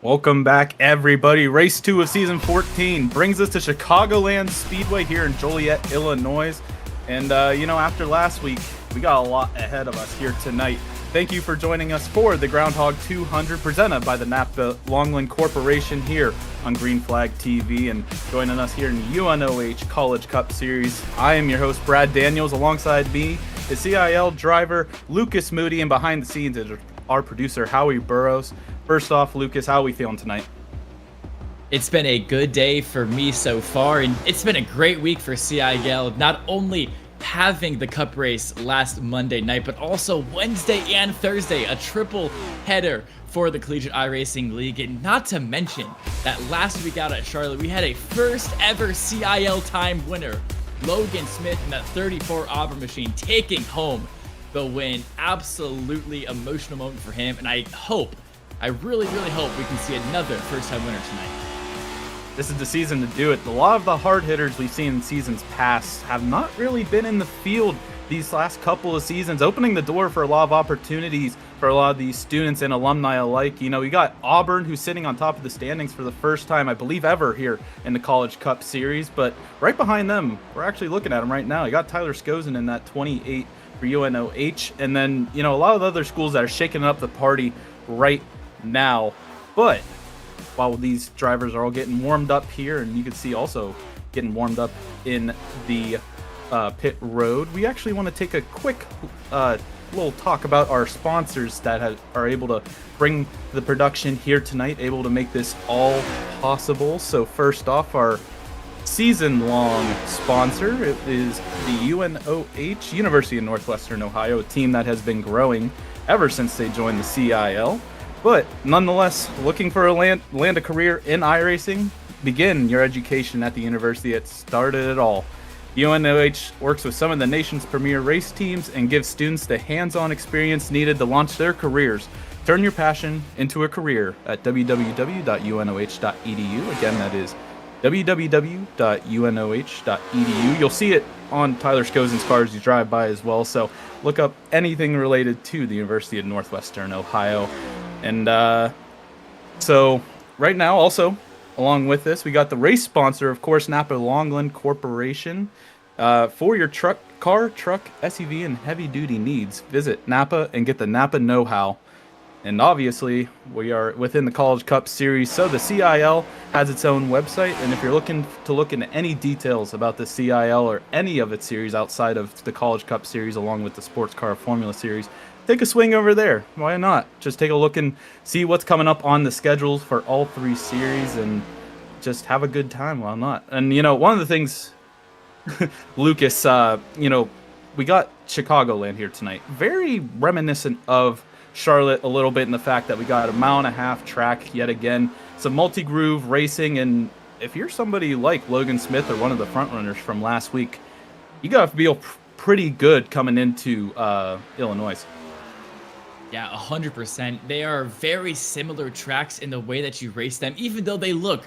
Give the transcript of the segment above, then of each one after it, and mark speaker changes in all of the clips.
Speaker 1: Welcome back, everybody. Race 2 of Season 14 brings us to Chicagoland Speedway here in Joliet, Illinois. And, after last week, we got a lot ahead of us here tonight. Thank you for joining us for the Groundhog 200 presented by the NAPA Longland Corporation here on Green Flag TV. And joining us here in the UNOH College Cup Series, I am your host, Brad Daniels. Alongside me is CIL driver Lucas Moody, and behind the scenes is our producer, Howie Burrows. First off, Lucas, how are we feeling tonight?
Speaker 2: It's been a good day for me so far, and it's been a great week for CIL, not only having the cup race last Monday night, but also Wednesday and Thursday, a triple header for the Collegiate iRacing League. And not to mention that last week out at Charlotte, we had a first ever CIL time winner, Logan Smith, in that 34 Auburn machine, taking home the win. Absolutely emotional moment for him, and I really hope we can see another first-time winner tonight.
Speaker 1: This is the season to do it. A lot of the hard hitters we've seen in seasons past have not really been in the field these last couple of seasons, opening the door for a lot of opportunities for a lot of these students and alumni alike. You know, we got Auburn, who's sitting on top of the standings for the first time, I believe, ever here in the College Cup Series. But right behind them, we're actually looking at them right now. You got Tyler Skozen in that 28 for UNOH. And then, a lot of the other schools that are shaking up the party right now. But while these drivers are all getting warmed up here, and you can see also getting warmed up in the pit road, we actually want to take a quick little talk about our sponsors that are able to bring the production here tonight, able to make this all possible. So first off, our season-long sponsor is the UNOH, University of Northwestern Ohio, a team that has been growing ever since they joined the CIL. But nonetheless, looking for a land a career in iRacing? Begin your education at the university that started it all. UNOH works with some of the nation's premier race teams and gives students the hands-on experience needed to launch their careers. Turn your passion into a career at www.unoh.edu. Again, that is www.unoh.edu. You'll see it on Tyler Skozen's car as you drive by as well. So look up anything related to the University of Northwestern Ohio. And so right now, also, along with this, we got the race sponsor, of course, NAPA Longland Corporation. For your car, truck, SUV, and heavy-duty needs, visit NAPA and get the NAPA know-how. And obviously, we are within the College Cup Series, so the CIL has its own website. And if you're looking to look into any details about the CIL or any of its series outside of the College Cup Series, along with the Sports Car Formula Series, take a swing over there. Why not? Just take a look and see what's coming up on the schedules for all three series and just have a good time. Why not? And, one of the things, Lucas, we got Chicagoland here tonight. Very reminiscent of Charlotte a little bit in the fact that we got a 1.5 mile track yet again, some multi-groove racing. And if you're somebody like Logan Smith or one of the front runners from last week, you got to feel pretty good coming into Illinois.
Speaker 2: Yeah, 100%. They are very similar tracks in the way that you race them, even though they look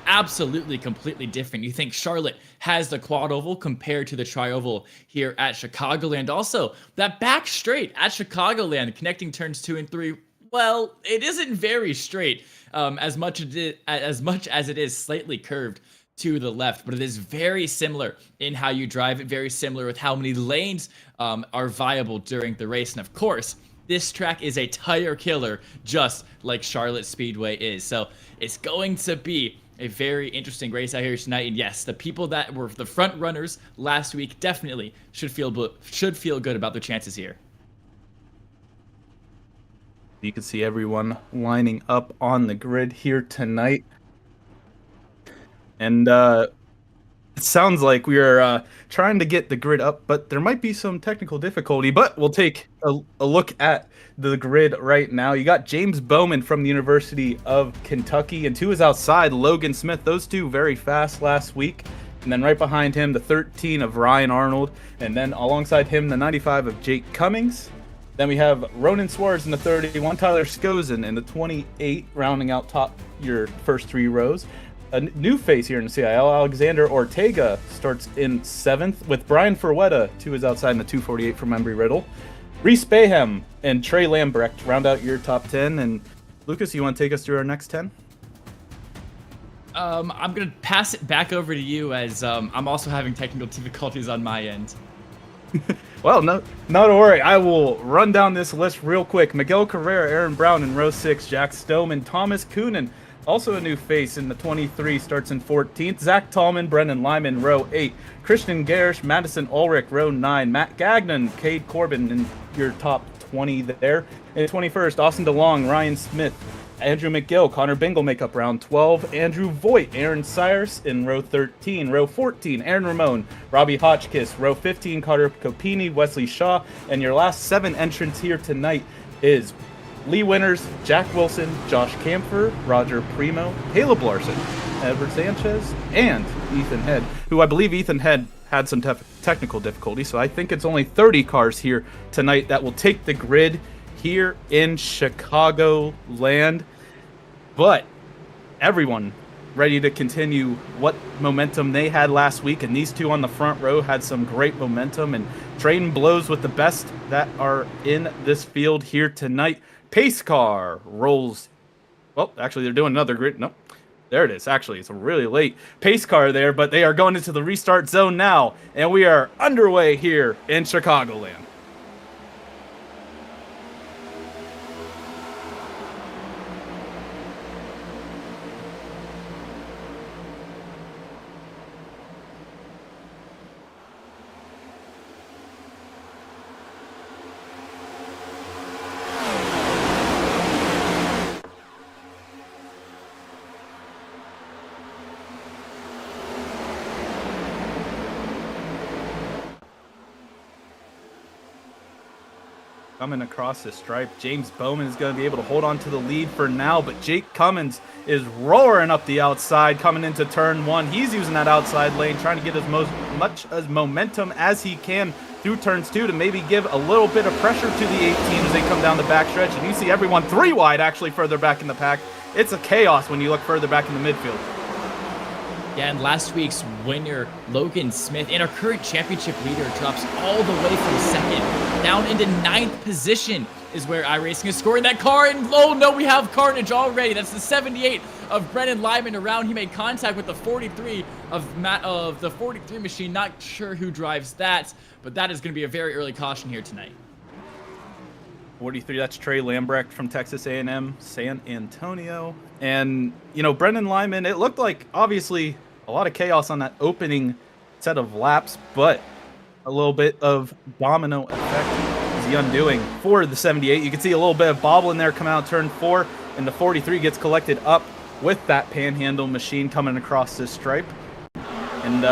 Speaker 2: absolutely completely different. You think Charlotte has the quad oval compared to the tri-oval here at Chicagoland. Also, that back straight at Chicagoland connecting turns 2 and 3, well, it isn't very straight as much as it is slightly curved to the left, but it is very similar in how you drive it, very similar with how many lanes are viable during the race. And of course, this track is a tire killer, just like Charlotte Speedway is. So it's going to be a very interesting race out here tonight. And yes, the people that were the front runners last week definitely should feel good about their chances here.
Speaker 1: You can see everyone lining up on the grid here tonight. And it sounds like we are trying to get the grid up, but there might be some technical difficulty. But we'll take a look at the grid right now. You got James Bowman from the University of Kentucky, and 2 is outside, Logan Smith. Those 2 very fast last week. And then right behind him, the 13 of Ryan Arnold. And then alongside him, the 95 of Jake Cummings. Then we have Ronan Suarez in the 31, Tyler Skozen in the 28, rounding out top your first 3 rows. A new face here in the CIL, Alexander Ortega, starts in 7th, with Brian Ferwetta, 2 is outside in the 248 from Embry Riddle. Reese Bayhem and Trey Lambrecht round out your top 10, and Lucas, you want to take us through our next 10?
Speaker 2: I'm gonna pass it back over to you as I'm also having technical difficulties on my end.
Speaker 1: Well, no, not to worry. I will run down this list real quick. Miguel Carrera, Aaron Brown in row 6, Jack Stoneman, Thomas Coonan, also a new face in the 23, starts in 14th. Zach Tallman, Brendan Lyman, row 8. Christian Garish, Madison Ulrich, row 9. Matt Gagnon, Cade Corbin in your top 20 there. In 21st, Austin DeLong, Ryan Smith, Andrew McGill, Connor Bingle make up round 12. Andrew Voigt, Aaron Cyrus in row 13. Row 14, Aaron Ramon, Robbie Hotchkiss. Row 15, Carter Copini, Wesley Shaw. And your last 7 entrants here tonight is Lee Winters, Jack Wilson, Josh Camphor, Roger Primo, Caleb Larson, Edward Sanchez, and Ethan Head, who I believe Ethan Head had some technical difficulty. So I think it's only 30 cars here tonight that will take the grid here in Chicagoland, but everyone ready to continue what momentum they had last week, and these two on the front row had some great momentum and trading blows with the best that are in this field here tonight. Pace car rolls, well, actually they're doing another grid, nope, there it is. Actually, it's a really late pace car there, but they are going into the restart zone now, and we are underway here in Chicagoland. Coming across the stripe, James Bowman is going to be able to hold on to the lead for now, but Jake Cummins is roaring up the outside, coming into turn 1. He's using that outside lane, trying to get as much as momentum as he can through turns 2 to maybe give a little bit of pressure to the 18 as they come down the backstretch. And you see everyone 3 wide actually further back in the pack. It's a chaos when you look further back in the midfield.
Speaker 2: Yeah, and last week's winner, Logan Smith, and our current championship leader, drops all the way from 2nd down into 9th position is where iRacing is scoring that car. And oh no, we have carnage already. That's the 78 of Brennan Lyman around. He made contact with the 43 of the 43 machine. Not sure who drives that, but that is going to be a very early caution here tonight.
Speaker 1: 43, that's Trey Lambrecht from Texas A&M San Antonio. And, you know, Brendan Lyman, it looked like, obviously, a lot of chaos on that opening set of laps, but a little bit of domino effect is the undoing for the 78. You can see a little bit of bobble in there coming out of turn 4, and the 43 gets collected up with that panhandle machine coming across this stripe. And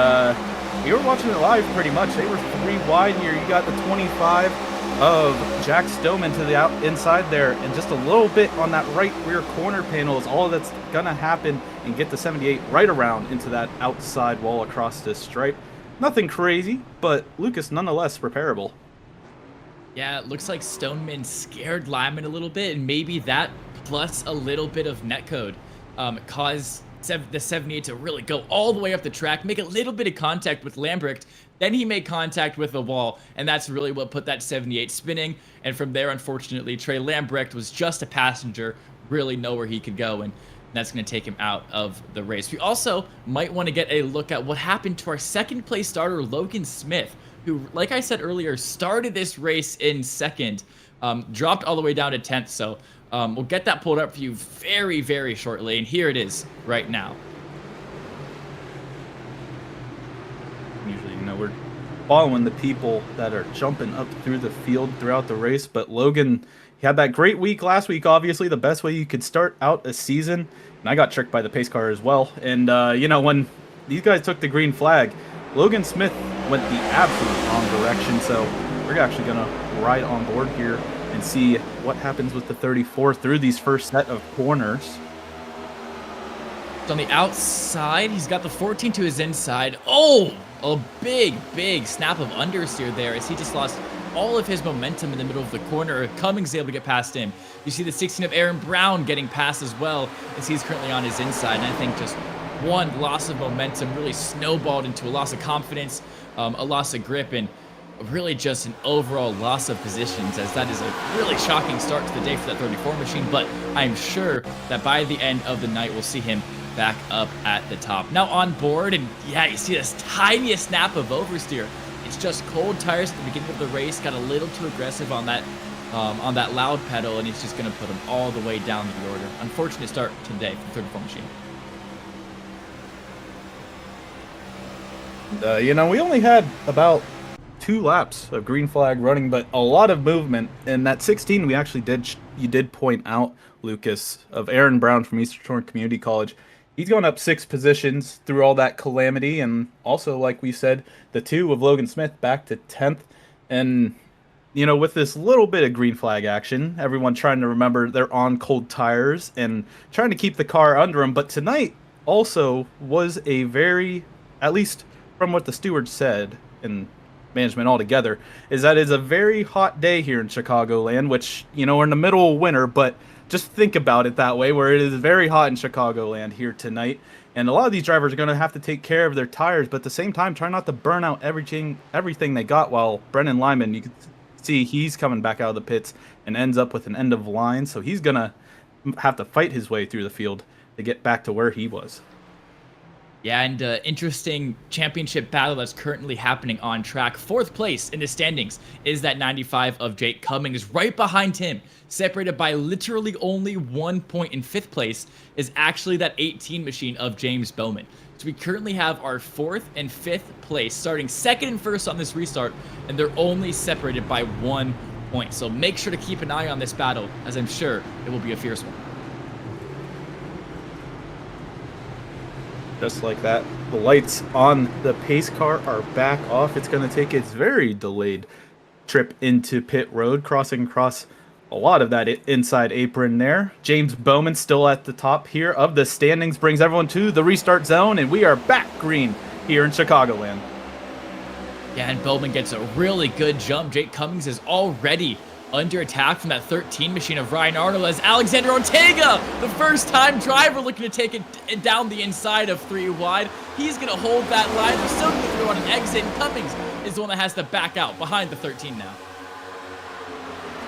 Speaker 1: you were watching it live pretty much. They were 3 wide here. You got the 25 of Jack Stoneman to the inside there, and just a little bit on that right rear corner panel is all that's gonna happen, and get the 78 right around into that outside wall across this stripe. Nothing crazy, but Lucas nonetheless repairable.
Speaker 2: Yeah, it looks like Stoneman scared Lyman a little bit, and maybe that plus a little bit of netcode caused the 78 to really go all the way up the track, make a little bit of contact with Lambrecht, then he made contact with the wall, and that's really what put that 78 spinning. And from there, unfortunately, Trey Lambrecht was just a passenger, really know where he could go, and that's going to take him out of the race. We also might want to get a look at what happened to our 2nd place starter, Logan Smith, who, like I said earlier, started this race in 2nd, dropped all the way down to 10th, so we'll get that pulled up for you very, very shortly, and here it is right now. Usually, you know, we're following the people that are jumping up through the field throughout the race, but Logan, he had that great week last week, obviously, the best way you could start out a season, and I got tricked by the pace car as well, and, you know, when these guys took the green flag, Logan Smith went the absolute wrong direction, so we're actually going to ride on board here and see what happens with the 34 through these first set of corners. So on the outside, he's got the 14 to his inside. Oh, a big, big snap of understeer there as he just lost all of his momentum in the middle of the corner. Cummings is able to get past him. You see the 16 of Aaron Brown getting past as well as he's currently on his inside. And I think just one loss of momentum really snowballed into a loss of confidence, a loss of grip, and really just an overall loss of positions, as that is a really shocking start to the day for that 34 machine. But I'm sure that by the end of the night, we'll see him back up at the top. Now on board, and yeah, you see this tiniest snap of oversteer. It's just cold tires at the beginning of the race, got a little too aggressive on that loud pedal, and it's just going to put him all the way down the order. Unfortunate start today for the 34 machine.
Speaker 1: You know, we only had about 2 laps of green flag running, but a lot of movement. And that 16, we actually you did point out, Lucas, of Aaron Brown from Eastern Shore Community College. He's gone up 6 positions through all that calamity, and also, like we said, the 2 of Logan Smith back to 10th. And, you know, with this little bit of green flag action, everyone trying to remember they're on cold tires and trying to keep the car under them. But tonight also was a very, at least from what the stewards said and management altogether, is that it's a very hot day here in Chicagoland, which, you know, we're in the middle of winter, but just think about it that way, where it is very hot in Chicagoland here tonight. And a lot of these drivers are going to have to take care of their tires, but at the same time, try not to burn out everything they got. While Brennan Lyman, you can see he's coming back out of the pits and ends up with an end of line. So he's going to have to fight his way through the field to get back to where he was.
Speaker 2: Yeah, and interesting championship battle that's currently happening on track. 4th place in the standings is that 95 of Jake Cummings. Right behind him, separated by literally only 1 point in 5th place, is actually that 18 machine of James Bowman. So we currently have our 4th and 5th place starting 2nd and 1st on this restart, and they're only separated by 1 point. So make sure to keep an eye on this battle, as I'm sure it will be a fierce one.
Speaker 1: Just like that, the lights on the pace car are back off. It's going to take its very delayed trip into pit road, crossing across a lot of that inside apron there. James Bowman still at the top here of the standings, brings everyone to the restart zone, and we are back green here in Chicagoland.
Speaker 2: Yeah, and Bowman gets a really good jump. Jake Cummings is already under attack from that 13 machine of Ryan Arnold, as Alexander Ortega, the first-time driver, looking to take it down the inside of 3 wide. He's going to hold that line. They're still going to throw on an exit, and Cummings is the one that has to back out behind the 13 now.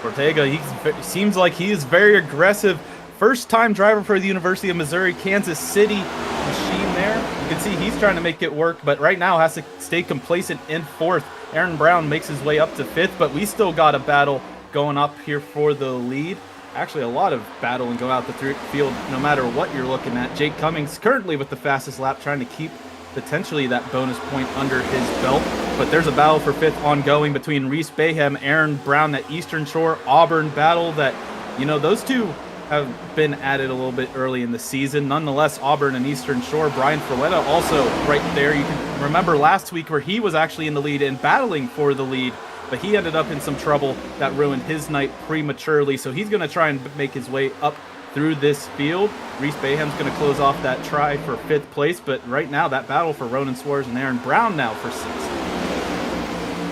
Speaker 1: Ortega, he seems like he is very aggressive. First-time driver for the University of Missouri, Kansas City machine there. You can see he's trying to make it work, but right now has to stay complacent in 4th. Aaron Brown makes his way up to 5th, but we still got a battle going up here for the lead. Actually, a lot of battling going out the field, no matter what you're looking at. Jake Cummings currently with the fastest lap, trying to keep potentially that bonus point under his belt. But there's a battle for 5th ongoing between Reese Bayham, Aaron Brown at Eastern Shore, Auburn battle that, you know, those two have been added a little bit early in the season. Nonetheless, Auburn and Eastern Shore, Brian Ferletta also right there. You can remember last week where he was actually in the lead and battling for the lead, but he ended up in some trouble that ruined his night prematurely. So he's going to try and make his way up through this field. Reese Bayham's going to close off that try for 5th place, but right now that battle for Ronan Suarez and Aaron Brown now for 6th.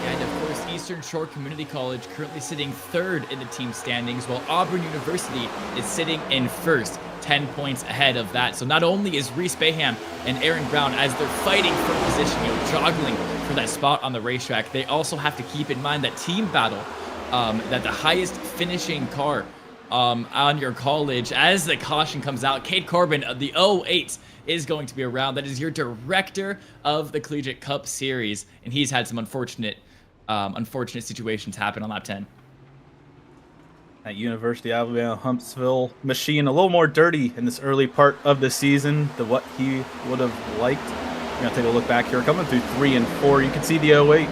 Speaker 2: And of course, Eastern Shore Community College currently sitting 3rd in the team standings, while Auburn University is sitting in 1st, 10 points ahead of that. So not only is Reese Bayham and Aaron Brown, as they're fighting for position, you know, joggling for that spot on the racetrack, they also have to keep in mind that team battle, that the highest finishing car on your college, as the caution comes out, Cade Corbin of the 08 is going to be around. That is your director of the Collegiate Cup Series, and he's had some unfortunate situations happen on lap 10.
Speaker 1: At University of Alabama Huntsville machine, a little more dirty in this early part of the season than what he would have liked. We're gonna take a look back here, coming through 3 and 4. You can see the 08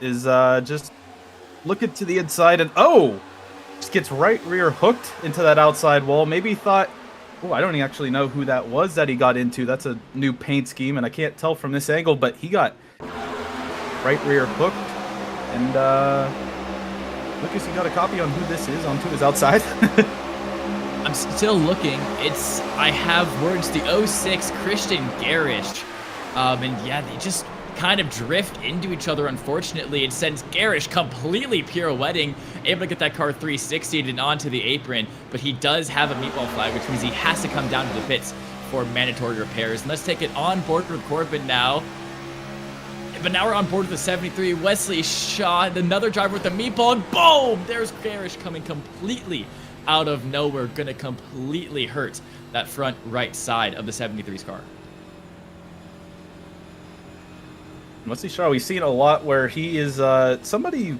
Speaker 1: is just looking to the inside, and just gets right rear hooked into that outside wall. Maybe he thought, I don't actually know who that was that he got into. That's a new paint scheme, and I can't tell from this angle, but he got right rear hooked. And Lucas, you got a copy on who this is onto his outside?
Speaker 2: I'm still looking. I have words, the 06 Christian Garish. And yeah, they just kind of drift into each other, unfortunately. It sends Garish completely pirouetting, able to get that car 360'd and onto the apron, but he does have a meatball flag, which means he has to come down to the pits for mandatory repairs. And let's take it on board with Corbin now. but now we're on board with the 73. Wesley Shaw, another driver with the meatball, and boom! There's Garish coming completely out of nowhere, gonna completely hurt that front right side of the 73's car.
Speaker 1: Wesley Shaw, we've seen a lot where he is somebody.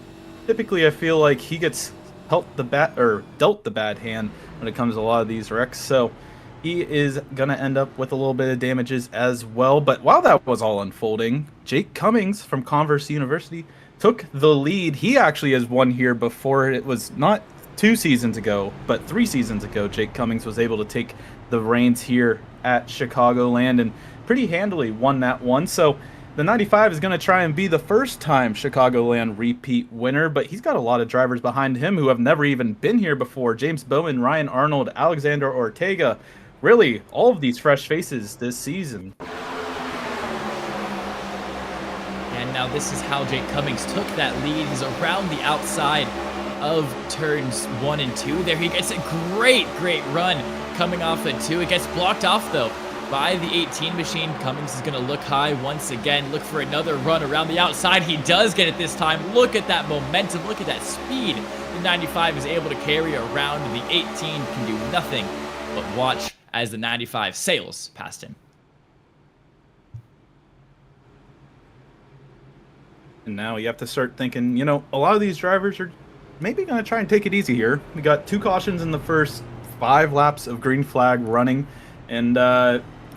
Speaker 1: Typically, I feel like he gets dealt the bad hand when it comes to a lot of these wrecks. So he is gonna end up with a little bit of damages as well. But while that was all unfolding, Jake Cummings from Converse University took the lead. He actually has won here before. It was not 2 seasons ago, but 3 seasons ago. Jake Cummings was able to take the reins here at Chicagoland and pretty handily won that one. So the 95 is going to try and be the first time Chicagoland repeat winner, but he's got a lot of drivers behind him who have never even been here before. James Bowman, Ryan Arnold, Alexander Ortega, really all of these fresh faces this season.
Speaker 2: And now this is how Jake Cummings took that lead. He's around the outside of turns 1 and 2. There he gets a great run coming off at 2. It gets blocked off though by the 18 machine. Cummings is going to look high once again, look for another run around the outside. He does get it this time. Look at that momentum, look at that speed. The 95 is able to carry around. The 18 can do nothing but watch as the 95 sails past him.
Speaker 1: And now you have to start thinking, you know, a lot of these drivers are maybe going to try and take it easy here. We got 2 cautions in the first 5 laps of green flag running, and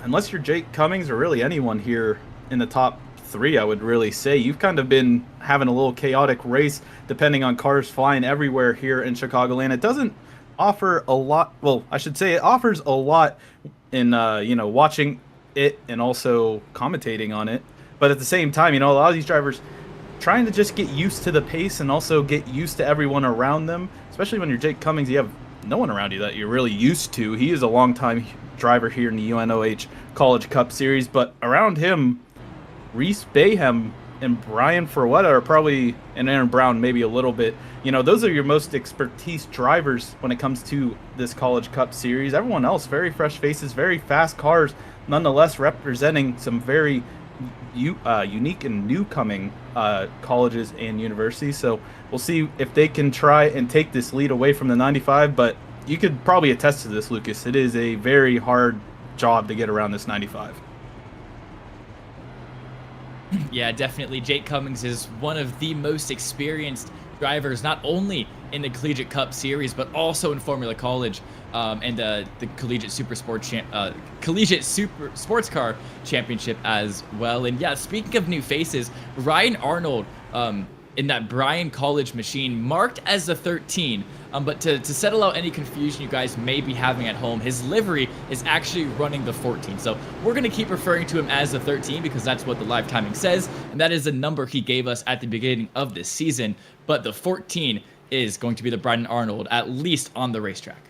Speaker 1: unless you're Jake Cummings or really anyone here in the top 3, I would really say you've kind of been having a little chaotic race depending on cars flying everywhere here in Chicagoland. It doesn't offer a lot. Well, I should say it offers a lot in you know, watching it and also commentating on it. But at the same time, you know, a lot of these drivers trying to just get used to the pace and also get used to everyone around them, especially when you're Jake Cummings. You have no one around you that you're really used to. He is a long-time driver here in the UNOH College Cup Series, but around him, Reese Bayhem and Brian Ferretta are probably, and Aaron Brown maybe a little bit. You know, those are your most expertise drivers when it comes to this College Cup Series. Everyone else, very fresh faces, very fast cars, nonetheless representing some very unique and new coming colleges and universities. So we'll see if they can try and take this lead away from the 95, but you could probably attest to this, Lucas. It is a very hard job to get around this 95.
Speaker 2: Yeah, definitely. Jake Cummings is one of the most experienced drivers, not only in the Collegiate Cup Series, but also in Formula College and the Collegiate Super Sports Car Championship as well. And yeah, speaking of new faces, Ryan Arnold in that Bryan College machine, marked as the 13. But to settle out any confusion you guys may be having at home, his livery is actually running the 14. So we're going to keep referring to him as the 13 because that's what the live timing says, and that is the number he gave us at the beginning of this season. But the 14 is going to be the Brian Arnold, at least on the racetrack.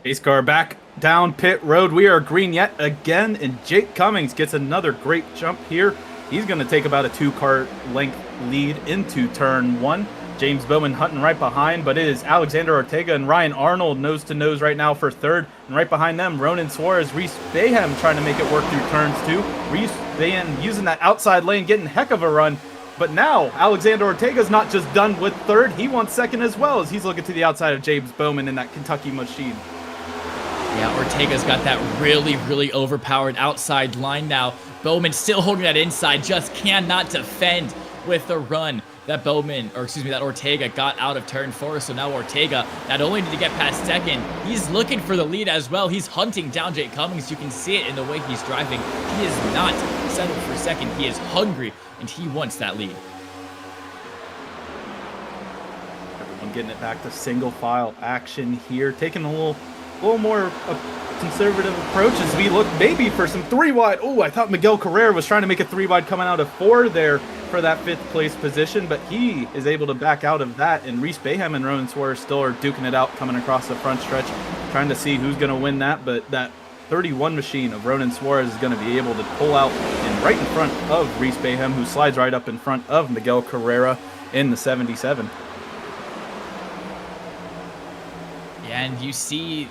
Speaker 1: Pace car back down pit road. We are green yet again, and Jake Cummings gets another great jump here. He's going to take about a 2-car length lead into turn 1. James Bowman hunting right behind, but it is Alexander Ortega and Ryan Arnold nose to nose right now for 3rd. And right behind them, Ronan Suarez, Reese Bayhem trying to make it work through turns 2. Reese Bayhem using that outside lane, getting heck of a run. But now Alexander Ortega's not just done with 3rd, he wants 2nd as well as he's looking to the outside of James Bowman in that Kentucky machine.
Speaker 2: Yeah, Ortega's got that really overpowered outside line now. Bowman still holding that inside, just cannot defend with the run that that Ortega got out of turn 4. So now Ortega not only did he get past 2nd, he's looking for the lead as well. He's hunting down Jake Cummings. You can see it in the way he's driving. He is not settled for 2nd. He is hungry and he wants that lead.
Speaker 1: Everyone getting it back to single file action here, taking a little more conservative approach as we look maybe for some 3-wide. Oh, I thought Miguel Carrera was trying to make a 3-wide coming out of 4 there for that 5th place position, but he is able to back out of that, and Reese Bayhem and Ronan Suarez still are duking it out coming across the front stretch, trying to see who's going to win that. But that 31 machine of Ronan Suarez is going to be able to pull out and right in front of Reese Bayhem, who slides right up in front of Miguel Carrera in the 77.
Speaker 2: Yeah, and you see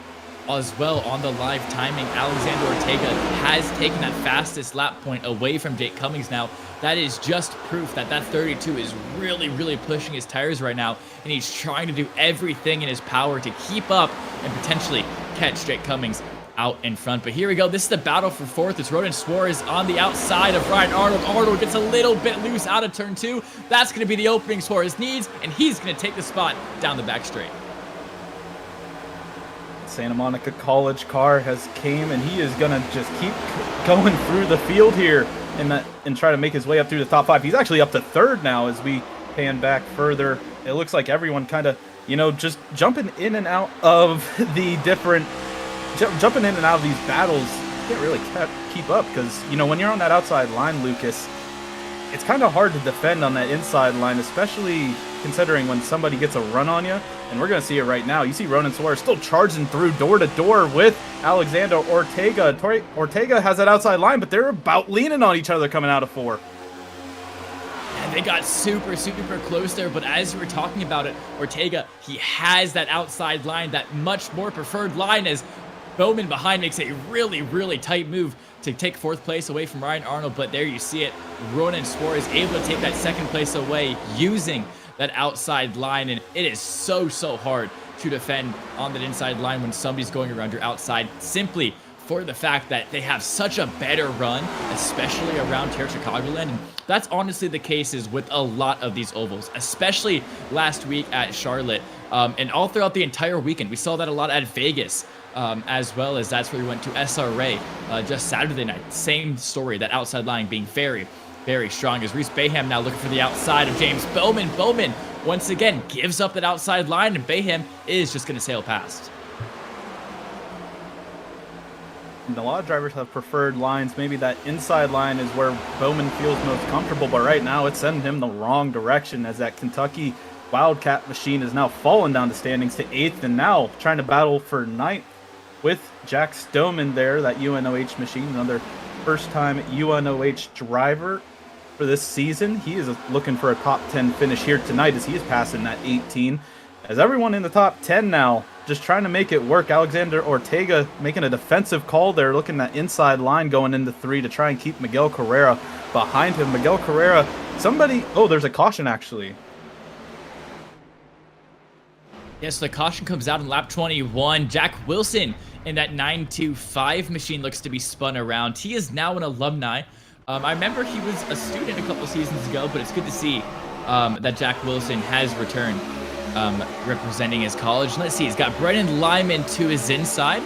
Speaker 2: as well on the live timing. Alexander Ortega has taken that fastest lap point away from Jake Cummings now. That is just proof that that 32 is really pushing his tires right now, and he's trying to do everything in his power to keep up and potentially catch Jake Cummings out in front. But here we go. This is the battle for fourth. It's Ronan Suarez on the outside of Ryan Arnold. Arnold gets a little bit loose out of turn 2. That's going to be the opening Suarez needs, and he's going to take the spot down the back straight.
Speaker 1: Santa Monica College car has came, and he is going to just keep going through the field here and try to make his way up through the top 5. He's actually up to third now as we pan back further. It looks like everyone kind of, just jumping in and out of the different, jumping in and out of these battles. You can't really keep up because, when you're on that outside line, Lucas, it's kind of hard to defend on that inside line, especially considering when somebody gets a run on you. And we're going to see it right now. You see Ronan Suarez still charging through door to door with Alexander Ortega. Ortega has that outside line, but they're about leaning on each other coming out of 4.
Speaker 2: And they got super close there, but as we were talking about it, Ortega, he has that outside line, that much more preferred line, as Bowman behind makes a really tight move to take 4th place away from Ryan Arnold. But there you see it, Ronan Suarez able to take that 2nd place away using that outside line, and it is so hard to defend on that inside line when somebody's going around your outside, simply for the fact that they have such a better run, especially around here at Chicagoland. And that's honestly the case is with a lot of these ovals, especially last week at Charlotte, and all throughout the entire weekend. We saw that a lot at Vegas, as well as that's where we went to SRA just Saturday night. Same story, that outside line being very strong, as Reese Bayham now looking for the outside of James Bowman. Bowman once again gives up that outside line, and Bayham is just going to sail past.
Speaker 1: And a lot of drivers have preferred lines. Maybe that inside line is where Bowman feels most comfortable, but right now it's sending him the wrong direction, as that Kentucky Wildcat machine is now falling down the standings to 8th, and now trying to battle for 9th with Jack Stoneman there, that UNOH machine, another first-time UNOH driver for this season. He is looking for a top 10 finish here tonight, as he is passing that 18. As everyone in the top 10 now just trying to make it work. Alexander Ortega making a defensive call there, looking at inside line going into 3 to try and keep Miguel Carrera behind him. Miguel Carrera, there's a caution actually.
Speaker 2: Yes, the caution comes out in lap 21. Jack Wilson in that 925 machine looks to be spun around. He is now an alumni. I remember he was a student a couple seasons ago, but it's good to see that Jack Wilson has returned representing his college. Let's see, he's got Brennan Lyman to his inside.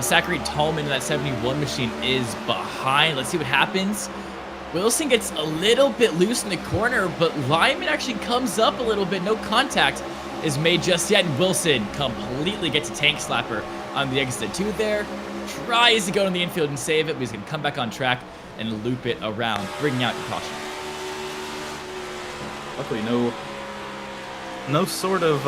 Speaker 2: Zachary Tallman in that 71 machine is behind. Let's see what happens. Wilson gets a little bit loose in the corner, but Lyman actually comes up a little bit. No contact is made just yet, and Wilson completely gets a tank slapper on the exit 2 there. Tries to go in the infield and save it, but he's going to come back on track and loop it around, bringing out your caution.
Speaker 1: Luckily, no sort of,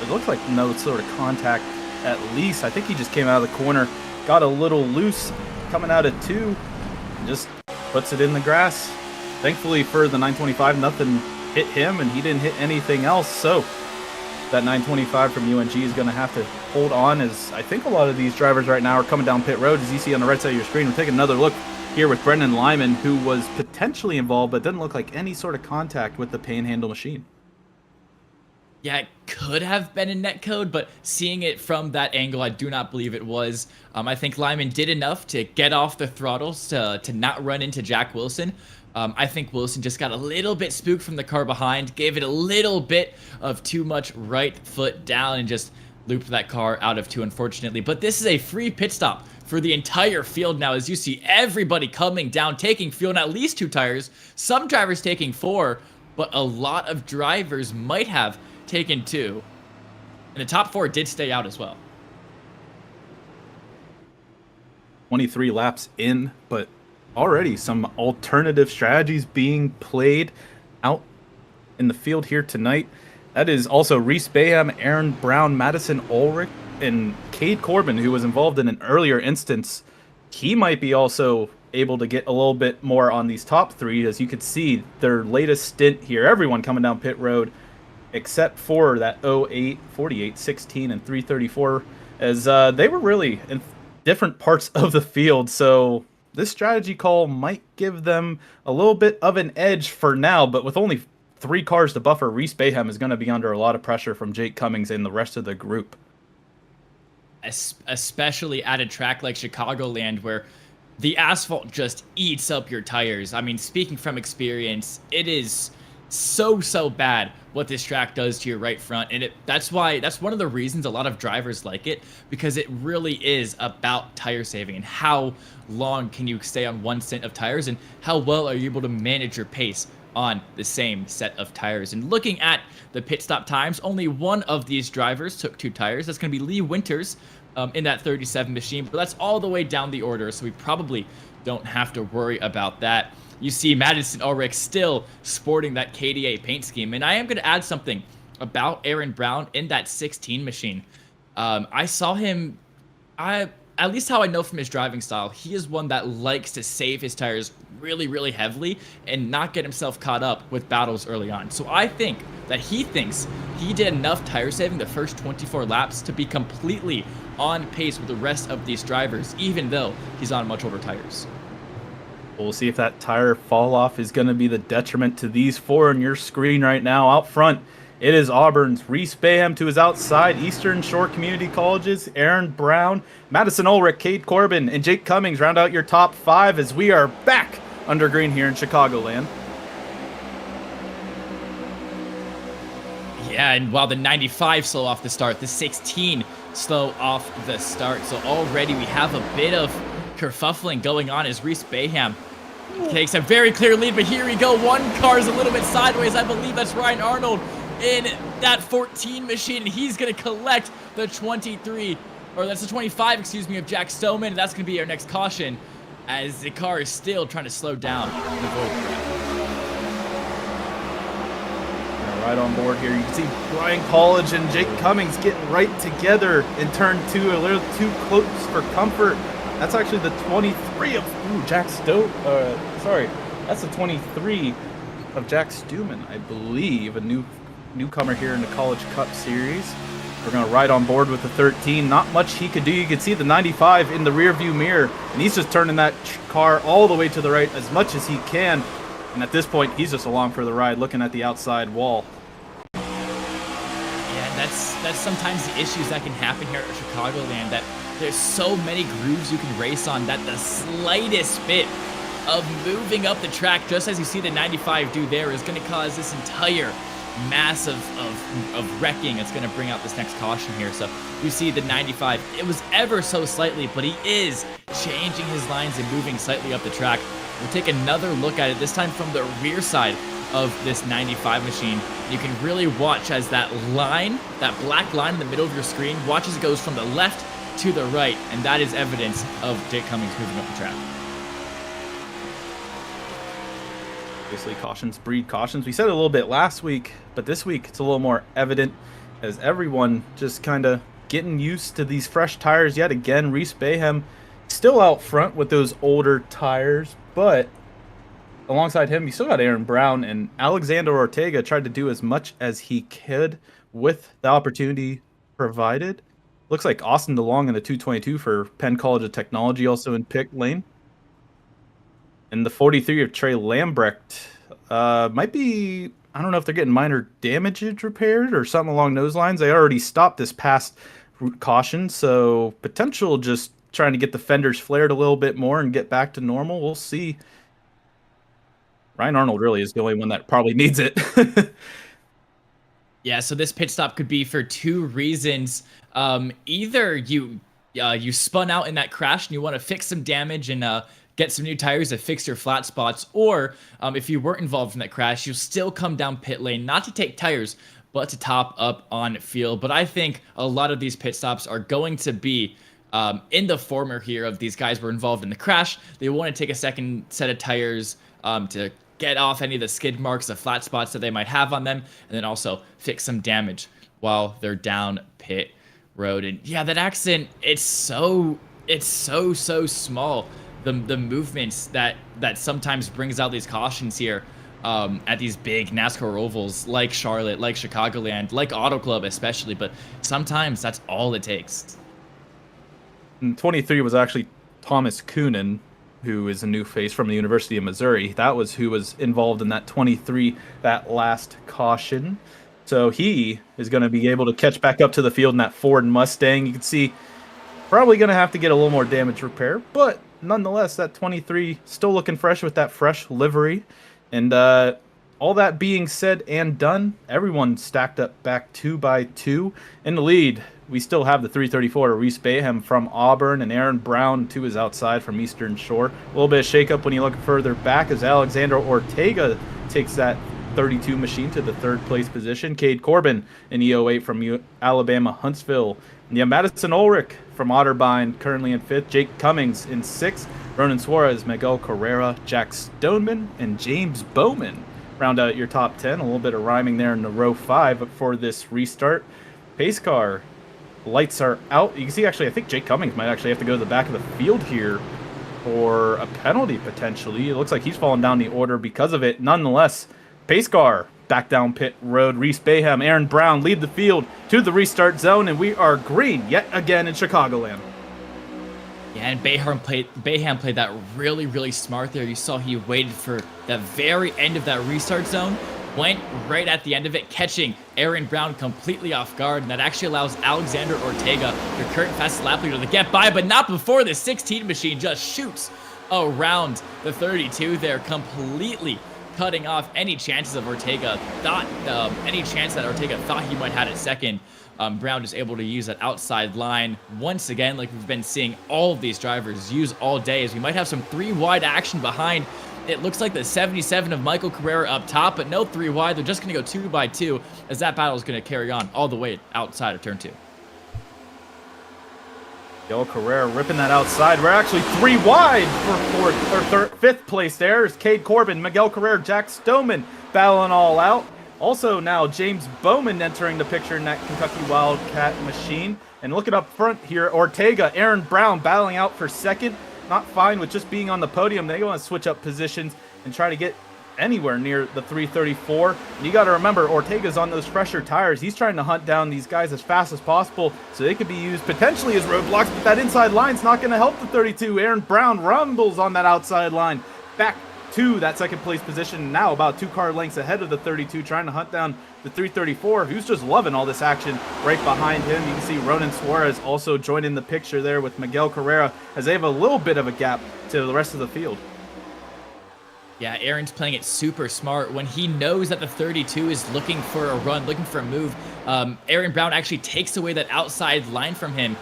Speaker 1: it looks like no sort of contact at least. I think he just came out of the corner, got a little loose coming out of 2, just puts it in the grass. Thankfully for the 925, nothing hit him, and he didn't hit anything else, so that 925 from UNG is going to have to hold on, as I think a lot of these drivers right now are coming down pit road, as you see on the right side of your screen. We're taking another look here with Brendan Lyman, who was potentially involved, but didn't look like any sort of contact with the panhandle machine.
Speaker 2: Yeah, it could have been a netcode, but seeing it from that angle, I do not believe it was. I think Lyman did enough to get off the throttles to not run into Jack Wilson. I think Wilson just got a little bit spooked from the car behind, gave it a little bit of too much right foot down, and just looped that car out of 2, unfortunately. But this is a free pit stop for the entire field now, as you see everybody coming down, taking fuel on at least 2 tires. Some drivers taking 4, but a lot of drivers might have taken 2. And the top 4 did stay out as well.
Speaker 1: 23 laps in, but already some alternative strategies being played out in the field here tonight. That is also Reese Bayham, Aaron Brown, Madison Ulrich, and Cade Corbin, who was involved in an earlier instance. He might be also able to get a little bit more on these top 3, as you could see their latest stint here. Everyone coming down pit road except for that 08, 48, 16, and 334 as they were really in different parts of the field. So this strategy call might give them a little bit of an edge for now, but with only 3 cars to buffer, Reese Bayhem is going to be under a lot of pressure from Jake Cummings and the rest of the group.
Speaker 2: Especially at a track like Chicagoland, where the asphalt just eats up your tires. I mean, speaking from experience, it is so bad what this track does to your right front, and that's one of the reasons a lot of drivers like it, because it really is about tire saving and how long can you stay on one set of tires and how well are you able to manage your pace on the same set of tires. And looking at the pit stop times, only one of these drivers took 2 tires. That's going to be Lee Winters in that 37 machine, but that's all the way down the order, so we probably don't have to worry about that. You see Madison Ulrich still sporting that KDA paint scheme, and I am going to add something about Aaron Brown in that 16 machine. I saw him, at least how I know from his driving style, he is one that likes to save his tires really heavily and not get himself caught up with battles early on. So I think that he thinks he did enough tire saving the first 24 laps to be completely on pace with the rest of these drivers, even though he's on much older tires.
Speaker 1: We'll see if that tire fall off is going to be the detriment to these 4 on your screen right now. Out front, it is Auburn's Reese Bayhem to his outside. Eastern Shore Community College's Aaron Brown, Madison Ulrich, Cade Corbin, and Jake Cummings round out your top 5 as we are back under green here in Chicagoland.
Speaker 2: Yeah, and while the 95 slow off the start, the 16 slow off the start. So already we have a bit of kerfuffling going on as Reese Bayhem takes a very clear lead, but here we go. One car is a little bit sideways. I believe that's Ryan Arnold in that 14 machine, and he's going to collect the 23, or that's the 25, excuse me, of Jack Stoneman, and that's going to be our next caution as the car is still trying to slow down the void trap.
Speaker 1: Right on board here, you can see Brian College and Jake Cummings getting right together in turn 2, a little too close for comfort. That's actually the 23 of Jack sorry, that's the 23 of Jack Stuman, I believe, a newcomer here in the College Cup Series. We're going to ride on board with the 13. Not much he could do. You can see the 95 in the rear view mirror, and he's just turning that car all the way to the right as much as he can. And at this point, he's just along for the ride, looking at the outside wall.
Speaker 2: Yeah, that's sometimes the issues that can happen here at Chicagoland, that there's so many grooves you can race on that the slightest bit of moving up the track, just as you see the 95 do there, is going to cause this entire mass of wrecking. It's going to bring out this next caution here. So you see the 95, it was ever so slightly, but he is changing his lines and moving slightly up the track. We'll take another look at it, this time from the rear side of this 95 machine. You can really watch as that line, that black line in the middle of your screen, watch as it goes from the left to the right, and that is evidence of Jake Cummings moving up the track.
Speaker 1: Obviously, cautions breed cautions. We said it a little bit last week, but this week it's a little more evident as everyone just kind of getting used to these fresh tires yet again. Reese Bayhem still out front with those older tires, but alongside him, you still got Aaron Brown, and Alexander Ortega tried to do as much as he could with the opportunity provided. Looks like Austin DeLong in the 222 for Penn College of Technology, also in pit lane. And the 43 of Trey Lambrecht might be, I don't know if they're getting minor damage repaired or something along those lines. They already stopped this past caution, so potential just trying to get the fenders flared a little bit more and get back to normal. We'll see. Ryan Arnold really is the only one that probably needs it.
Speaker 2: Yeah, so this pit stop could be for 2 reasons. Either you spun out in that crash and you want to fix some damage and get some new tires to fix your flat spots, or if you weren't involved in that crash, you'll still come down pit lane, not to take tires, but to top up on field. But I think a lot of these pit stops are going to be in the former here of these guys were involved in the crash. They want to take a second set of tires to get off any of the skid marks, the flat spots that they might have on them, and then also fix some damage while they're down pit road. And yeah, that accident, it's so small. The movements that sometimes brings out these cautions here at these big NASCAR ovals like Charlotte, like Chicagoland, like Auto Club especially, but sometimes that's all it takes.
Speaker 1: And 23 was actually Thomas Coonan, who is a new face from the University of Missouri. That was who was involved in that 23, that last caution. So he is going to be able to catch back up to the field in that Ford Mustang. You can see probably going to have to get a little more damage repair, but nonetheless, that 23 still looking fresh with that fresh livery. And all that being said and done, everyone stacked up back 2 by 2 in the lead. We still have the 334 to Reese Bayham from Auburn and Aaron Brown to his outside from Eastern Shore. A little bit of shakeup when you look further back as Alexander Ortega takes that 32 machine to the 3rd place position. Cade Corbin in EO8 from Alabama Huntsville. And yeah, Madison Ulrich from Otterbein currently in 5th. Jake Cummings in 6th. Ronan Suarez, Miguel Carrera, Jack Stoneman, and James Bowman round out your top 10. A little bit of rhyming there in the row 5 for this restart. Pace car. Lights are out. You can see, actually, I think Jake Cummings might actually have to go to the back of the field here for a penalty, potentially. It looks like he's fallen down the order because of it. Nonetheless, pace car back down pit road. Reese Bayham, Aaron Brown lead the field to the restart zone, and we are green yet again in Chicagoland.
Speaker 2: Yeah, and Bayham played that really, really smart there. You saw he waited for the very end of that restart zone, went right at the end of it, catching Aaron Brown completely off guard, and that actually allows Alexander Ortega, your current fastest lap leader, to get by, but not before the 16 machine just shoots around the 32 there, completely cutting off any chances of Ortega. Any chance that Ortega thought he might have at second. Brown is able to use that outside line once again, like we've been seeing all of these drivers use all day, as we might have some 3 wide action behind. It looks like the 77 of Michael Carrera up top, but no 3 wide. They're just going to go 2 by 2, as that battle is going to carry on all the way outside of turn 2.
Speaker 1: Miguel Carrera ripping that outside. We're actually 3 wide for 5th place there. Is Cade Corbin, Miguel Carrera, Jack Stoneman battling all out. Also now James Bowman entering the picture in that Kentucky Wildcat machine. And looking up front here, Ortega, Aaron Brown battling out for 2nd. Not fine with just being on the podium. They want to switch up positions and try to get anywhere near the 334. And you got to remember, Ortega's on those fresher tires. He's trying to hunt down these guys as fast as possible so they could be used potentially as roadblocks, but that inside line's not going to help the 32. Aaron Brown rumbles on that outside line back to that 2nd place position, now about 2 car lengths ahead of the 32, trying to hunt down the 334, who's just loving all this action right behind him. You can see Ronan Suarez also joining the picture there with Miguel Carrera, as they have a little bit of a gap to the rest of the field.
Speaker 2: Yeah, Aaron's playing it super smart. When he knows that the 32 is looking for a run, looking for a move, Aaron Brown actually takes away that outside line from him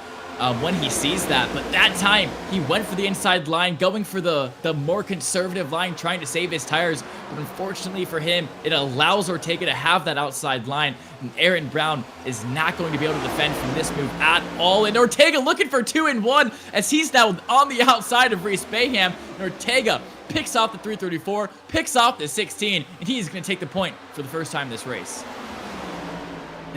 Speaker 2: when he sees that. But that time, he went for the inside line, going for the more conservative line, trying to save his tires. But unfortunately for him, it allows Ortega to have that outside line. And Aaron Brown is not going to be able to defend from this move at all. And Ortega looking for 2 and 1, as he's now on the outside of Reese Bayham. And Ortega picks off the 334, picks off the 16, and he's going to take the point for the first time this race.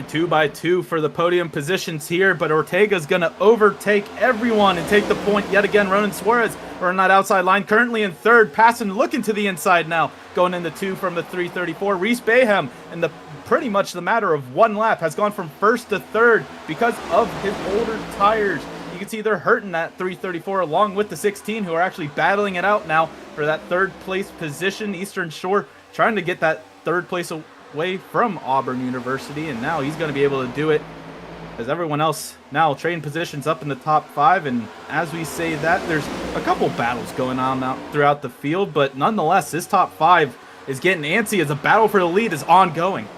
Speaker 1: 2 by 2 for the podium positions here, but Ortega's going to overtake everyone and take the point yet again. Ronan Suarez on that outside line, currently in 3rd, passing, looking to the inside now, going into 2 from the 334. Reese Bayham, in the pretty much the matter of 1 lap, has gone from 1st to 3rd because of his older tires. You can see they're hurting that 334 along with the 16, who are actually battling it out now for that 3rd place position. Eastern Shore trying to get that 3rd place away from Auburn University, and now he's going to be able to do it, as everyone else now trading positions up in the top 5. And as we say that, there's a couple battles going on out throughout the field, but nonetheless, this top 5 is getting antsy as the battle for the lead is ongoing.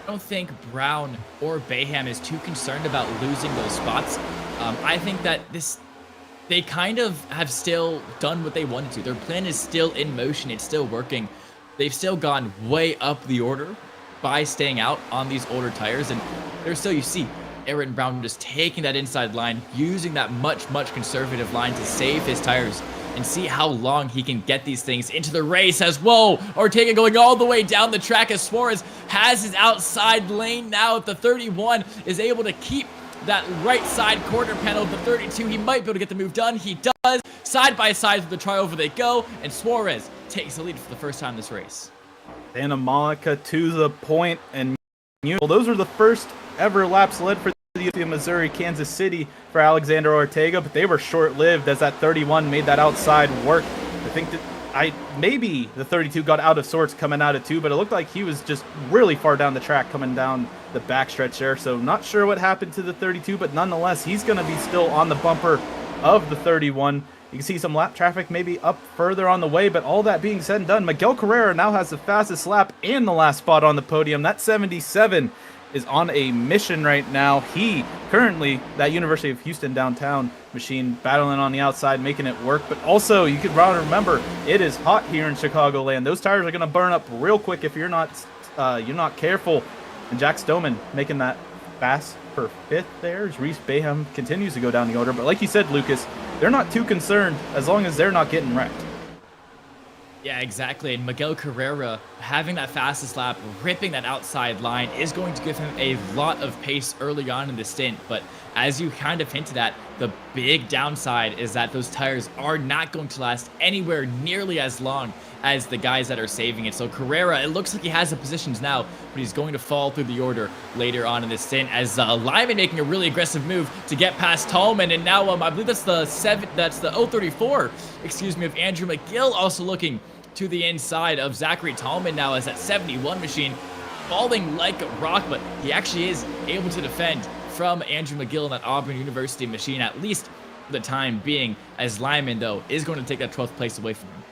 Speaker 2: I don't think Brown or Bayham is too concerned about losing those spots. I think that they kind of have still done what they wanted to. Their plan is still in motion. It's still working. They've still gone way up the order by staying out on these older tires. And there's still, you see, Aaron Brown just taking that inside line, using that much conservative line to save his tires, and see how long he can get these things into the race. As, whoa, Ortega going all the way down the track, as Suarez has his outside lane now. If the 31 is able to keep that right side quarter panel of the 32, he might be able to get the move done. He does. Side by side with the triover they go, and Suarez takes the lead for the first time this race.
Speaker 1: Santa Monica to the point, and those are the first ever laps led for the podium, Missouri, Kansas City for Alexander Ortega, but they were short-lived as that 31 made that outside work. I think that maybe the 32 got out of sorts coming out of 2, but it looked like he was just really far down the track coming down the backstretch there. So not sure what happened to the 32, but nonetheless, he's going to be still on the bumper of the 31. You can see some lap traffic maybe up further on the way, but all that being said and done, Miguel Carrera now has the fastest lap and the last spot on the podium. That 77 is on a mission right now. He currently, that University of Houston downtown machine, battling on the outside, making it work. But also, you could remember, it is hot here in Chicagoland. Those tires are going to burn up real quick if you're not careful. And Jack Stoneman making that fast for 5th there as Reese Bayham continues to go down the order. But like you said, Lucas, they're not too concerned as long as they're not getting wrecked.
Speaker 2: Yeah, exactly. And Miguel Carrera having that fastest lap, ripping that outside line is going to give him a lot of pace early on in the stint. But as you kind of hinted at, the big downside is that those tires are not going to last anywhere nearly as long as the guys that are saving it. So Carrera, it looks like he has the positions now, but he's going to fall through the order later on in this stint as Lyman making a really aggressive move to get past Tallman. And now I believe that's the 034, excuse me, of Andrew McGill also looking to the inside of Zachary Tallman now as that 71 machine falling like a rock, but he actually is able to defend from Andrew McGill in that Auburn University machine, at least for the time being, as Lyman, though, is going to take that 12th place away from him.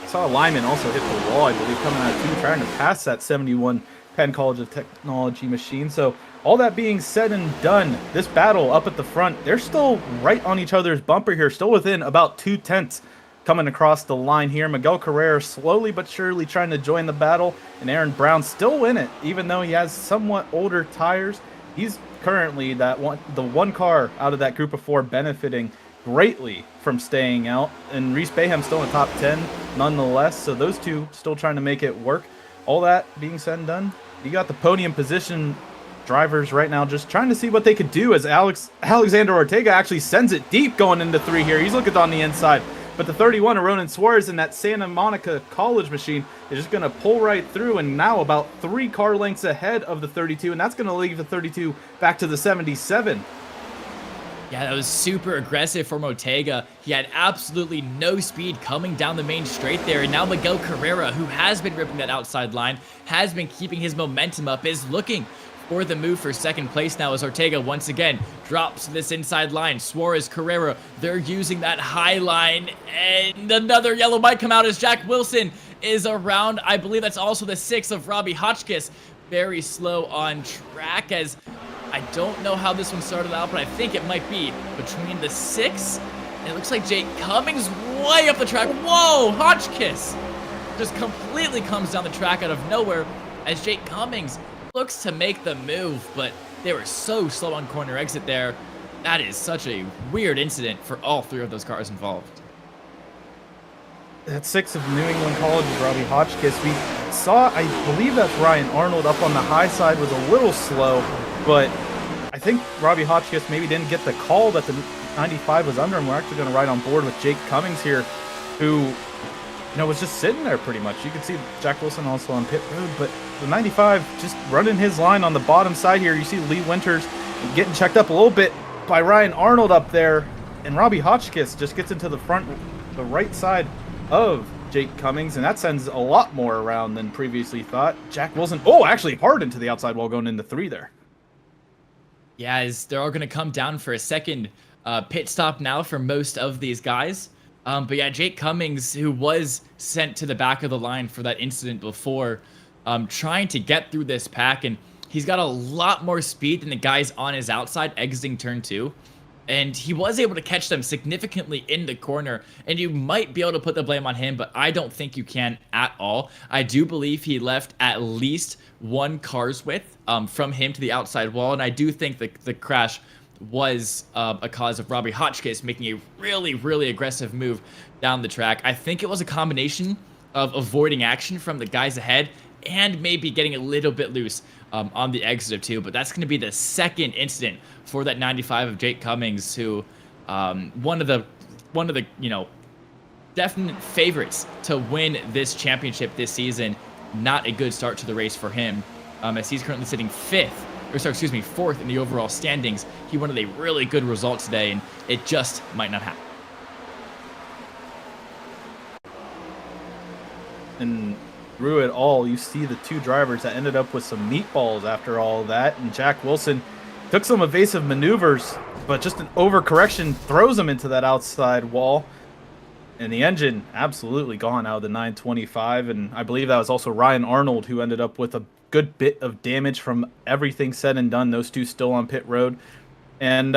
Speaker 1: I saw Lyman also hit the wall, I believe, coming out of 2, trying to pass that 71 Penn College of Technology machine. So all that being said and done, this battle up at the front, they're still right on each other's bumper here, still within about 2/10 coming across the line here. Miguel Carrera slowly but surely trying to join the battle, and Aaron Brown still in it, even though he has somewhat older tires. He's currently the one car out of that group of 4 benefiting greatly from staying out, and Reese Bayham still in the top 10 nonetheless. So those two still trying to make it work. All that being said and done, you got the podium position drivers right now just trying to see what they could do as Alexander Ortega actually sends it deep going into 3 here. He's looking on the inside. But the 31 of Ronan Suarez in that Santa Monica College machine is just going to pull right through, and now about 3 car lengths ahead of the 32, and that's going to leave the 32 back to the 77.
Speaker 2: Yeah, that was super aggressive from Ortega. He had absolutely no speed coming down the main straight there, and now Miguel Carrera, who has been ripping that outside line, has been keeping his momentum up, is looking for the move for 2nd place now as Ortega once again drops this inside line. Suarez, Carrera, they're using that high line, and another yellow might come out as Jack Wilson is around. I believe that's also the 6 of Robbie Hotchkiss. Very slow on track, as I don't know how this one started out, but I think it might be between the 6, and it looks like Jake Cummings way up the track. Whoa, Hotchkiss just completely comes down the track out of nowhere as Jake Cummings looks to make the move, but they were so slow on corner exit there. That is such a weird incident for all 3 of those cars involved.
Speaker 1: That 6 of New England College is Robbie Hotchkiss. We saw, I believe that's Ryan Arnold up on the high side, was a little slow, but I think Robbie Hotchkiss maybe didn't get the call that the 95 was under him. We're actually going to ride on board with Jake Cummings here, who was just sitting there pretty much. You can see Jack Wilson also on pit road, but the 95 just running his line on the bottom side here. You see Lee Winters getting checked up a little bit by Ryan Arnold up there, and Robbie Hotchkiss just gets into the front, the right side of Jake Cummings, and that sends a lot more around than previously thought. Jack Wilson, actually hard into the outside wall going into 3 there.
Speaker 2: Yeah, as they're all going to come down for a second pit stop now for most of these guys. But yeah, Jake Cummings, who was sent to the back of the line for that incident before, trying to get through this pack, and he's got a lot more speed than the guys on his outside exiting turn 2. And he was able to catch them significantly in the corner, and you might be able to put the blame on him, but I don't think you can at all. I do believe he left at least 1 car's width from him to the outside wall, and I do think the crash was a cause of Robbie Hotchkiss making a really, really aggressive move down the track. I think it was a combination of avoiding action from the guys ahead and maybe getting a little bit loose on the exit of 2, but that's going to be the 2nd incident for that 95 of Jake Cummings, who one of the definite favorites to win this championship this season. Not a good start to the race for him, as he's currently sitting 5th or sorry, excuse me, 4th in the overall standings. He wanted a really good result today, and it just might not happen.
Speaker 1: And through it all, you see the two drivers that ended up with some meatballs after all of that. And Jack Wilson took some evasive maneuvers, but just an overcorrection throws him into that outside wall. And the engine absolutely gone out of the 925. And I believe that was also Ryan Arnold who ended up with a good bit of damage from everything said and done. Those two still on pit road. And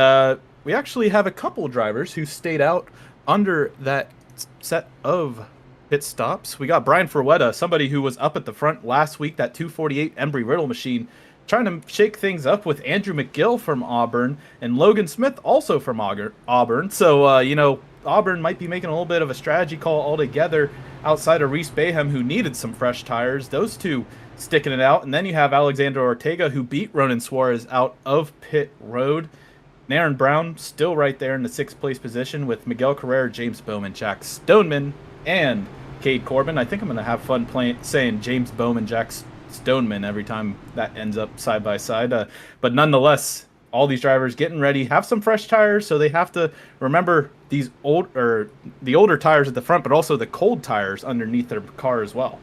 Speaker 1: we actually have a couple drivers who stayed out under that set of pit stops. We got Brian Ferretta, somebody who was up at the front last week, that 248 Embry-Riddle machine, trying to shake things up with Andrew McGill from Auburn and Logan Smith also from Auburn. So, you know, Auburn might be making a little bit of a strategy call altogether outside of Reese Bayham, who needed some fresh tires. Those two sticking it out. And then you have Alexander Ortega, who beat Ronan Suarez out of pit road. And Aaron Brown still right there in the 6th place position with Miguel Carrera, James Bowman, Jack Stoneman, and Cade Corbin. I think I'm going to have fun saying James Bowman, Jack Stoneman every time that ends up side by side. But nonetheless, all these drivers getting ready, have some fresh tires, so they have to remember the older tires at the front, but also the cold tires underneath their car as well.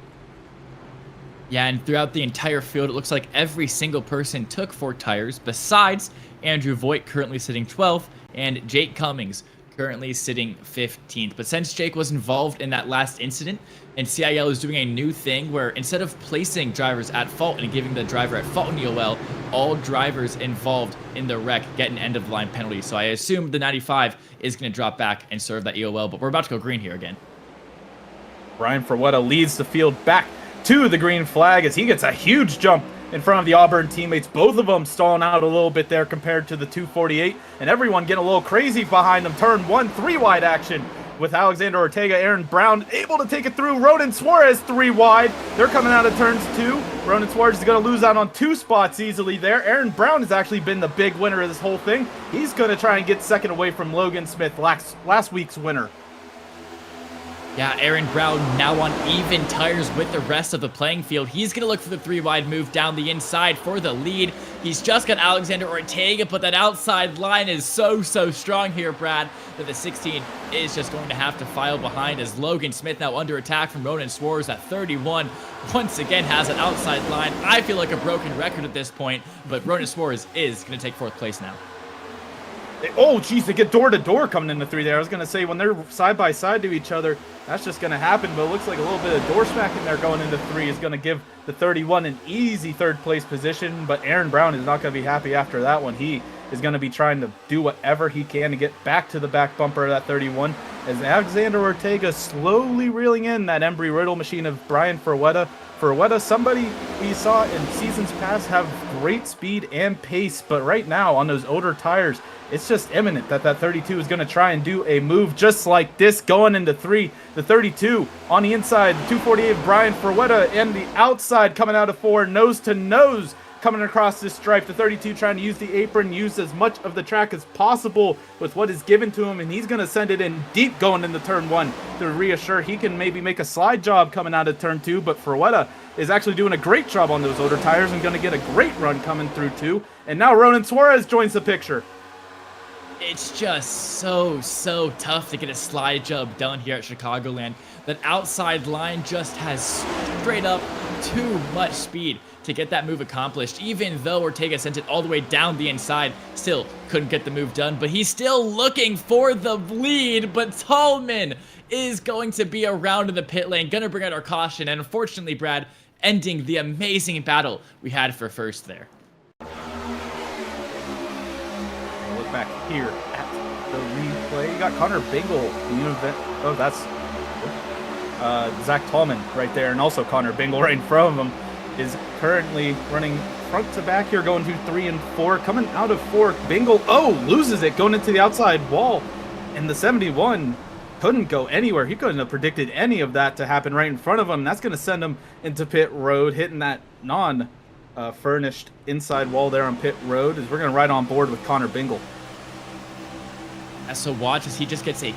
Speaker 2: Yeah, and throughout the entire field, it looks like every single person took 4 tires, besides Andrew Voigt, currently sitting 12th, and Jake Cummings, currently sitting 15th. But since Jake was involved in that last incident, and CIL is doing a new thing where instead of placing drivers at fault and giving the driver at fault in EOL, all drivers involved in the wreck get an end-of-line penalty. So I assume the 95 is going to drop back and serve that EOL, but we're about to go green here again.
Speaker 1: Brian Ferretta leads the field back to the green flag as he gets a huge jump in front of the Auburn teammates. Both of them stalling out a little bit there compared to the 248, and everyone getting a little crazy behind them. Turn 1, 3-wide action with Alexander Ortega, Aaron Brown able to take it through. Ronan Suarez 3-wide. They're coming out of turns 2. Ronan Suarez is going to lose out on 2 spots easily there. Aaron Brown has actually been the big winner of this whole thing. He's going to try and get second away from Logan Smith, last week's winner.
Speaker 2: Yeah, Aaron Brown now on even tires with the rest of the playing field. He's going to look for the 3-wide move down the inside for the lead. He's just got Alexander Ortega, but that outside line is so strong here, Brad, that the 16 is just going to have to file behind as Logan Smith now under attack from Ronan Suarez at 31. Once again has an outside line. I feel like a broken record at this point, but Ronan Suarez is going to take 4th place now.
Speaker 1: Oh, geez, they get door-to-door coming into 3 there. I was going to say, when they're side-by-side to each other, that's just going to happen, but it looks like a little bit of door smacking there going into 3 is going to give the 31 an easy 3rd place position, but Aaron Brown is not going to be happy after that one. He is going to be trying to do whatever he can to get back to the back bumper of that 31 as Alexander Ortega slowly reeling in that Embry-Riddle machine of Brian Ferretta. Ferretta, somebody we saw in seasons past have great speed and pace, but right now on those older tires, it's just imminent that that 32 is going to try and do a move just like this going into 3. The 32 on the inside, the 248 Brian Ferretta, and the outside coming out of 4, nose to nose coming across this stripe. The 32 trying to use the apron, use as much of the track as possible with what is given to him, and he's going to send it in deep going into turn 1 to reassure he can maybe make a slide job coming out of turn 2, but Ferretta is actually doing a great job on those older tires and going to get a great run coming through 2. And now Ronan Suarez joins the picture.
Speaker 2: It's just so tough to get a slide job done here at Chicagoland. That outside line just has straight up too much speed to get that move accomplished. Even though Ortega sent it all the way down the inside, still couldn't get the move done, but he's still looking for the lead. But Tallman is going to be around in the pit lane, gonna bring out our caution, and unfortunately, Brad, ending the amazing battle we had for first there.
Speaker 1: Look back here at the replay. You got Connor Bingle. Oh, that's Zach Tallman right there, and also Connor Bingle right in front of him is currently running front to back here, going to 3 and 4. Coming out of 4, Bingle, loses it, going into the outside wall, and the 71 couldn't go anywhere. He couldn't have predicted any of that to happen right in front of him. That's going to send him into pit road, hitting that furnished inside wall there on pit road, as we're going to ride on board with Connor Bingle.
Speaker 2: So watch as he just gets a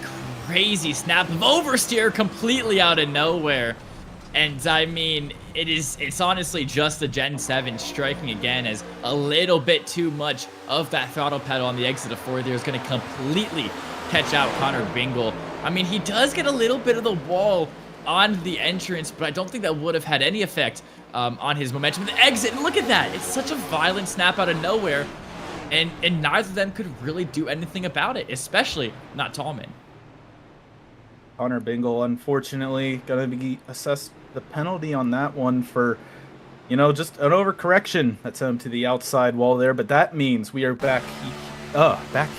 Speaker 2: crazy snap of oversteer completely out of nowhere. And I mean, it's honestly just the Gen 7 striking again as a little bit too much of that throttle pedal on the exit of 4 there is going to completely catch out Connor Bingle. I mean, he does get a little bit of the wall on the entrance, but I don't think that would have had any effect on his momentum. The exit, and look at that. It's such a violent snap out of nowhere, and neither of them could really do anything about it, especially not Tallman.
Speaker 1: Connor Bingle, unfortunately, going to be assessed the penalty on that one for, just an overcorrection that sent him to the outside wall there. But that means we are back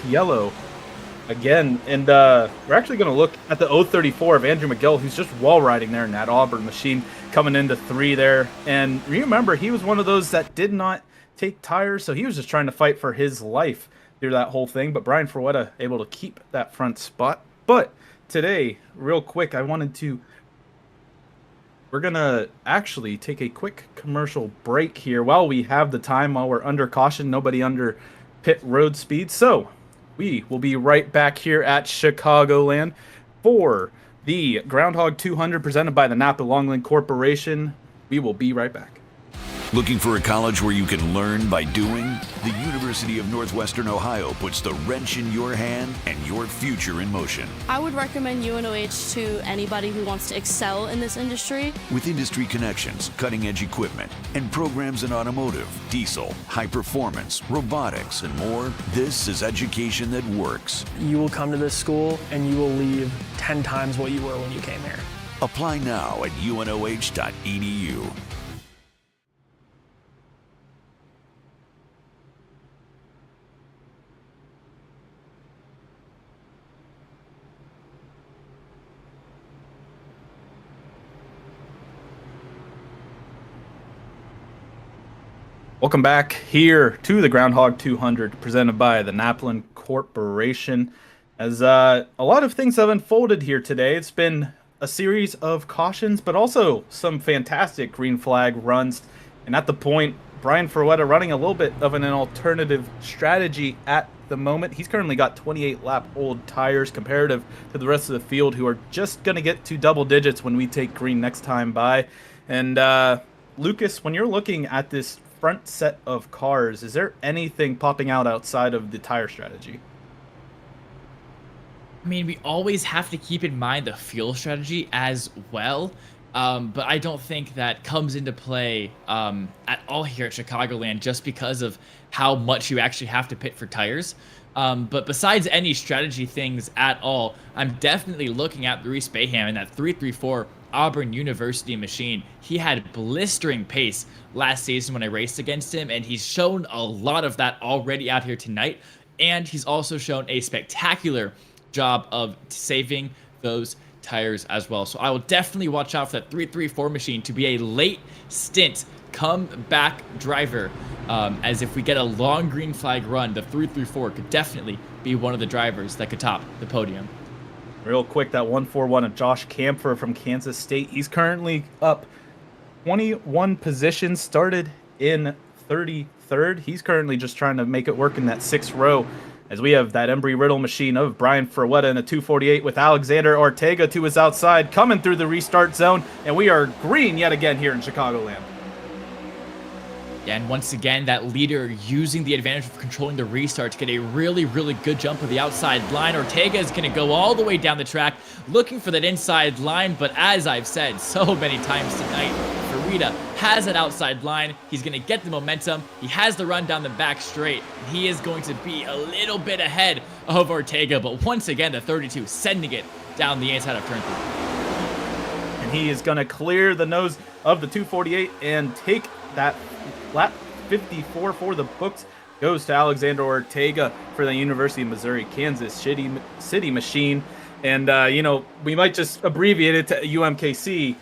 Speaker 1: yellow again. And we're actually going to look at the 034 of Andrew McGill, who's just wall riding there in that Auburn machine, coming into 3 there. And remember, he was one of those that did not take tires, so he was just trying to fight for his life through that whole thing. But Brian Ferretta able to keep that front spot. But today, real quick, we're gonna actually take a quick commercial break here while we have the time, while we're under caution, nobody under pit road speed. So we will be right back here at Chicagoland for the Groundhog 200 presented by the NAPA Longland Corporation. We will be right back.
Speaker 3: Looking for a college where you can learn by doing? The University of Northwestern Ohio puts the wrench in your hand and your future in motion.
Speaker 4: I would recommend UNOH to anybody who wants to excel in this industry.
Speaker 3: With industry connections, cutting-edge equipment, and programs in automotive, diesel, high performance, robotics, and more, this is education that works.
Speaker 5: You will come to this school and you will leave 10 times what you were when you came here.
Speaker 3: Apply now at unoh.edu.
Speaker 1: Welcome back here to the Groundhog 200 presented by the NAPA Corporation. As a lot of things have unfolded here today. It's been a series of cautions, but also some fantastic green flag runs. And at the point, Brian Ferretta running a little bit of an alternative strategy at the moment. He's currently got 28 lap old tires comparative to the rest of the field, who are just going to get to double digits when we take green next time by. And Lucas, when you're looking at this front set of cars, is there anything popping out outside of the tire strategy?
Speaker 2: I mean, we always have to keep in mind the fuel strategy as well, but I don't think that comes into play at all here at Chicagoland, just because of how much you actually have to pit for tires. But besides any strategy things at all, I'm definitely looking at Reese Bayham and that 334 Auburn University machine. He had blistering pace last season when I raced against him, and he's shown a lot of that already out here tonight. And he's also shown a spectacular job of saving those tires as well. So I will definitely watch out for that 334 machine to be a late stint comeback driver. As if we get a long green flag run, the 334 could definitely be one of the drivers that could top the podium.
Speaker 1: Real quick, that 141 of Josh Camphor from Kansas State. He's currently up 21 positions, started in 33rd. He's currently just trying to make it work in that 6th row, as we have that Embry-Riddle machine of Brian Ferretta in a 248 with Alexander Ortega to his outside, coming through the restart zone, and we are green yet again here in Chicagoland.
Speaker 2: And once again, that leader using the advantage of controlling the restart to get a really, really good jump of the outside line. Ortega is going to go all the way down the track looking for that inside line. But as I've said so many times tonight, Ferretta has that outside line. He's going to get the momentum. He has the run down the back straight. He is going to be a little bit ahead of Ortega. But once again, the 32 sending it down the inside of turn 3.
Speaker 1: And he is going to clear the nose of the 248 and take that lap 54 for the books. Goes to Alexander Ortega for the University of Missouri Kansas City machine. And, we might just abbreviate it to UMKC,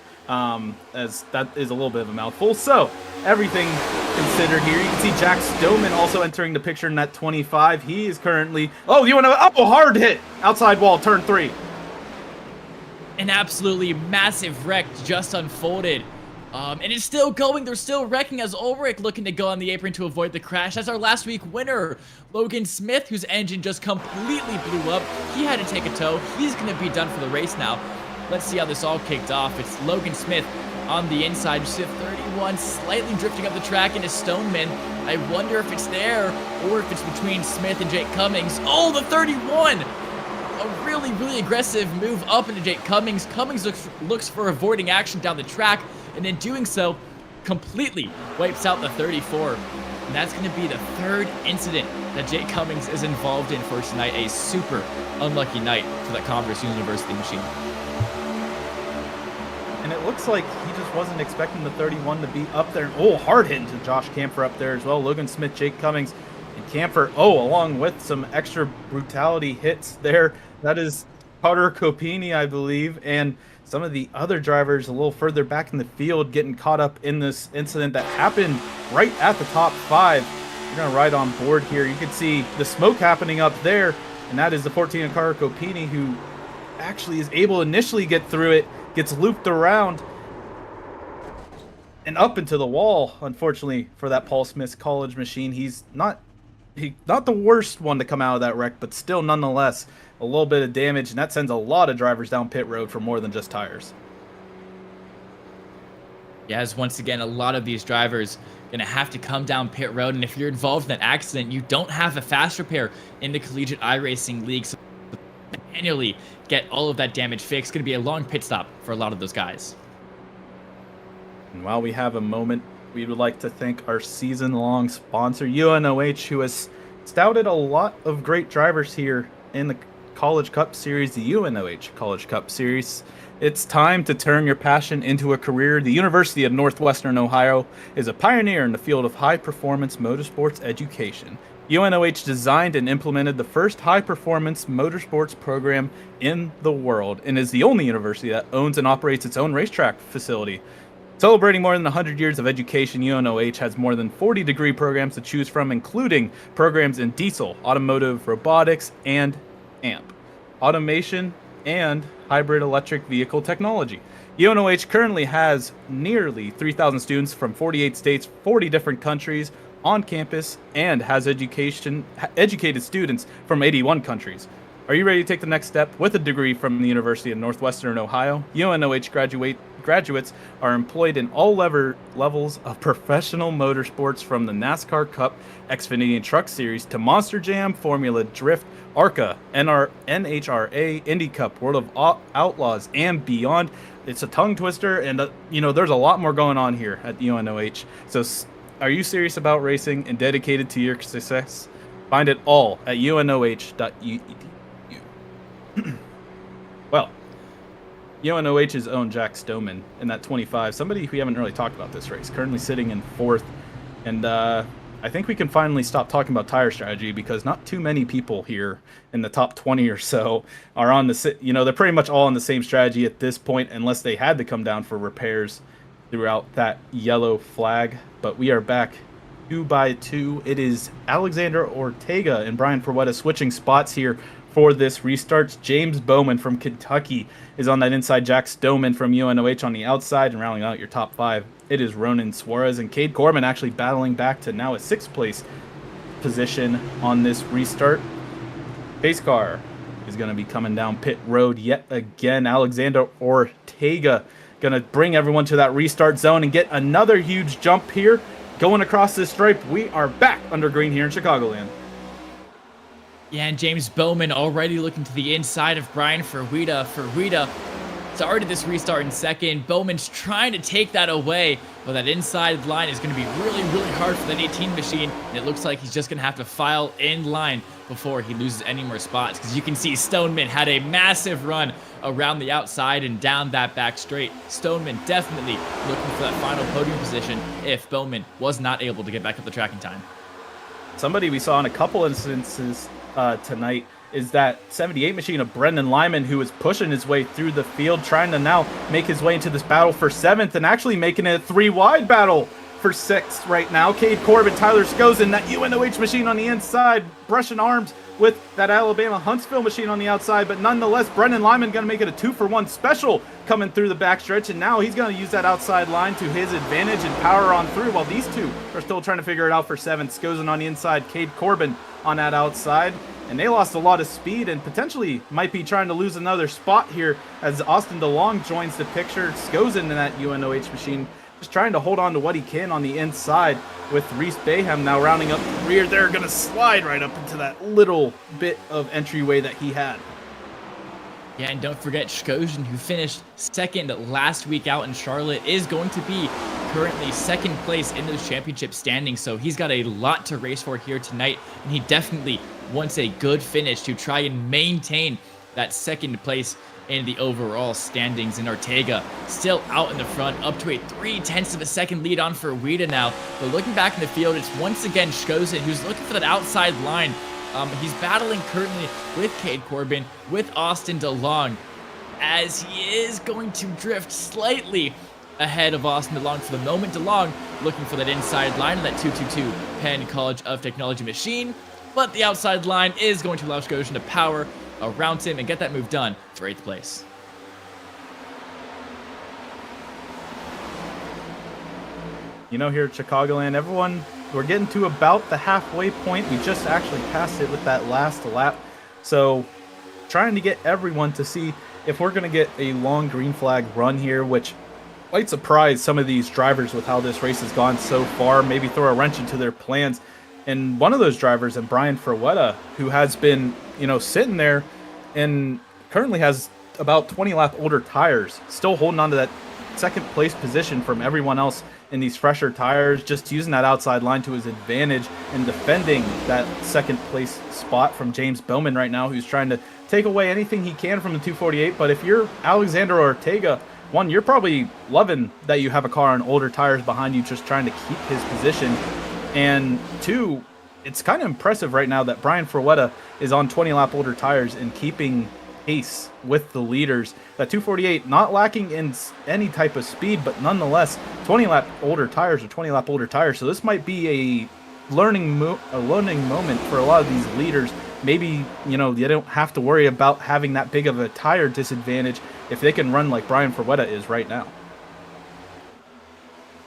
Speaker 1: as that is a little bit of a mouthful. So, everything considered here. You can see Jack Stoneman also entering the picture in that 25. He is currently... hard hit! Outside wall, turn 3.
Speaker 2: An absolutely massive wreck just unfolded. And it's still going. They're still wrecking as Ulrich looking to go on the apron to avoid the crash. That's our last week winner, Logan Smith, whose engine just completely blew up. He had to take a tow. He's going to be done for the race now. Let's see how this all kicked off. It's Logan Smith on the inside. You see the 31 slightly drifting up the track into Stoneman. I wonder if it's there or if it's between Smith and Jake Cummings. Oh, the 31! A really, really aggressive move up into Jake Cummings. Cummings looks for avoiding action down the track, and in doing so, completely wipes out the 34. And that's going to be the third incident that Jake Cummings is involved in for tonight. A super unlucky night for that Converse University machine.
Speaker 1: And it looks like he just wasn't expecting the 31 to be up there. Oh, hard hit to Josh Camphor up there as well. Logan Smith, Jake Cummings, and Camphor, along with some extra brutality hits there. That is Carter Copini, I believe, and some of the other drivers a little further back in the field getting caught up in this incident that happened right at the top 5. You're going to ride on board here. You can see the smoke happening up there, and that is the 14 of Carter Copini, who actually is able to initially get through it, gets looped around and up into the wall, unfortunately, for that Paul Smith College machine. He's not the worst one to come out of that wreck, but still nonetheless a little bit of damage, and that sends a lot of drivers down pit road for more than just tires.
Speaker 2: Yeah, as once again, a lot of these drivers going to have to come down pit road, and if you're involved in that accident, you don't have a fast repair in the Collegiate iRacing League, so manually get all of that damage fixed. It's going to be a long pit stop for a lot of those guys.
Speaker 1: And while we have a moment, we would like to thank our season-long sponsor, UNOH, who has stouted a lot of great drivers here in the College Cup Series, the UNOH College Cup Series. It's time to turn your passion into a career. The University of Northwestern Ohio is a pioneer in the field of high-performance motorsports education. UNOH designed and implemented the first high-performance motorsports program in the world and is the only university that owns and operates its own racetrack facility. Celebrating more than 100 years of education, UNOH has more than 40 degree programs to choose from, including programs in diesel, automotive, robotics, and AMP, automation, and hybrid electric vehicle technology. UNOH currently has nearly 3,000 students from 48 states, 40 different countries on campus, and has educated students from 81 countries. Are you ready to take the next step with a degree from the University of Northwestern Ohio? UNOH graduates are employed in all levels of professional motorsports, from the NASCAR Cup, Xfinity Truck Series to Monster Jam, Formula Drift, ARCA, NHRA, Indy Cup, World of Outlaws, and beyond. It's a tongue twister, and there's a lot more going on here at UNOH. So are you serious about racing and dedicated to your success? Find it all at unoh.edu. Well, UNOH's own Jack Stoneman in that 25, somebody we haven't really talked about this race, currently sitting in 4th. And I think we can finally stop talking about tire strategy, because not too many people here in the top 20 or so are on the, they're pretty much all on the same strategy at this point, unless they had to come down for repairs throughout that yellow flag. But we are back 2 by 2. It is Alexander Ortega and Brian Ferwetta switching spots here for this restart. James Bowman from Kentucky is on that inside. Jack Stoneman from UNOH on the outside, and rounding out your top 5, it is Ronan Suarez and Cade Corbin actually battling back to now a 6th place position on this restart. Pace car is going to be coming down pit road yet again. Alexander Ortega going to bring everyone to that restart zone and get another huge jump here. Going across this stripe, we are back under green here in Chicagoland.
Speaker 2: Yeah, and James Bowman already looking to the inside of Brian Ferwetta. Ferwetta started this restart in 2nd. Bowman's trying to take that away, but that inside line is going to be really, really hard for that 18 machine. And it looks like he's just going to have to file in line before he loses any more spots, because you can see Stoneman had a massive run around the outside and down that back straight. Stoneman definitely looking for that final podium position if Bowman was not able to get back up the track in time.
Speaker 1: Somebody we saw in a couple instances tonight is that 78 machine of Brendan Lyman, who is pushing his way through the field, trying to now make his way into this battle for 7th, and actually making it a 3 wide battle for 6th right now. Cade Corbin, Tyler Skozen, that UNOH machine on the inside, brushing arms with that Alabama Huntsville machine on the outside, but nonetheless, Brendan Lyman going to make it a 2-for-1 special coming through the backstretch, and now he's going to use that outside line to his advantage and power on through, while these two are still trying to figure it out for 7th. Skozen on the inside, Cade Corbin on that outside, and they lost a lot of speed and potentially might be trying to lose another spot here as Austin DeLong joins the picture. Skozen in that UNOH machine just trying to hold on to what he can on the inside, with Reese Bayham now rounding up the rear. They're going to slide right up into that little bit of entryway that he had.
Speaker 2: Yeah, and don't forget Skozen, who finished 2nd last week out in Charlotte, is going to be currently 2nd place in those championship standings. So he's got a lot to race for here tonight, and he definitely wants a good finish to try and maintain that 2nd place in the overall standings. And Ortega still out in the front, up to a 0.3 of a second lead on for Wida now. But looking back in the field, it's once again Skozen who's looking for that outside line. He's battling currently with Cade Corbin, with Austin DeLong, as he is going to drift slightly ahead of Austin DeLong for the moment. DeLong looking for that inside line of that 222 Penn College of Technology machine, but the outside line is going to allow Skozen to power around him and get that move done for 8th place.
Speaker 1: You know, here at Chicagoland, everyone, we're getting to about the halfway point. We just actually passed it with that last lap. So trying to get everyone to see if we're going to get a long green flag run here, which might surprise some of these drivers with how this race has gone so far, maybe throw a wrench into their plans. And one of those drivers, and Brian Ferwetta, who has been, sitting there and currently has about 20 lap older tires, still holding on to that 2nd place position from everyone else in these fresher tires, just using that outside line to his advantage and defending that 2nd place spot from James Bowman right now, who's trying to take away anything he can from the 248. But if you're Alexander Ortega, one, you're probably loving that you have a car on older tires behind you, just trying to keep his position. And 2, it's kind of impressive right now that Brian Ferwetta is on 20 lap older tires and keeping pace with the leaders. That 248 not lacking in any type of speed, but nonetheless 20 lap older tires or 20 lap older tires. So this might be a learning moment for a lot of these leaders. Maybe, you don't have to worry about having that big of a tire disadvantage if they can run like Brian Ferwetta is right now.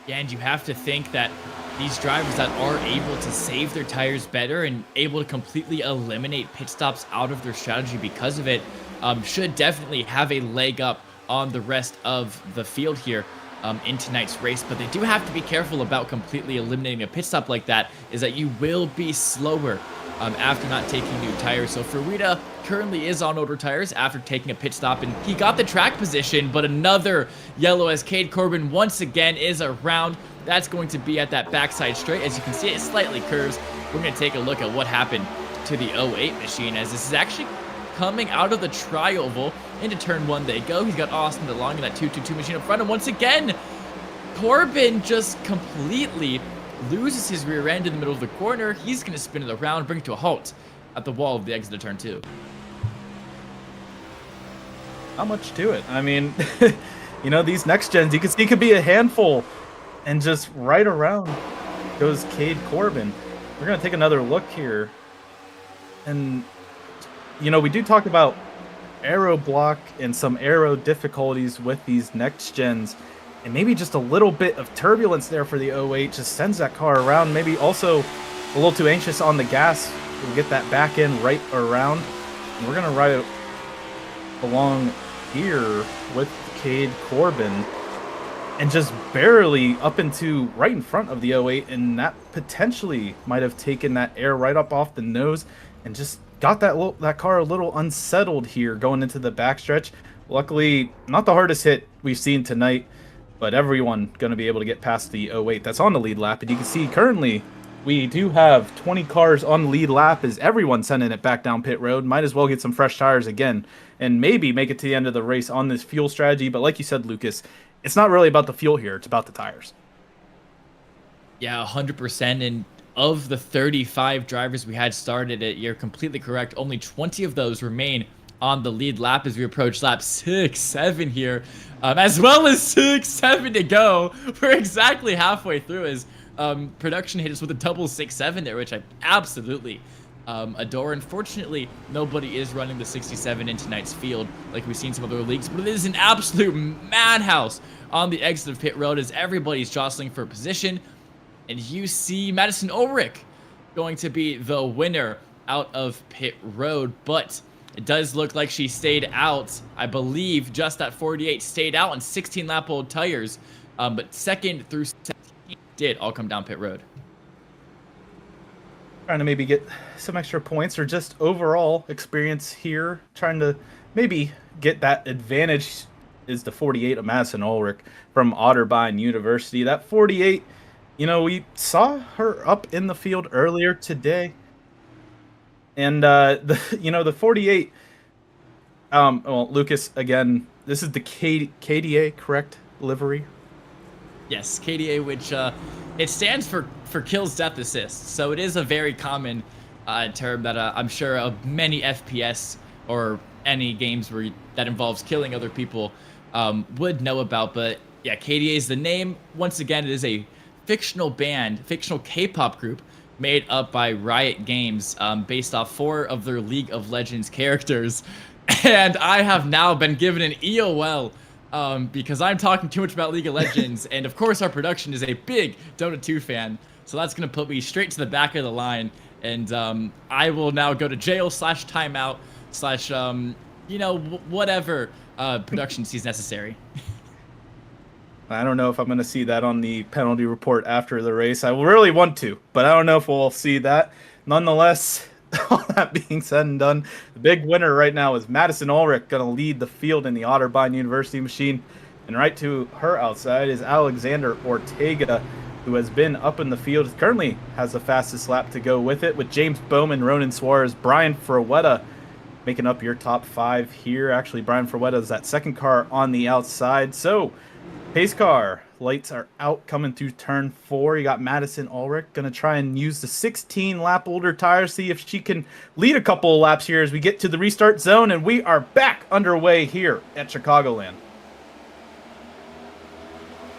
Speaker 2: Yeah, and you have to think that these drivers that are able to save their tires better and able to completely eliminate pit stops out of their strategy because of it should definitely have a leg up on the rest of the field here in tonight's race. But they do have to be careful about completely eliminating a pit stop like that, is that you will be slower after not taking new tires. So Ferwetta currently is on older tires after taking a pit stop, and he got the track position, but another yellow as Cade Corbin once again is around. That's going to be at that backside straight. As you can see, it slightly curves. We're going to take a look at what happened to the 08 machine, as this is actually coming out of the tri-oval. Into turn 1 they go. He's got Austin DeLong in that 222 machine up front, and once again, Corbin just completely loses his rear end in the middle of the corner. He's going to spin it around, bring it to a halt at the wall of the exit of turn 2.
Speaker 1: Not much to it. I mean, these next gens, you can see could be a handful, and just right around goes Cade Corbin. We're going to take another look here. And, we do talk about aero block and some aero difficulties with these next gens. And maybe just a little bit of turbulence there for the 08 just sends that car around. Maybe also a little too anxious on the gas. We'll get that back end right around. And we're going to ride it along here with Cade Corbin. And just barely up into right in front of the 08. And that potentially might have taken that air right up off the nose and just got that car a little unsettled here going into the backstretch. Luckily, not the hardest hit we've seen tonight, but everyone going to be able to get past the 08 that's on the lead lap. And you can see currently we do have 20 cars on the lead lap as everyone's sending it back down pit road. Might as well get some fresh tires again and maybe make it to the end of the race on this fuel strategy. But like you said, Lucas, it's not really about the fuel here. It's about the tires.
Speaker 2: Yeah, 100%. And of the 35 drivers we had started it, you're completely correct. Only 20 of those remain on the lead lap as we approach lap 6-7 here, as well as 6-7 to go. We're exactly halfway through as production hit us with a double 6-7 there, which I absolutely adore. Unfortunately, nobody is running the 67 in tonight's field like we've seen some other leagues, but it is an absolute madhouse on the exit of pit road as everybody's jostling for position. And you see Madison Ulrich going to be the winner out of pit road, but it does look like she stayed out. I believe just at 48 stayed out on 16 lap old tires, but second through 17 did all come down pit road.
Speaker 1: Trying to maybe get some extra points or just overall experience here. Trying to maybe get that advantage is the 48 of Madison Ulrich from Otterbein University. That 48, you know, we saw her up in the field earlier today. And, the 48, well, Lucas, again, this is the KDA, correct, livery?
Speaker 2: Yes, KDA, which it stands for kills, death, assists. So it is a very common term that I'm sure many FPS or any games that involves killing other people would know about. But yeah, KDA is the name. Once again, it is a fictional band, fictional K-pop group made up by Riot Games, based off 4 of their League of Legends characters. And I have now been given an EOL because I'm talking too much about League of Legends. And of course, our production is a big Dota 2 fan. So that's going to put me straight to the back of the line. And I will now go to jail / timeout / whatever production sees necessary.
Speaker 1: I don't know if I'm going to see that on the penalty report after the race. I really want to, but I don't know if we'll see that. Nonetheless, all that being said and done, the big winner right now is Madison Ulrich, going to lead the field in the Otterbein University machine. And right to her outside is Alexander Ortega, who has been up in the field, currently has the fastest lap to go with it, with James Bowman, Ronan Suarez, Brian Ferretta making up your top 5 here. Actually, Brian Ferretta is that second car on the outside. So, pace car lights are out coming through turn 4. You got Madison Ulrich going to try and use the 16 lap older tires, see if she can lead a couple of laps here as we get to the restart zone, and we are back underway here at Chicagoland.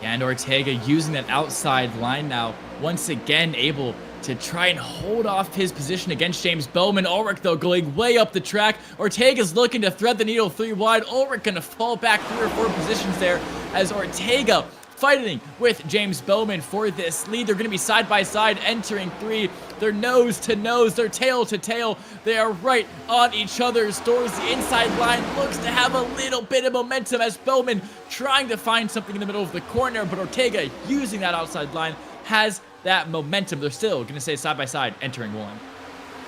Speaker 2: And Ortega using that outside line now, once again able to try and hold off his position against James Bowman. Ulrich, though, going way up the track. Ortega's looking to thread the needle 3 wide. Ulrich going to fall back 3 or 4 positions there as Ortega fighting with James Bowman for this lead. They're going to be side by side entering 3. They're nose to nose. They're tail to tail. They are right on each other's doors. The inside line looks to have a little bit of momentum as Bowman trying to find something in the middle of the corner, but Ortega using that outside line has that momentum. They're still going to stay side by side entering 1.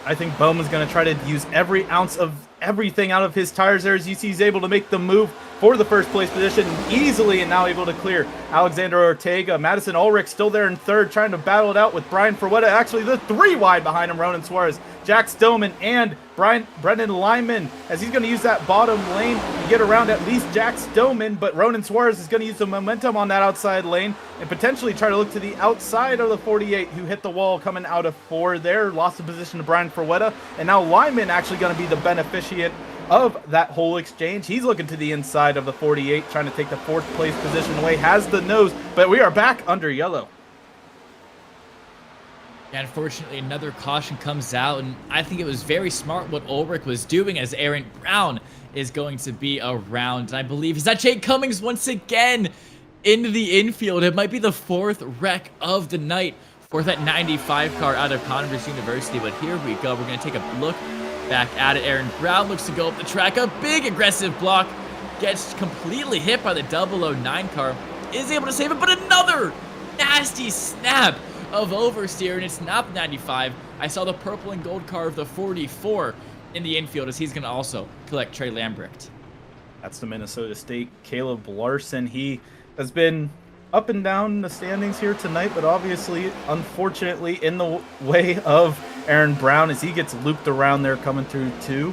Speaker 1: I think Bowman's going to try to use every ounce of everything out of his tires there as you see he's able to make the move for the first place position easily and now able to clear Alexander Ortega. Madison Ulrich still there in 3rd, trying to battle it out with Brian Ferretta. Actually, the 3 wide behind him, Ronan Suarez, Jack Stillman, and Brendan Lyman, as he's going to use that bottom lane to get around at least Jack Stillman, but Ronan Suarez is going to use the momentum on that outside lane and potentially try to look to the outside of the 48, who hit the wall coming out of 4 there, lost the position to Brian Ferretta, and now Lyman actually going to be the beneficiary of that whole exchange. He's looking to the inside of the 48, trying to take the 4th place position away, has the nose, but we are back under yellow.
Speaker 2: And unfortunately, another caution comes out, and I think it was very smart what Ulrich was doing as Aaron Brown is going to be around. And I believe, is that Jake Cummings once again into the infield? It might be the 4th wreck of the night for that 95 car out of Converse University, but here we go. We're going to take a look back at it. Aaron Brown looks to go up the track. A big aggressive block. Gets completely hit by the 009 car. Is able to save it, but another nasty snap of oversteer, and it's not the 95. I saw the purple and gold car of the 44 in the infield as he's going to also collect Trey Lambrecht.
Speaker 1: That's the Minnesota State Caleb Larson. He has been up and down the standings here tonight, but obviously, unfortunately, in the way of Aaron Brown as he gets looped around there coming through 2.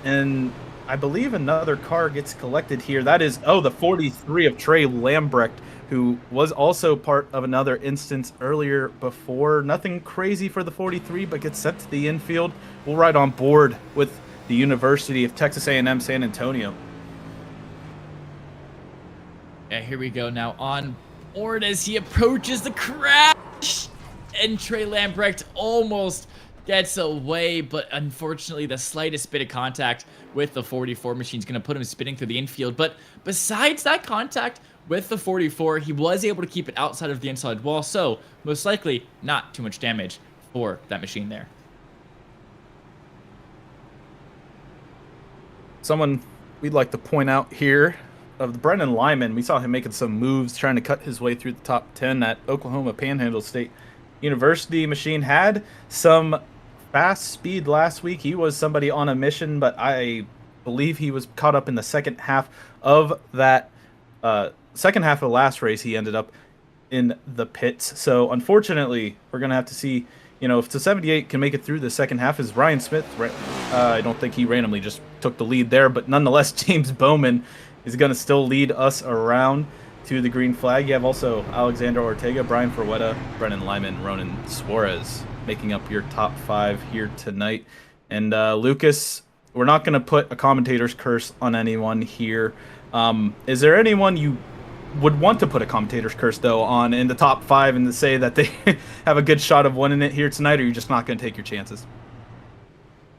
Speaker 1: And I believe another car gets collected here. That is, the 43 of Trey Lambrecht, who was also part of another instance earlier before. Nothing crazy for the 43, but gets sent to the infield. We'll ride on board with the University of Texas A&M San Antonio.
Speaker 2: Yeah, here we go now on board as he approaches the crash. And Trey Lambrecht almost gets away, but unfortunately the slightest bit of contact with the 44 machine is going to put him spinning through the infield. But besides that contact with the 44, he was able to keep it outside of the inside wall, so most likely not too much damage for that machine there.
Speaker 1: Someone we'd like to point out here of Brennan Lyman, we saw him making some moves trying to cut his way through the top 10 at Oklahoma Panhandle State University. Machine had some fast speed last week. He was somebody on a mission, but I believe he was caught up in the second half of that second half of the last race. He ended up in the pits. So unfortunately, we're going to have to see, you know, if the 78 can make it through the second half. Is Ryan Smith, I don't think he randomly just took the lead there, but nonetheless, James Bowman is going to still lead us around to the green flag. You have also Alexander Ortega, Brian Ferretta, Brennan Lyman, Ronan Suarez making up your top 5 here tonight. And Lucas, we're not going to put a commentator's curse on anyone here. Is there anyone you would want to put a commentator's curse, though, on in the top 5 and to say that they have a good shot of winning it here tonight, or you're just not going to take your chances?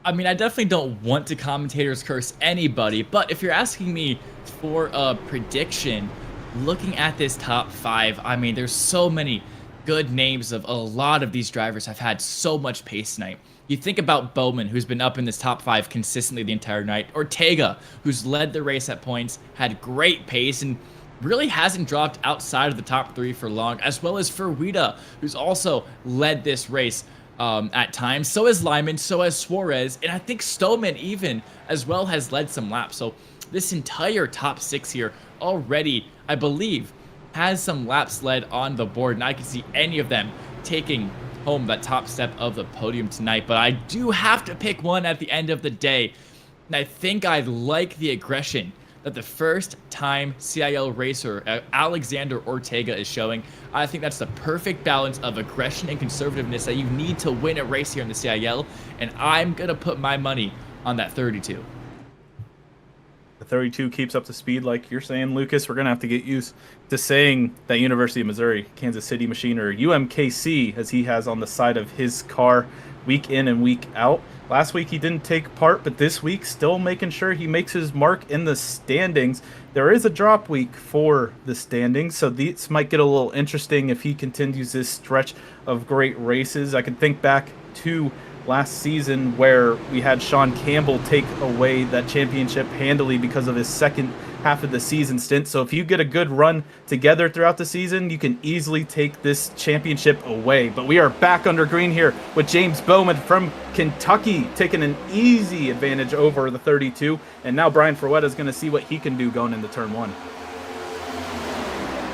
Speaker 2: I mean, I definitely don't want to commentator's curse anybody, but if you're asking me for a prediction, looking at this top 5, I mean, there's so many good names of a lot of these drivers have had so much pace tonight. You think about Bowman, who's been up in this top 5 consistently the entire night. Ortega, who's led the race at points, had great pace, and really hasn't dropped outside of the top 3 for long, as well as Ferretta, who's also led this race at times. So has Lyman, so has Suarez, and I think Stoneman even as well has led some laps. So this entire top 6 here already, I believe, has some laps led on the board, and I can see any of them taking home that top step of the podium tonight. But I do have to pick one at the end of the day, and I think I like the aggression that the first-time CIL racer Alexander Ortega is showing. I think that's the perfect balance of aggression and conservativeness that you need to win a race here in the CIL, and I'm gonna put my money on that 32.
Speaker 1: The 32 keeps up the speed, like you're saying, Lucas. We're going to have to get used to saying that University of Missouri, Kansas City machine, or UMKC, as he has on the side of his car week in and week out. Last week he didn't take part, but this week still making sure he makes his mark in the standings. There is a drop week for the standings, so this might get a little interesting if he continues this stretch of great races. I can think back to last season where we had Sean Campbell take away that championship handily because of his second half of the season stint. So if you get a good run together throughout the season, you can easily take this championship away. But we are back under green here with James Bowman from Kentucky taking an easy advantage over the 32. And now Brian Ferretta is going to see what he can do going into turn 1.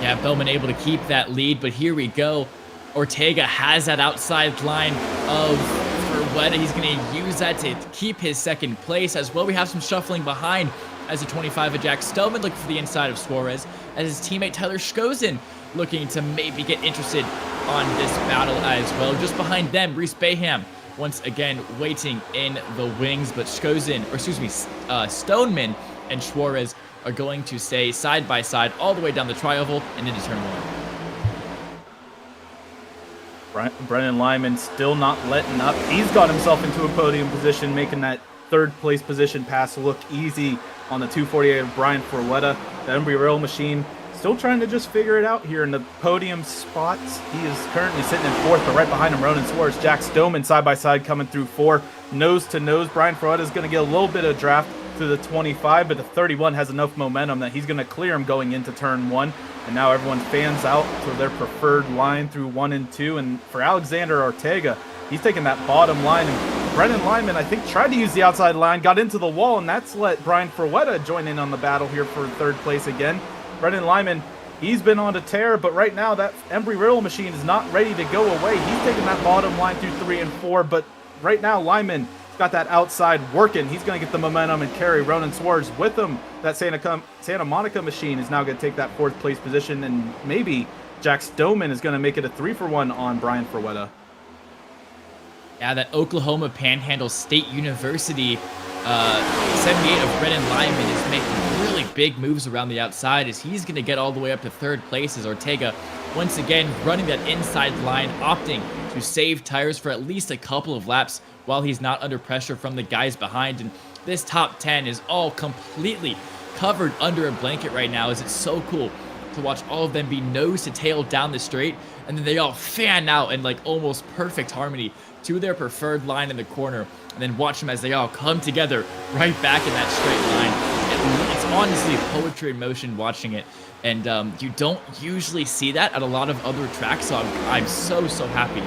Speaker 2: Yeah, Bowman able to keep that lead, but here we go. Ortega has that outside line of Ferretta. He's going to use that to keep his second place. As well, we have some shuffling behind as a 25 of Jack Stoneman looking for the inside of Suarez, as his teammate Tyler Schkozen looking to maybe get interested on this battle as well. Just behind them, Reese Bayham once again waiting in the wings, but Stoneman and Suarez are going to stay side by side all the way down the tri-oval and into turn 1.
Speaker 1: Brennan Lyman still not letting up. He's got himself into a podium position, making that third place position pass look easy on the 248 of Brian Ferretta. The Embry-Riddle machine still trying to just figure it out here in the podium spots. He is currently sitting in 4th, but right behind him, Ronan Suarez, Jack Stoneman side by side coming through 4, nose to nose. Brian Ferretta is going to get a little bit of draft to the 25, but the 31 has enough momentum that he's going to clear him going into turn 1. And now everyone fans out to their preferred line through 1 and 2. And for Alexander Ortega, he's taking that bottom line. And Brennan Lyman, I think, tried to use the outside line, got into the wall, and that's let Brian Ferretta join in on the battle here for 3rd place again. Brennan Lyman, he's been on a tear, but right now that Embry-Riddle machine is not ready to go away. He's taking that bottom line through 3 and 4, but right now Lyman got that outside working. He's going to get the momentum and carry Ronan Suarez with him. That Santa Monica machine is now going to take that 4th place position, and maybe Jack Stoneman is going to make it a 3-for-1 on Brian Ferretta.
Speaker 2: Yeah, that Oklahoma Panhandle State University 78 of Brennan Lyman is making really big moves around the outside as he's going to get all the way up to 3rd place as Ortega once again running that inside line, opting to save tires for at least a couple of laps while he's not under pressure from the guys behind. And this top 10 is all completely covered under a blanket right now, as it's so cool to watch all of them be nose to tail down the straight, and then they all fan out in like almost perfect harmony to their preferred line in the corner, and then watch them as they all come together right back in that straight line. It's honestly poetry in motion watching it, and you don't usually see that at a lot of other tracks, so I'm so happy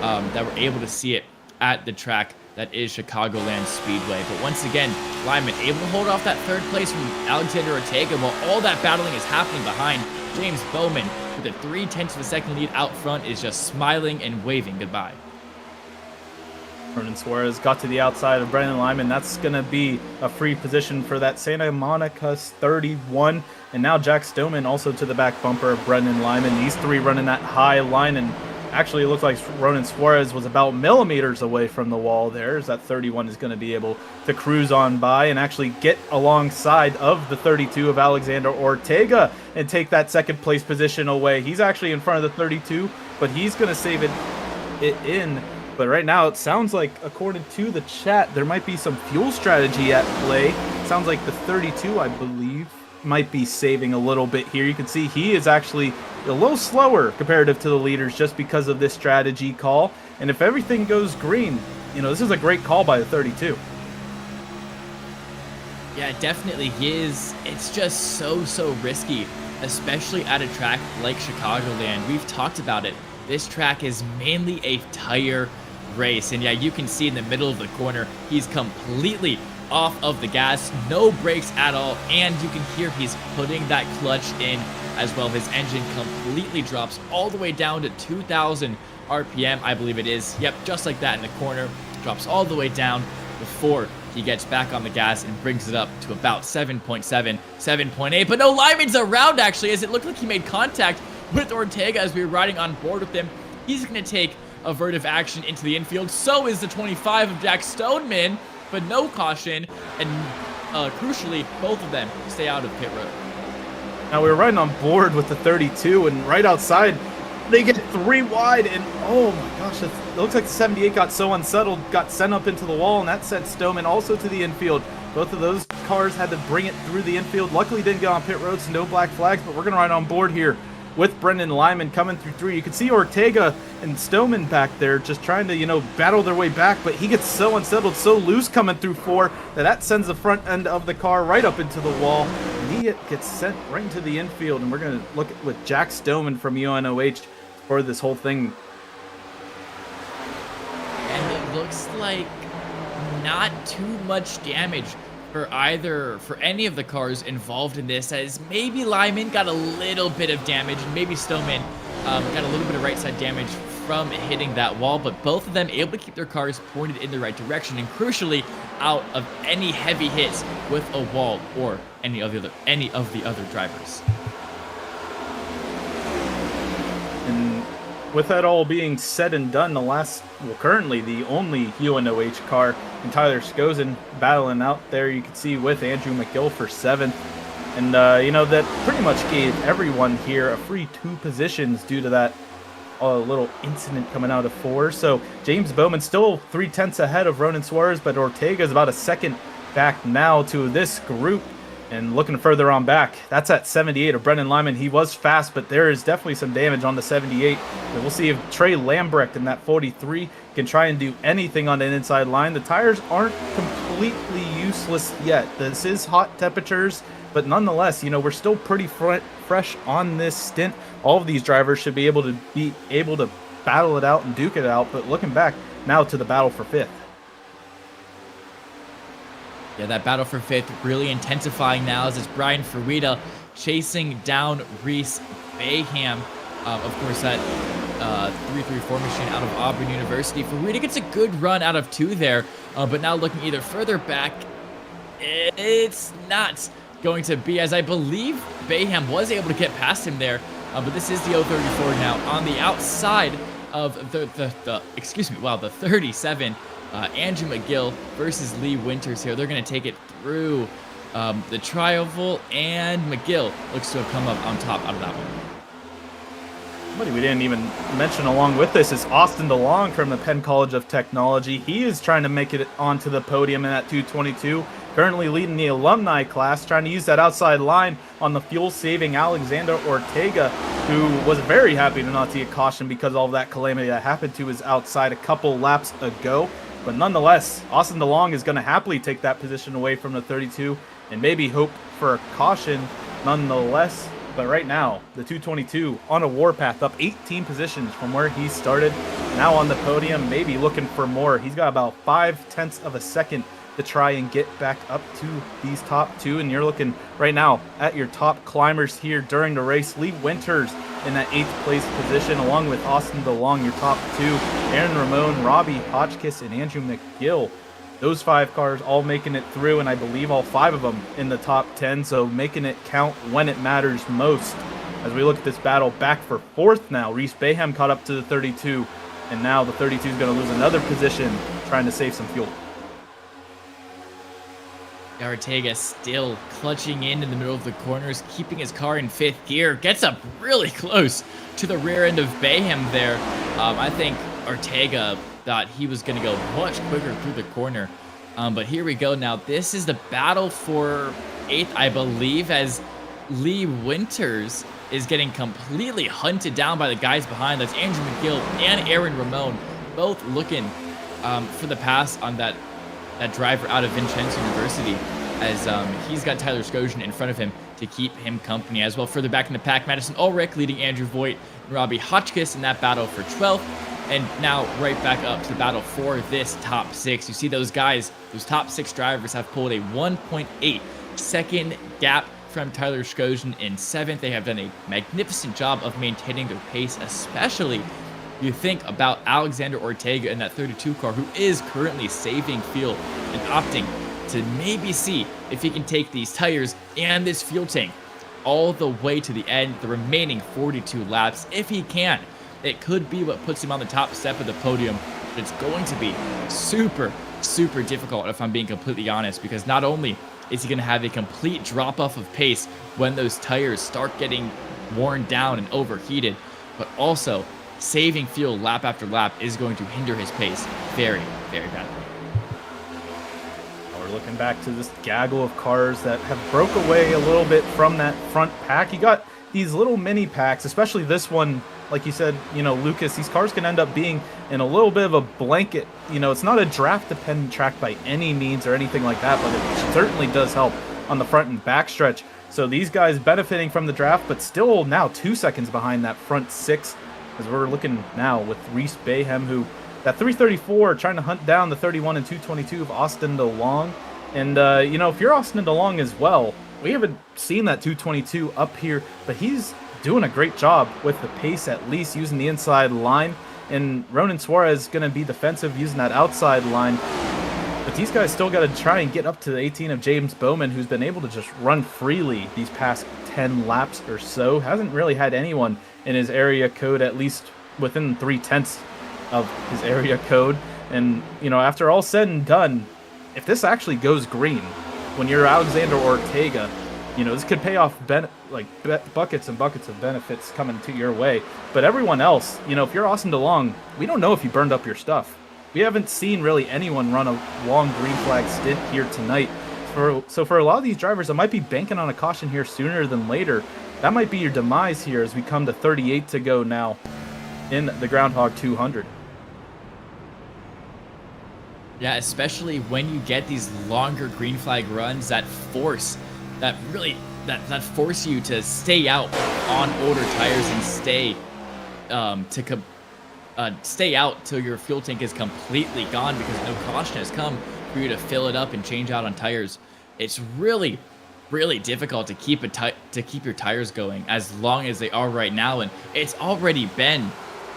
Speaker 2: that we're able to see it at the track that is Chicagoland Speedway. But once again, Lyman able to hold off that 3rd place from Alexander Ortega while all that battling is happening behind. James Bowman with a 0.3 of a second lead out front is just smiling and waving goodbye.
Speaker 1: Ronan Suarez got to the outside of Brennan Lyman. That's going to be a free position for that Santa Monica's 31. And now Jack Stoneman also to the back bumper of Brennan Lyman. These three running that high line, and actually it looks like Ronan Suarez was about millimeters away from the wall there, as that 31 is going to be able to cruise on by and actually get alongside of the 32 of Alexander Ortega and take that 2nd place position away. He's actually in front of the 32, but he's going to save it in. But right now, it sounds like, according to the chat, there might be some fuel strategy at play. Sounds like the 32, I believe, might be saving a little bit here. You can see he is actually a little slower comparative to the leaders just because of this strategy call. And if everything goes green, you know, this is a great call by the 32.
Speaker 2: Yeah, it definitely is. It's just so risky, especially at a track like Chicagoland. We've talked about it. This track is mainly a tire race, and yeah, you can see in the middle of the corner, he's completely off of the gas, no brakes at all, and you can hear he's putting that clutch in as well. His engine completely drops all the way down to 2,000 RPM, I believe it is. Yep, just like that in the corner, drops all the way down before he gets back on the gas and brings it up to about 7.7, 7.8. But no, Lyman's around actually, as it looked like he made contact with Ortega as we were riding on board with him. He's going to take avertive action into the infield. So is the 25 of Jack Stoneman, but no caution, and crucially, both of them stay out of pit road.
Speaker 1: Now we were riding on board with the 32, and right outside, they get 3 wide, and oh my gosh, it looks like the 78 got so unsettled, got sent up into the wall, and that sent Stoneman also to the infield. Both of those cars had to bring it through the infield. Luckily, didn't get on pit road, so no black flags, but we're going to ride on board here with Brendan Lyman coming through 3. You can see Ortega and Stoneman back there just trying to, you know, battle their way back, but he gets so unsettled, so loose coming through 4 that sends the front end of the car right up into the wall, and he gets sent right into the infield. And we're going to look with Jack Stoneman from UNOH for this whole thing.
Speaker 2: And it looks like not too much damage for any of the cars involved in this, as maybe Lyman got a little bit of damage, and maybe Stoneman got a little bit of right side damage from hitting that wall, but both of them able to keep their cars pointed in the right direction, and crucially out of any heavy hits with a wall or any of the other drivers.
Speaker 1: And with that all being said and done, currently the only UNOH car, and Tyler Skozen battling out there, you can see with Andrew McGill for 7th. And, you know, that pretty much gave everyone here a free 2 positions due to that little incident coming out of 4. So James Bowman still 0.3 ahead of Ronan Suarez, but Ortega is about a second back now to this group. And looking further on back, that's at 78 of Brendan Lyman. He was fast, but there is definitely some damage on the 78. And we'll see if Trey Lambrecht in that 43 can try and do anything on an inside line. The tires aren't completely useless yet. This is hot temperatures, but nonetheless, you know, we're still pretty fresh on this stint. All of these drivers should be able to battle it out and duke it out. But looking back now to the battle for 5th.
Speaker 2: Yeah, that battle for 5th really intensifying now as it's Brian Ferreira chasing down Reese Bayham. Of course, that 334 machine out of Auburn University. Ferreira gets a good run out of 2 there, but now looking either further back, it's not going to be, as I believe Bayham was able to get past him there, but this is the 034 now on the outside of the 37 Andrew McGill versus Lee Winters here. They're going to take it through the tri-oval, and McGill looks to have come up on top out of that one.
Speaker 1: Somebody we didn't even mention along with this is Austin DeLong from the Penn College of Technology. He is trying to make it onto the podium in that 222, currently leading the alumni class, trying to use that outside line on the fuel-saving Alexander Ortega, who was very happy to not see a caution because of all that calamity that happened to his outside a couple laps ago. But nonetheless, Austin DeLong is going to happily take that position away from the 32 and maybe hope for a caution nonetheless. But right now, the 222 on a warpath, up 18 positions from where he started. Now on the podium, maybe looking for more. He's got about 0.5 of a second to try and get back up to these top two. And you're looking right now at your top climbers here during the race. Lee Winters in that 8th place position, along with Austin DeLong, your top two. Aaron Ramon, Robbie Hotchkiss, and Andrew McGill. Those 5 cars all making it through, and I believe all 5 of them in the top 10, so making it count when it matters most. As we look at this battle, back for 4th now, Reese Bayham caught up to the 32, and now the 32 is going to lose another position, trying to save some fuel.
Speaker 2: Ortega still clutching in the middle of the corners, keeping his car in 5th gear. Gets up really close to the rear end of Bayham there. I think Ortega thought he was going to go much quicker through the corner. But here we go now. This is the battle for 8th, I believe, as Lee Winters is getting completely hunted down by the guys behind. That's Andrew McGill and Aaron Ramon, both looking for the pass on that driver out of Vincennes University, as he's got Tyler Skosian in front of him to keep him company as well. Further back in the pack, Madison Ulrich leading Andrew Voigt and Robbie Hotchkiss in that battle for 12th. And now right back up to the battle for this top 6. You see those guys, those top 6 drivers have pulled a 1.8 second gap from Tyler Skosian in 7th. They have done a magnificent job of maintaining their pace, especially you think about Alexander Ortega in that 32 car, who is currently saving fuel and opting to maybe see if he can take these tires and this fuel tank all the way to the end, the remaining 42 laps. If he can, it could be what puts him on the top step of the podium. But it's going to be super, super difficult, if I'm being completely honest, because not only is he going to have a complete drop-off of pace when those tires start getting worn down and overheated, but also saving fuel lap after lap is going to hinder his pace very, very badly.
Speaker 1: We're looking back to this gaggle of cars that have broke away a little bit from that front pack. You got these little mini packs, especially this one. Like you said, Lucas, these cars can end up being in a little bit of a blanket. It's not a draft-dependent track by any means or anything like that, but it certainly does help on the front and back stretch. So these guys benefiting from the draft, but still now 2 seconds behind that front 6, as we're looking now with Reese Bayham, who that 334 trying to hunt down the 31 and 222 of Austin DeLong. And, if you're Austin DeLong as well, we haven't seen that 222 up here, but he's doing a great job with the pace, at least using the inside line. And Ronan Suarez is going to be defensive using that outside line. But these guys still got to try and get up to the 18 of James Bowman, who's been able to just run freely these past 10 laps or so. Hasn't really had anyone in his area code, at least within 0.3 of his area code. And, after all said and done, if this actually goes green, when you're Alexander Ortega, this could pay off buckets and buckets of benefits coming to your way. But everyone else, if you're Austin DeLong, we don't know if you burned up your stuff. We haven't seen really anyone run a long green flag stint here tonight. So for a lot of these drivers that might be banking on a caution here sooner than later, that might be your demise here as we come to 38 to go now in the Groundhog 200.
Speaker 2: Yeah, especially when you get these longer green flag runs that force force you to stay out on older tires and stay out till your fuel tank is completely gone because no caution has come for you to fill it up and change out on tires. It's really, really difficult to keep your tires going as long as they are right now, and it's already been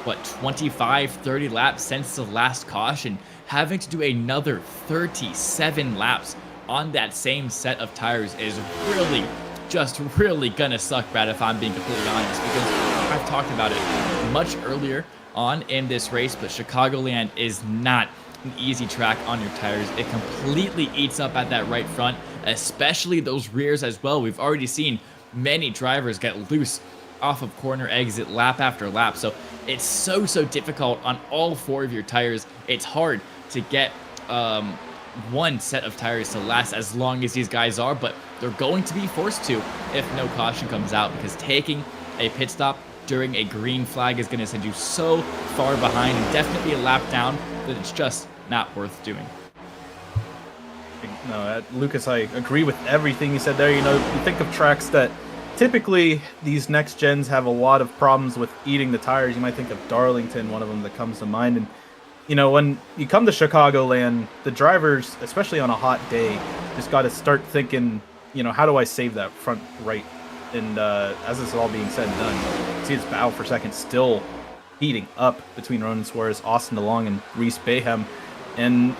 Speaker 2: 25-30 laps since the last caution. Having to do another 37 laps on that same set of tires is really gonna suck bad, if I'm being completely honest, because I've talked about it much earlier on in this race, but Chicagoland is not an easy track on your tires. It completely eats up at that right front, especially those rears as well. We've already seen many drivers get loose off of corner exit lap after lap. So it's so difficult on all 4 of your tires. It's hard to get one set of tires to last as long as these guys are, but they're going to be forced to if no caution comes out, because taking a pit stop during a green flag is going to send you so far behind and definitely a lap down that it's just not worth doing.
Speaker 1: No, Lucas, I agree with everything you said there. You think of tracks that typically these next gens have a lot of problems with eating the tires. You might think of Darlington, one of them that comes to mind. And when you come to Chicagoland, the drivers, especially on a hot day, just got to start thinking, how do I save that front right? And as this is all being said and done, see this battle for second still heating up between Ronan Suarez, Austin DeLong, and Reese Bayhem. And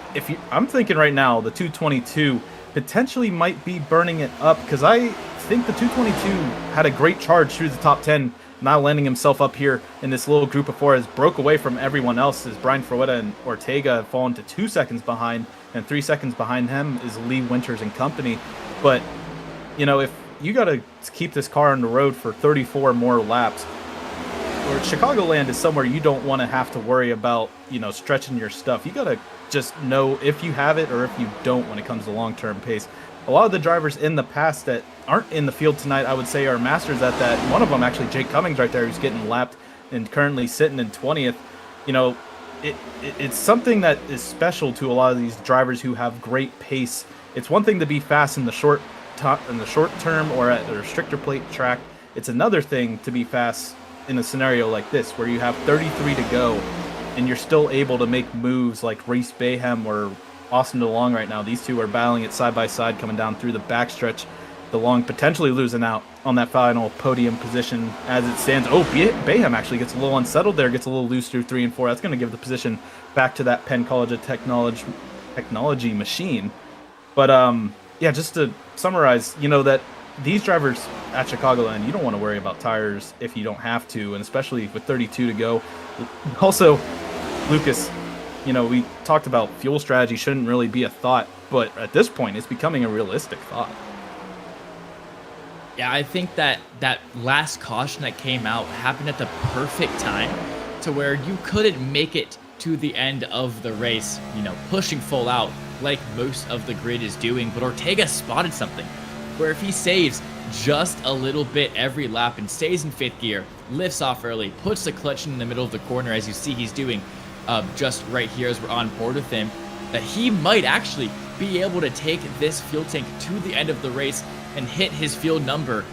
Speaker 1: I'm thinking right now, the 222 potentially might be burning it up, because I think the 222 had a great charge through the top 10, now landing himself up here in this little group of 4, has broke away from everyone else, as Brian Fruetta and Ortega have fallen to 2 seconds behind, and 3 seconds behind him is Lee Winters and company. But, if you got to keep this car on the road for 34 more laps, or Chicagoland is somewhere you don't want to have to worry about, stretching your stuff. You got to just know if you have it or if you don't when it comes to long-term pace. A lot of the drivers in the past that aren't in the field tonight, I would say, are masters at that. One of them, actually, Jake Cummings right there, who's getting lapped and currently sitting in 20th. It's something that is special to a lot of these drivers who have great pace. It's one thing to be fast in the short term or at a restrictor plate track. It's another thing to be fast in a scenario like this, where you have 33 to go and you're still able to make moves like Reese Bayhem or Austin DeLong right now. These two are battling it side by side coming down through the backstretch. DeLong potentially losing out on that final podium position as it stands. Oh, Bayhem actually gets a little unsettled there, gets a little loose through 3 and 4. That's going to give the position back to that Penn Collegiate technology machine. But yeah, just to summarize, that these drivers at Chicagoland, you don't want to worry about tires if you don't have to, and especially with 32 to go. Also, Lucas, we talked about fuel strategy shouldn't really be a thought, but at this point, it's becoming a realistic thought.
Speaker 2: Yeah, I think that last caution that came out happened at the perfect time to where you couldn't make it to the end of the race, pushing full out like most of the grid is doing. But Ortega spotted something where if he saves just a little bit every lap and stays in 5th gear, lifts off early, puts the clutch in the middle of the corner, as you see he's doing just right here as we're on board with him, that he might actually be able to take this fuel tank to the end of the race and hit his fuel number,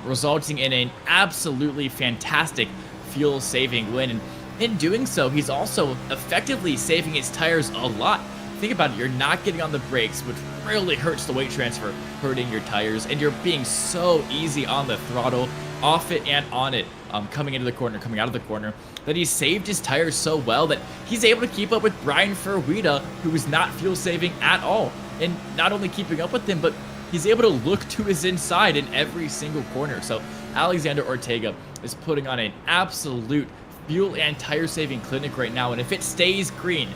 Speaker 2: resulting in an absolutely fantastic fuel saving win. And in doing so, he's also effectively saving his tires a lot. Think about it, you're not getting on the brakes, which really hurts the weight transfer, hurting your tires, and you're being so easy on the throttle, off it and on it, coming into the corner, coming out of the corner, that he saved his tires so well that he's able to keep up with Brian Fruetta, who is not fuel saving at all. And not only keeping up with him, but he's able to look to his inside in every single corner. So Alexander Ortega is putting on an absolute fuel and tire saving clinic right now. And if it stays green,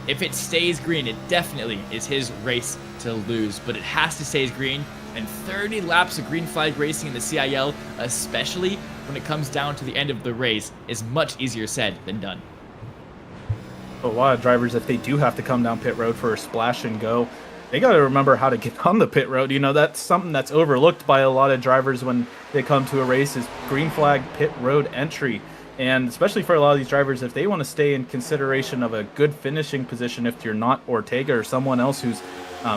Speaker 2: it definitely is his race to lose. But it has to stay green. And 30 laps of green flag racing in the CIL, especially when it comes down to the end of the race, is much easier said than done.
Speaker 1: A lot of drivers, if they do have to come down pit road for a splash and go, they got to remember how to get on the pit road. That's something that's overlooked by a lot of drivers when they come to a race, is green flag pit road entry. And especially for a lot of these drivers, if they want to stay in consideration of a good finishing position, if you're not Ortega or someone else who's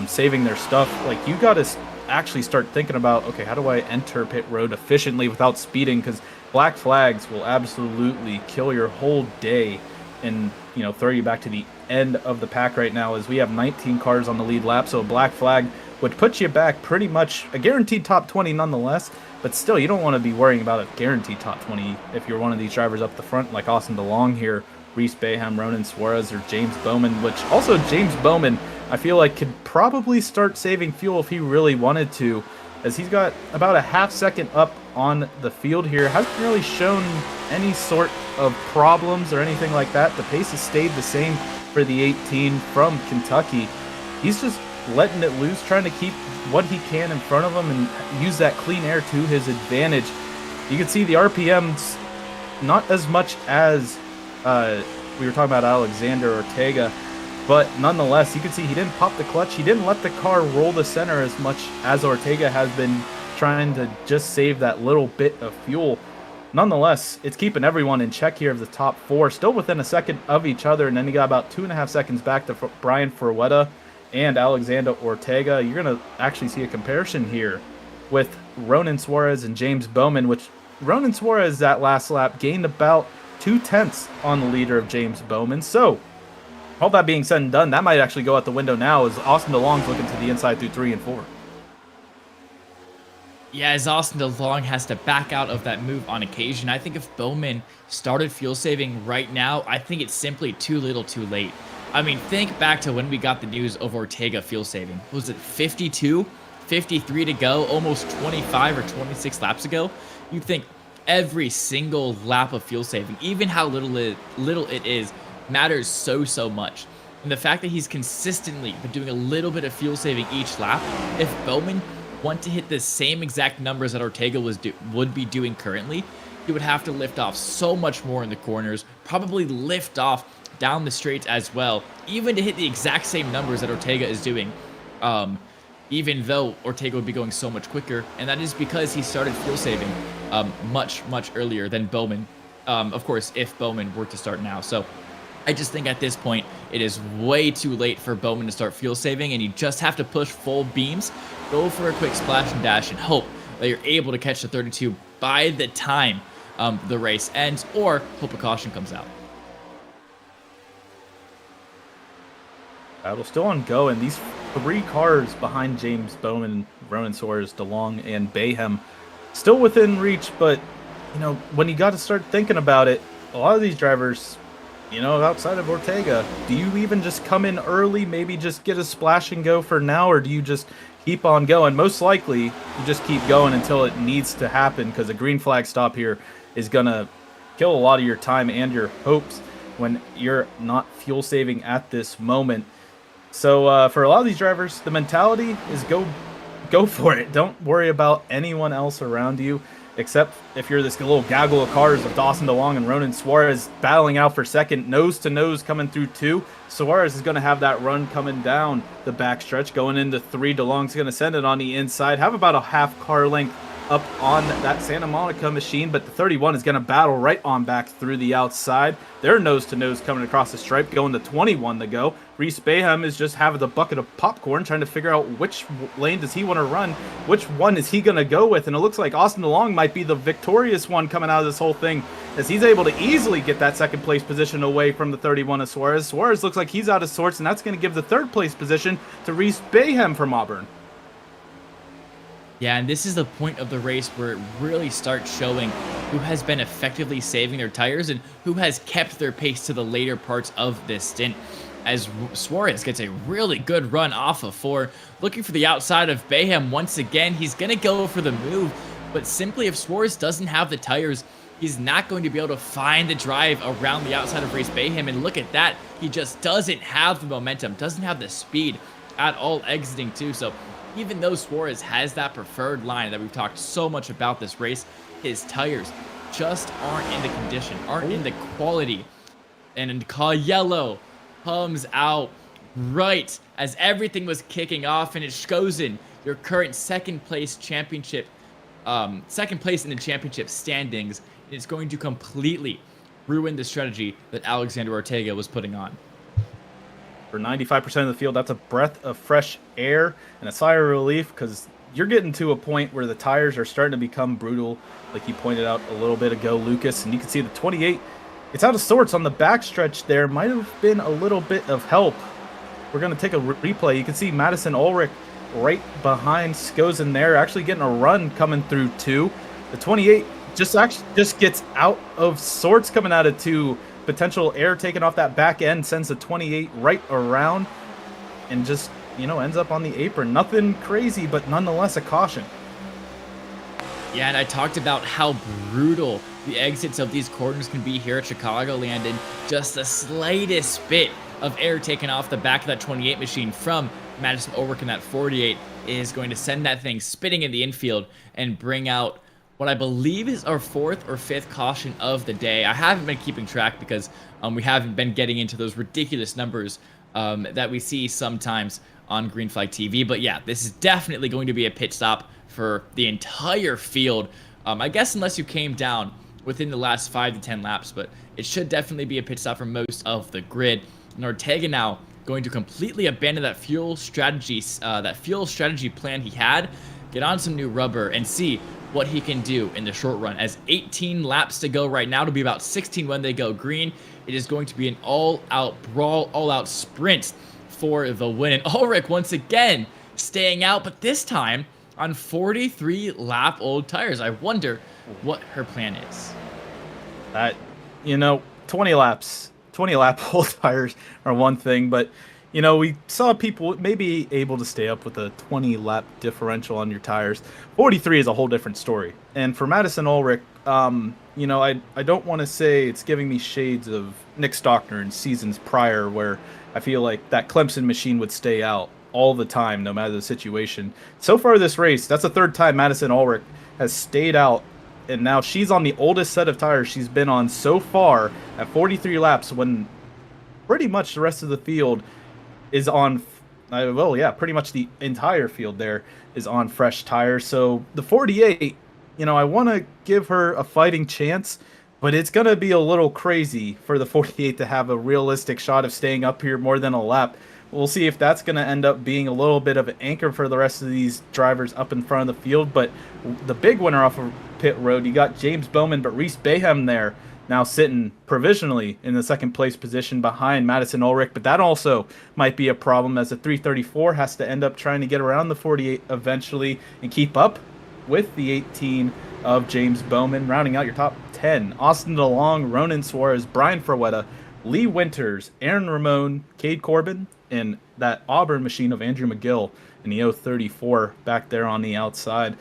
Speaker 1: saving their stuff, like, you got to actually start thinking about, okay, how do I enter pit road efficiently without speeding? Because black flags will absolutely kill your whole day and throw you back to the end of the pack right now, as we have 19 cars on the lead lap. So a black flag would put you back pretty much a guaranteed top 20 nonetheless, but still, you don't want to be worrying about a guaranteed top 20 if you're one of these drivers up the front like Austin DeLong here, Reese Bayhem, Ronan Suarez, or James Bowman, which also James Bowman, I feel like, could probably start saving fuel if he really wanted to, as he's got about a half second up on the field here. Hasn't really shown any sort of problems or anything like that. The pace has stayed the same for the 18 from Kentucky. He's just letting it loose, trying to keep what he can in front of him and use that clean air to his advantage. You can see the RPMs not as much as we were talking about Alexander Ortega, but nonetheless, you can see he didn't pop the clutch. He didn't let the car roll the center as much as Ortega has been trying to just save that little bit of fuel. Nonetheless, it's keeping everyone in check here of the top 4, still within a second of each other, and then you got about 2.5 seconds back to Brian Ferretta and Alexander Ortega. You're going to actually see a comparison here with Ronan Suarez and James Bowman, which Ronan Suarez that last lap gained about 0.2 on the leader of James Bowman. So, all that being said and done, that might actually go out the window now as Austin DeLong's looking to the inside through 3 and 4.
Speaker 2: Yeah, as Austin DeLong has to back out of that move on occasion. I think if Bowman started fuel saving right now, I think it's simply too little too late. I mean, think back to when we got the news of Ortega fuel saving. Was it 52, 53 to go, almost 25 or 26 laps ago? You'd think every single lap of fuel saving, even how little it is, matters so much. And the fact that he's consistently been doing a little bit of fuel saving each lap, if Bowman want to hit the same exact numbers that Ortega would be doing currently, he would have to lift off so much more in the corners, probably lift off down the straights as well, even to hit the exact same numbers that Ortega is doing, even though Ortega would be going so much quicker. And that is because he started fuel saving much earlier than Bowman, of course, if Bowman were to start now. So I just think at this point, it is way too late for Bowman to start fuel saving, and you just have to push full beams, go for a quick splash and dash, and hope that you're able to catch the 32 by the time the race ends, or hope a caution comes out.
Speaker 1: Battle still on go, and these 3 cars behind James Bowman, Ronan Suarez, DeLong, and Bayhem still within reach, but, you know, when you got to start thinking about it, a lot of these drivers, you know, outside of Ortega, do you even just come in early, maybe just get a splash and go for now, or do you just keep on going? Most likely, you just keep going until it needs to happen, because a green flag stop here is going to kill a lot of your time and your hopes when you're not fuel saving at this moment. So for a lot of these drivers, the mentality is go for it. Don't worry about anyone else around you, except if you're this little gaggle of cars of Dawson DeLong and Ronan Suarez battling out for second, nose to nose coming through 2. Suarez is going to have that run coming down the backstretch, going into 3. DeLong's going to send it on the inside, have about a half car length up on that Santa Monica machine, but the 31 is going to battle right on back through the outside. They're nose to nose coming across the stripe, going to 21 to go. Reese Bayhem is just having the bucket of popcorn, trying to figure out which lane does he want to run, which one is he going to go with, and it looks like Austin DeLong might be the victorious one coming out of this whole thing, as he's able to easily get that second place position away from the 31 of Suarez. Suarez looks like he's out of sorts, and that's going to give the third place position to Reese Bayhem from Auburn.
Speaker 2: Yeah, and this is the point of the race where it really starts showing who has been effectively saving their tires and who has kept their pace to the later parts of this stint. As Suarez gets a really good run off of 4, looking for the outside of Bayhem once again. He's going to go for the move, but simply if Suarez doesn't have the tires, he's not going to be able to find the drive around the outside of Reese Bayhem. And look at that, he just doesn't have the momentum, doesn't have the speed at all exiting too. So even though Suarez has that preferred line that we've talked so much about this race, his tires just aren't in the condition, aren't in the quality. And Yellow comes out right as everything was kicking off, and it goes in your current second place in the championship standings. It's going to completely ruin the strategy that Alexander Ortega was putting on.
Speaker 1: For 95% of the field, that's a breath of fresh air and a sigh of relief, because you're getting to a point where the tires are starting to become brutal, like you pointed out a little bit ago, Lucas. And you can see the 28, it's out of sorts on the backstretch there. Might have been a little bit of help. We're going to take a replay. You can see Madison Ulrich right behind Skozen there, actually getting a run coming through 2. The 28 just gets out of sorts coming out of 2. Potential air taken off that back end sends the 28 right around and just, you know, ends up on the apron. Nothing crazy, but nonetheless a caution.
Speaker 2: Yeah, and I talked about how brutal the exits of these corners can be here at Chicagoland, and just the slightest bit of air taken off the back of that 28 machine from Madison Ulrich in that 48 is going to send that thing spitting in the infield and bring out what I believe is our 4th or 5th caution of the day. I haven't been keeping track because we haven't been getting into those ridiculous numbers that we see sometimes on Green Flag TV. But yeah, this is definitely going to be a pit stop for the entire field. I guess unless you came down within the last 5 to 10 laps, but it should definitely be a pit stop for most of the grid. And Ortega now going to completely abandon that fuel strategy plan he had, get on some new rubber, and see what he can do in the short run. As 18 laps to go right now, to be about 16 when they go green. It is going to be an all-out brawl, all-out sprint for the win. And Ulrich once again staying out, but this time on 43-lap-old tires. I wonder what her plan is.
Speaker 1: 20 lap old tires are one thing, but we saw people maybe able to stay up with a 20 lap differential on your tires. 43 is a whole different story. And for Madison Ulrich, I don't want to say it's giving me shades of Nick Stockner in seasons prior, where I feel like that Clemson machine would stay out all the time, no matter the situation. So far this race, that's the 3rd time Madison Ulrich has stayed out, and now she's on the oldest set of tires she's been on so far at 43 laps, when pretty much the rest of the field is on, pretty much the entire field there is on fresh tires. So the 48, I want to give her a fighting chance, but it's going to be a little crazy for the 48 to have a realistic shot of staying up here more than a lap. We'll see if that's going to end up being a little bit of an anchor for the rest of these drivers up in front of the field. But the big winner off of pit road, you got James Bowman, but Reese Bayhem there now sitting provisionally in the 2nd place position behind Madison Ulrich. But that also might be a problem, as the 334 has to end up trying to get around the 48 eventually and keep up with the 18 of James Bowman. Rounding out your top 10, Austin DeLong, Ronan Suarez, Brian Ferretta, Lee Winters, Aaron Ramon, Cade Corbin, and that Auburn machine of Andrew McGill in the 034 back there on the outside.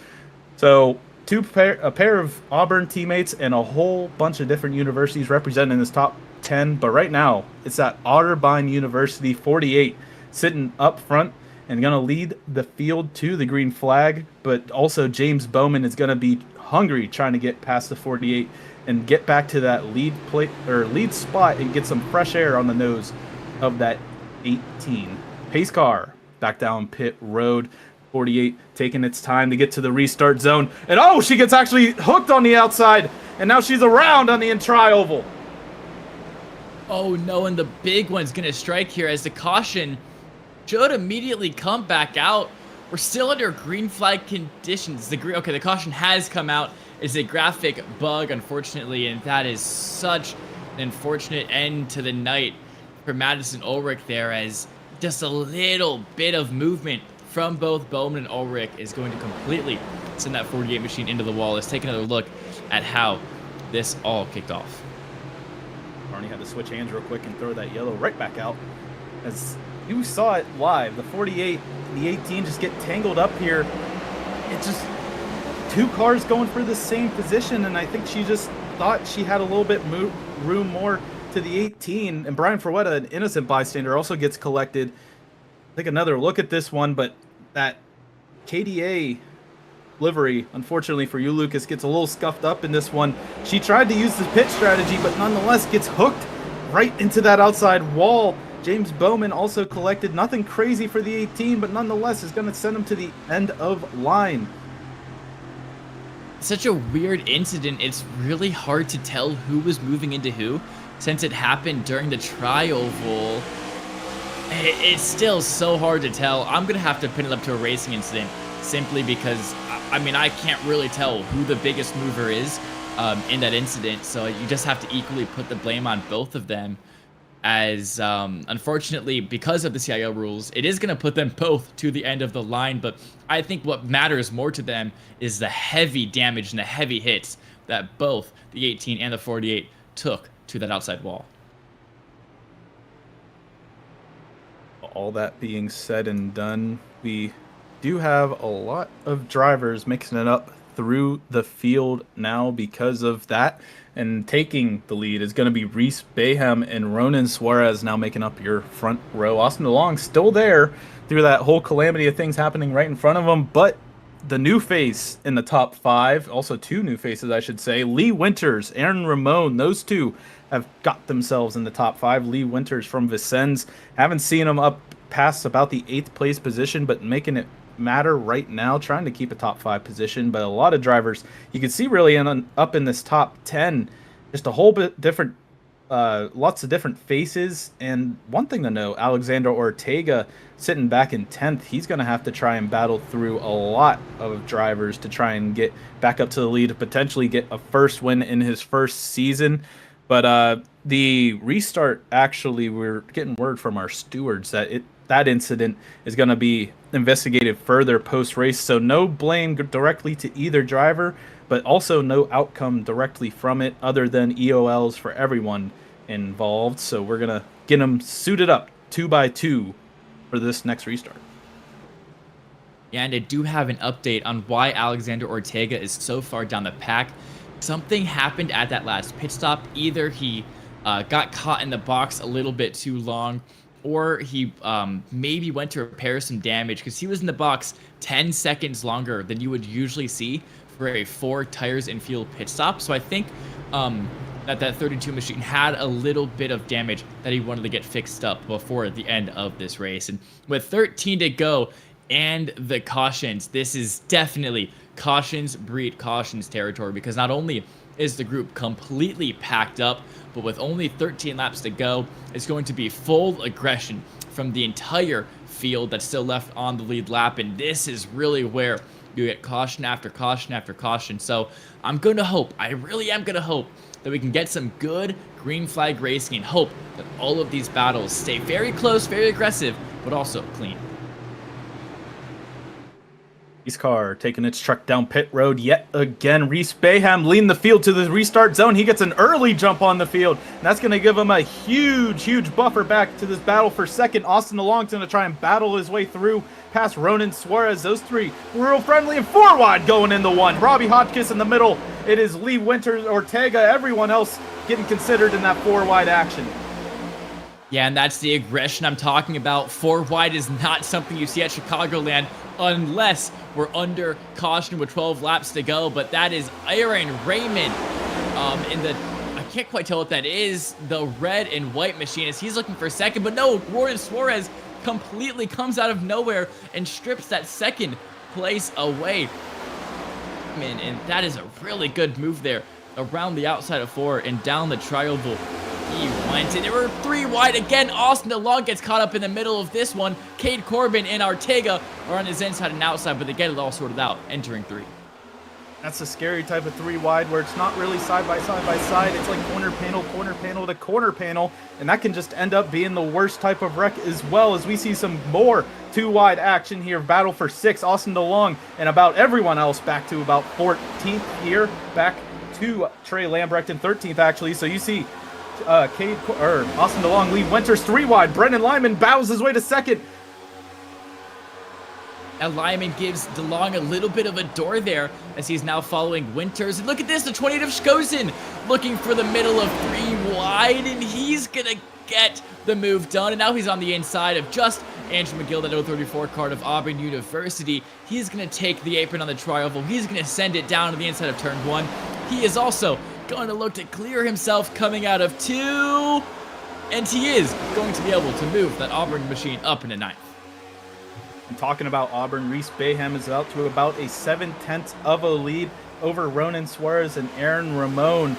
Speaker 1: So a pair of Auburn teammates and a whole bunch of different universities represented in this top 10. But right now, it's that Otterbein University 48 sitting up front and going to lead the field to the green flag. But also James Bowman is going to be hungry trying to get past the 48 and get back to that lead spot and get some fresh air on the nose of that 18. Pace car back down pit road. 48 taking its time to get to the restart zone. And she gets actually hooked on the outside. And now she's around on the tri-oval.
Speaker 2: Oh no, and the big one's going to strike here as the caution should immediately come back out. We're still under green flag conditions. The caution has come out. It's a graphic bug, unfortunately, and that is such an unfortunate end to the night for Madison Ulrich there, as just a little bit of movement from both Bowman and Ulrich is going to completely send that 48 machine into the wall. Let's take another look at how this all kicked off.
Speaker 1: Barney had to switch hands real quick and throw that yellow right back out. As you saw it live, the 48 and the 18 just get tangled up here. It's just 2 cars going for the same position, and I think she just thought she had a little bit room more to the 18. And Brian Ferretta, an innocent bystander, also gets collected. Take another look at this one, but that KDA livery, unfortunately for you, Lucas, gets a little scuffed up in this one. She tried to use the pit strategy, but nonetheless gets hooked right into that outside wall. James Bowman also collected. Nothing crazy for the 18, but nonetheless is going to send him to the end of line.
Speaker 2: Such a weird incident. It's really hard to tell who was moving into who, since it happened during the tri-oval. It's still so hard to tell. I'm going to have to pin it up to a racing incident, simply because, I can't really tell who the biggest mover is in that incident. So you just have to equally put the blame on both of them, as unfortunately, because of the CIL rules, it is going to put them both to the end of the line. But I think what matters more to them is the heavy damage and the heavy hits that both the 18 and the 48 took to that outside wall.
Speaker 1: All that being said and done, we do have a lot of drivers mixing it up through the field now because of that. And taking the lead is going to be Reese Bayham and Ronan Suarez now making up your front row. Austin DeLong still there through that whole calamity of things happening right in front of him, but the new face in the top 5, also 2 new faces, I should say, Lee Winters, Aaron Ramon, those two have got themselves in the top 5. Lee Winters from Vincennes, haven't seen him up past about the 8th place position, but making it matter right now, trying to keep a top 5 position. But a lot of drivers you can see really up in this top 10, just a whole bit different, lots of different faces. And one thing to know, Alexander Ortega sitting back in 10th, he's going to have to try and battle through a lot of drivers to try and get back up to the lead, to potentially get a first win in his first season. But the restart, actually, we're getting word from our stewards that that incident is going to be investigated further post-race. So no blame directly to either driver, but also no outcome directly from it other than EOLs for everyone involved. So we're going to get them suited up 2x2 for this next restart.
Speaker 2: Yeah, and I do have an update on why Alexander Ortega is so far down the pack. Something happened at that last pit stop. Either he got caught in the box a little bit too long, or he maybe went to repair some damage, because he was in the box 10 seconds longer than you would usually see for a 4 tires and fuel pit stop. So I think that 32 machine had a little bit of damage that he wanted to get fixed up before the end of this race. And with 13 to go and the cautions, this is definitely cautions breed cautions territory, because not only is the group completely packed up, but with only 13 laps to go, it's going to be full aggression from the entire field that's still left on the lead lap. And this is really where you get caution after caution after caution. So I'm going to hope, I really am going to hope, that we can get some good green flag racing, and hope that all of these battles stay very close, very aggressive, but also clean.
Speaker 1: Car taking its truck down pit road yet again. Reese Bayham leading the field to the restart zone. He gets an early jump on the field, and that's going to give him a huge buffer back to this battle for second. Austin DeLong's going to try and battle his way through past Ronan Suarez. Those three were real friendly, and 4 wide going in the 1. Robbie Hotchkiss in the middle. It is Lee Winters, Ortega, everyone else getting considered in that 4 wide action.
Speaker 2: Yeah, and that's the aggression I'm talking about. 4 wide is not something you see at Chicagoland unless we're under caution with 12 laps to go. But that is Aaron Raymond in the, I can't quite tell what that is, the red and white machine, as he's looking for second. But no, Ronan Suarez completely comes out of nowhere and strips that second place away. And that is a really good move there around the outside of 4 and down the tri-oval. He went, and there were 3 wide again. Austin DeLong gets caught up in the middle of this one. Cade Corbin and Ortega are on his inside and outside, but they get it all sorted out, entering 3.
Speaker 1: That's a scary type of 3 wide where it's not really side by side. It's like corner panel to corner panel, and that can just end up being the worst type of wreck, as well as we see some more 2 wide action here. Battle for 6. Austin DeLong and about everyone else back to about 14th here, back to Trey Lambrecht in 13th actually. So you see Austin DeLong, Lee Winters 3 wide. Brendan Lyman bows his way to second.
Speaker 2: And Lyman gives DeLong a little bit of a door there as he's now following Winters. And look at this, the 28 of Skozen looking for the middle of 3 wide, and he's gonna get the move done. And now he's on the inside of just Andrew McGill, that 034 card of Auburn University. He's gonna take the apron on the tri-oval. He's gonna send it down to the inside of turn 1. He is also going to look to clear himself coming out of 2, and he is going to be able to move that Auburn machine up into 9th.
Speaker 1: And talking about Auburn, Reese Bayham is out to about a 7/10 of a lead over Ronan Suarez and Aaron Ramon.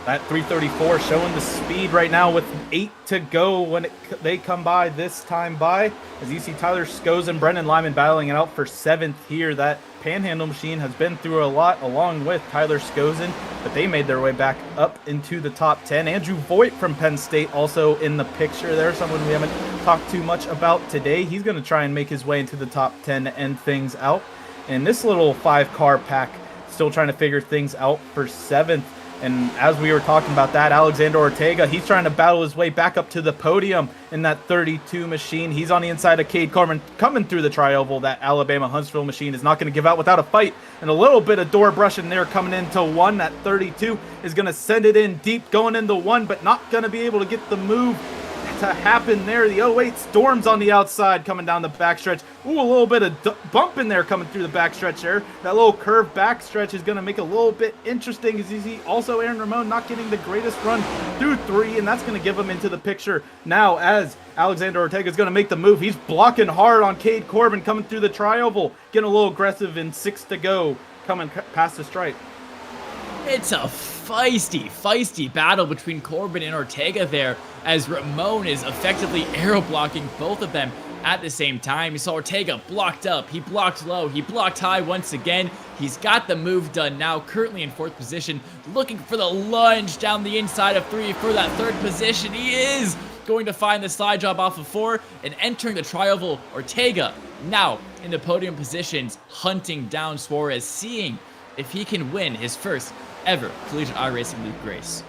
Speaker 1: That 334 showing the speed right now with 8 to go when they come by this time by. As you see Tyler Skozen and Brendan Lyman battling it out for 7th here. That Panhandle machine has been through a lot along with Tyler Skozen, but they made their way back up into the top 10. Andrew Voigt from Penn State also in the picture there, someone we haven't talked too much about today. He's going to try and make his way into the top 10 to end things out. And this little 5-car pack still trying to figure things out for 7th. And as we were talking about that, Alexander Ortega, he's trying to battle his way back up to the podium in that 32 machine. He's on the inside of Cade Carmen coming through the tri-oval. That Alabama Huntsville machine is not going to give out without a fight. And a little bit of door brushing there coming into one. That 32 is going to send it in deep going into one, but not going to be able to get the move to happen there. The 08 Storms on the outside coming down the backstretch. Ooh, a little bit of bump in there coming through the backstretch there. That little curved backstretch is going to make it a little bit interesting, as you see also Aaron Ramon not getting the greatest run through 3, and that's going to give him into the picture now as Alexander Ortega is going to make the move. He's blocking hard on Cade Corbin coming through the tri-oval, getting a little aggressive in 6 to go, coming past the stripe.
Speaker 2: It's a feisty battle between Corbin and Ortega there, as Ramon is effectively arrow blocking both of them at the same time. You saw Ortega blocked up, he blocked low, he blocked high once again. He's got the move done now, currently in 4th position, looking for the lunge down the inside of 3 for that 3rd position. He is going to find the slide job off of 4 and entering the tri-oval. Ortega now in the podium positions, hunting down Suarez, seeing if he can win his first ever Collegiate iRacing League race.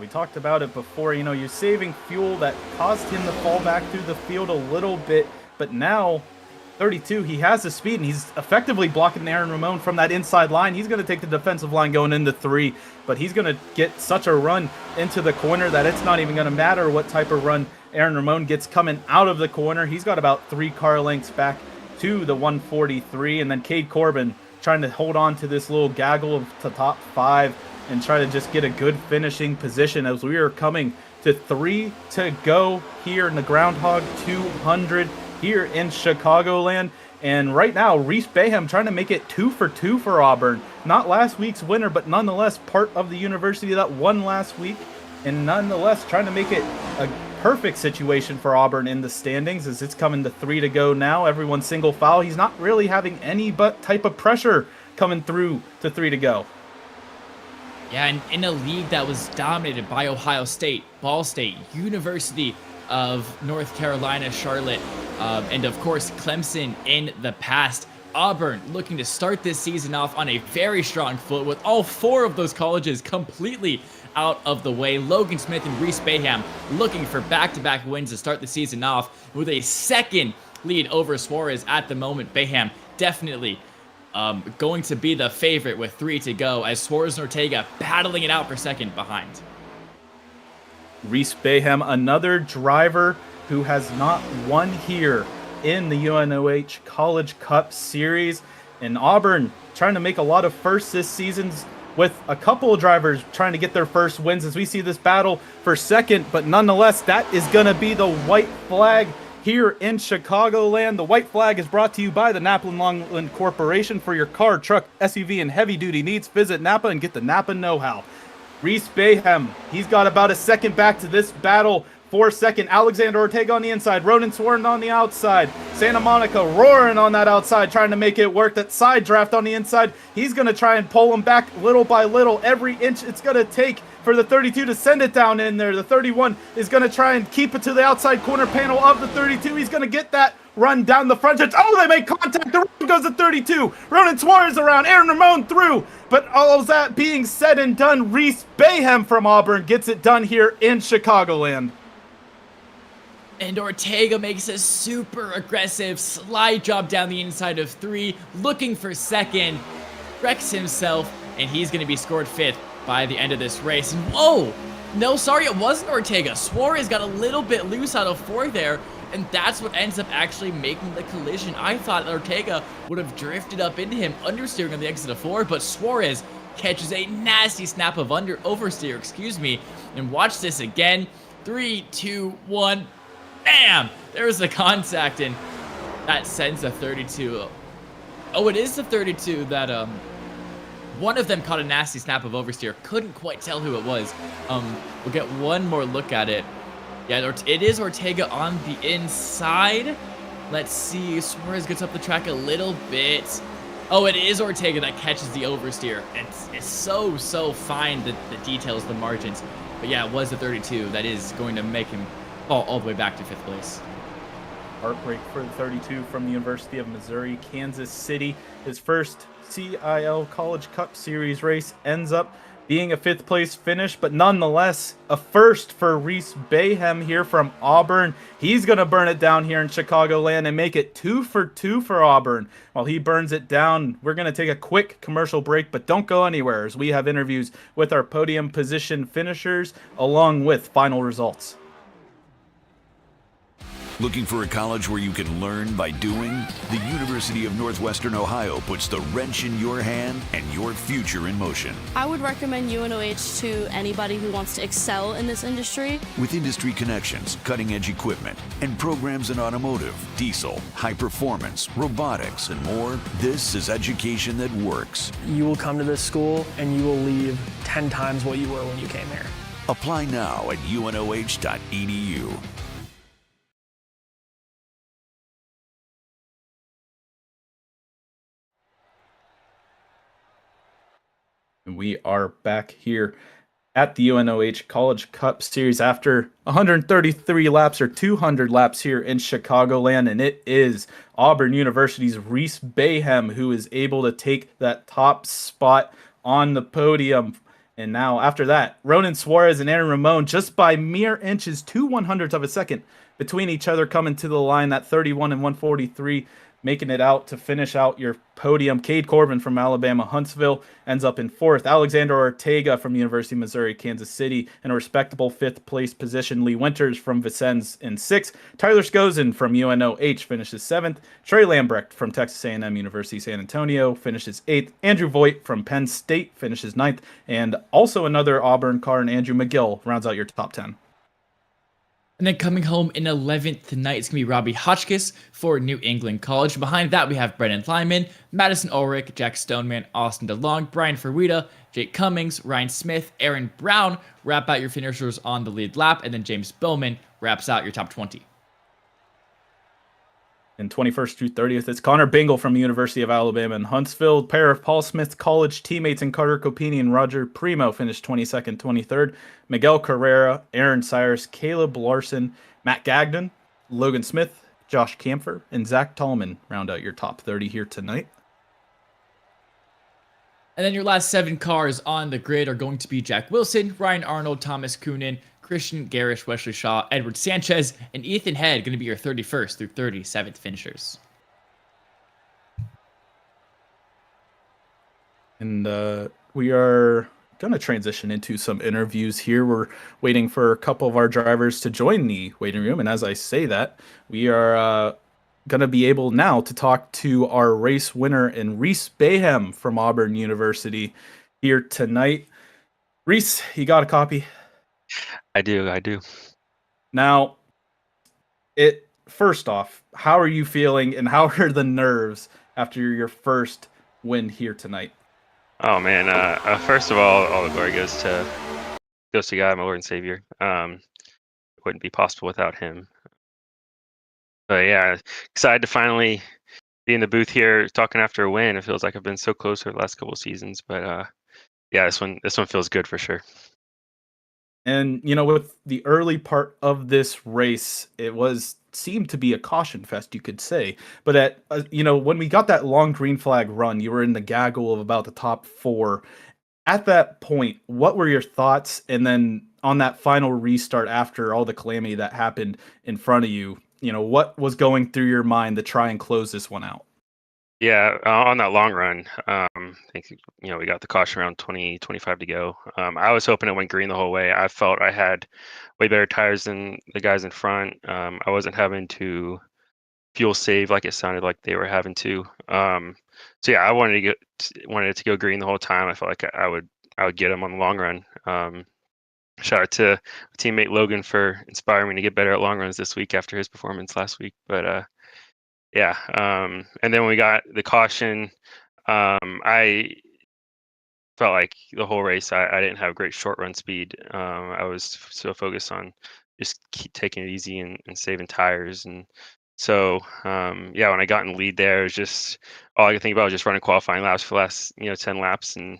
Speaker 1: We talked about it before, you know, you're saving fuel. That caused him to fall back through the field a little bit, but now 32, he has the speed, and he's effectively blocking Aaron Ramon from that inside line. He's going to take the defensive line going into 3, but he's going to get such a run into the corner that it's not even going to matter what type of run Aaron Ramon gets coming out of the corner. He's got about 3 car lengths back to the 143, and then Cade Corbin trying to hold on to this little gaggle of the top 5 and try to just get a good finishing position as we are coming to 3 to go here in the Groundhog 200 here in Chicagoland. And right now, Reese Bayham trying to make it 2 for 2 for Auburn. Not last week's winner, but nonetheless part of the university that won last week, and nonetheless trying to make it a perfect situation for Auburn in the standings as it's coming to 3 to go now. Everyone's single foul. He's not really having any but type of pressure coming through to 3 to go.
Speaker 2: Yeah, and in a league that was dominated by Ohio State, Ball State, University of North Carolina, Charlotte, and of course Clemson in the past, Auburn looking to start this season off on a very strong foot with all 4 of those colleges completely out of the way. Logan Smith and Reese Bayham looking for back-to-back wins to start the season off with a 2nd lead over Suarez at the moment. Bayham definitely going to be the favorite with 3 to go, as Suarez and Ortega battling it out for 2nd behind.
Speaker 1: Reese Bayham, another driver who has not won here in the UNOH College Cup Series. And Auburn trying to make a lot of firsts this season, with a couple of drivers trying to get their first wins as we see this battle for 2nd. But nonetheless, that is going to be the white flag here in Chicagoland. The white flag is brought to you by the NAPA and Longland Corporation. For your car, truck, SUV, and heavy-duty needs, visit NAPA and get the NAPA know-how. Reese Bayham, he's got about a 2nd back to this battle for 2nd. Alexander Ortega on the inside. Ronan Swarton on the outside. Santa Monica roaring on that outside, trying to make it work. That side draft on the inside. He's going to try and pull him back little by little. Every inch it's going to take for the 32 to send it down in there. The 31 is going to try and keep it to the outside corner panel of the 32. He's going to get that run down the front stretch. Oh, they make contact. The run goes to 32. Ronan Suarez around. Aaron Ramon through. But all of that being said and done, Reese Bayham from Auburn gets it done here in Chicagoland.
Speaker 2: And Ortega makes a super aggressive slide job down the inside of 3, looking for 2nd, wrecks himself, and he's going to be scored 5th by the end of this race. And whoa! No, sorry, it wasn't Ortega. Suarez got a little bit loose out of 4 there, and that's what ends up actually making the collision. I thought Ortega would have drifted up into him, understeering on the exit of 4, but Suarez catches a nasty snap of oversteer, and watch this again. 3, 2, 1. Bam! There's the contact, and that sends a 32. Oh, it is the 32 that, one of them caught a nasty snap of oversteer. Couldn't quite tell who it was. We'll get one more look at it. Yeah, it is Ortega on the inside. Let's see. Suarez gets up the track a little bit. Oh, it is Ortega that catches the oversteer. It's so fine, the details, the margins. But yeah, it was the 32 that is going to make him fall all the way back to 5th place.
Speaker 1: Heartbreak for the 32 from the University of Missouri, Kansas City. His first CIL College Cup Series race ends up being a 5th place finish, but nonetheless a first for Reese Bayhem here from Auburn. He's going to burn it down here in Chicagoland and make it 2 for 2 for Auburn. While he burns it down, we're going to take a quick commercial break, but don't go anywhere as we have interviews with our podium position finishers along with final results.
Speaker 3: Looking for a college where you can learn by doing? The University of Northwestern Ohio puts the wrench in your hand and your future in motion.
Speaker 4: I would recommend UNOH to anybody who wants to excel in this industry.
Speaker 3: With industry connections, cutting-edge equipment, and programs in automotive, diesel, high performance, robotics, and more, this is education that works.
Speaker 5: You will come to this school and you will leave 10 times what you were when you came here.
Speaker 3: Apply now at unoh.edu.
Speaker 1: We are back here at the UNOH College Cup Series after 133 laps or 200 laps here in Chicagoland, and it is Auburn University's Reese Bayhem who is able to take that top spot on the podium. And now after that, Ronan Suarez and Aaron Ramon just by mere inches, 2/100ths of a second between each other coming to the line, that 31 and 143. Making it out to finish out your podium. Cade Corbin from Alabama Huntsville ends up in 4th. Alexander Ortega from University of Missouri Kansas City in a respectable 5th place position. Lee Winters from Vincennes in 6th. Tyler Skozin from UNOH finishes 7th. Trey Lambrecht from Texas A&M University San Antonio finishes 8th. Andrew Voigt from Penn State finishes 9th. And also another Auburn car, and Andrew McGill rounds out your top 10.
Speaker 2: And then coming home in 11th tonight, it's going to be Robbie Hotchkiss for New England College. Behind that, we have Brennan Lyman, Madison Ulrich, Jack Stoneman, Austin DeLong, Brian Ferwita, Jake Cummings, Ryan Smith, Aaron Brown wrap out your finishers on the lead lap. And then James Bowman wraps out your top 20.
Speaker 1: And 21st through 30th, it's Connor Bingle from the University of Alabama in Huntsville. Pair of Paul Smith's college teammates in Carter Copini and Roger Primo finished 22nd, 23rd. Miguel Carrera, Aaron Cyrus, Caleb Larson, Matt Gagnon, Logan Smith, Josh Camphor, and Zach Tallman round out your top 30 here tonight.
Speaker 2: And then your last 7 cars on the grid are going to be Jack Wilson, Ryan Arnold, Thomas Coonan, Christian Garish, Wesley Shaw, Edward Sanchez, and Ethan Head going to be your 31st through 37th finishers.
Speaker 1: And we are going to transition into some interviews here. We're waiting for a couple of our drivers to join the waiting room. And as I say that, we are going to be able now to talk to our race winner and Reese Bayhem from Auburn University here tonight. Reese, you got a copy?
Speaker 6: I do.
Speaker 1: Now, first off, how are you feeling and how are the nerves after your first win here tonight?
Speaker 6: Oh man, first of all the glory goes to God, my Lord and Savior. It wouldn't be possible without him. But yeah, excited to finally be in the booth here talking after a win. It feels like I've been so close for the last couple of seasons, but yeah, this one feels good for sure.
Speaker 1: And, with the early part of this race, it seemed to be a caution fest, you could say. But when we got that long green flag run, you were in the gaggle of about the top 4. At that point, what were your thoughts? And then on that final restart after all the calamity that happened in front of you, what was going through your mind to try and close this one out?
Speaker 6: Yeah, on that long run, I think we got the caution around 20-25 to go. I was hoping it went green the whole way. I felt I had way better tires than the guys in front. I wasn't having to fuel save like it sounded like they were having to. So yeah, I wanted it to go green the whole time. I felt like I would get them on the long run. Shout out to teammate Logan for inspiring me to get better at long runs this week after his performance last week. But yeah, and then when we got the caution, I felt like the whole race I didn't have great short run speed. I was so focused on just keep taking it easy and saving tires. And so yeah, when I got in the lead there, it was just all I could think about was just running qualifying laps for the last 10 laps, and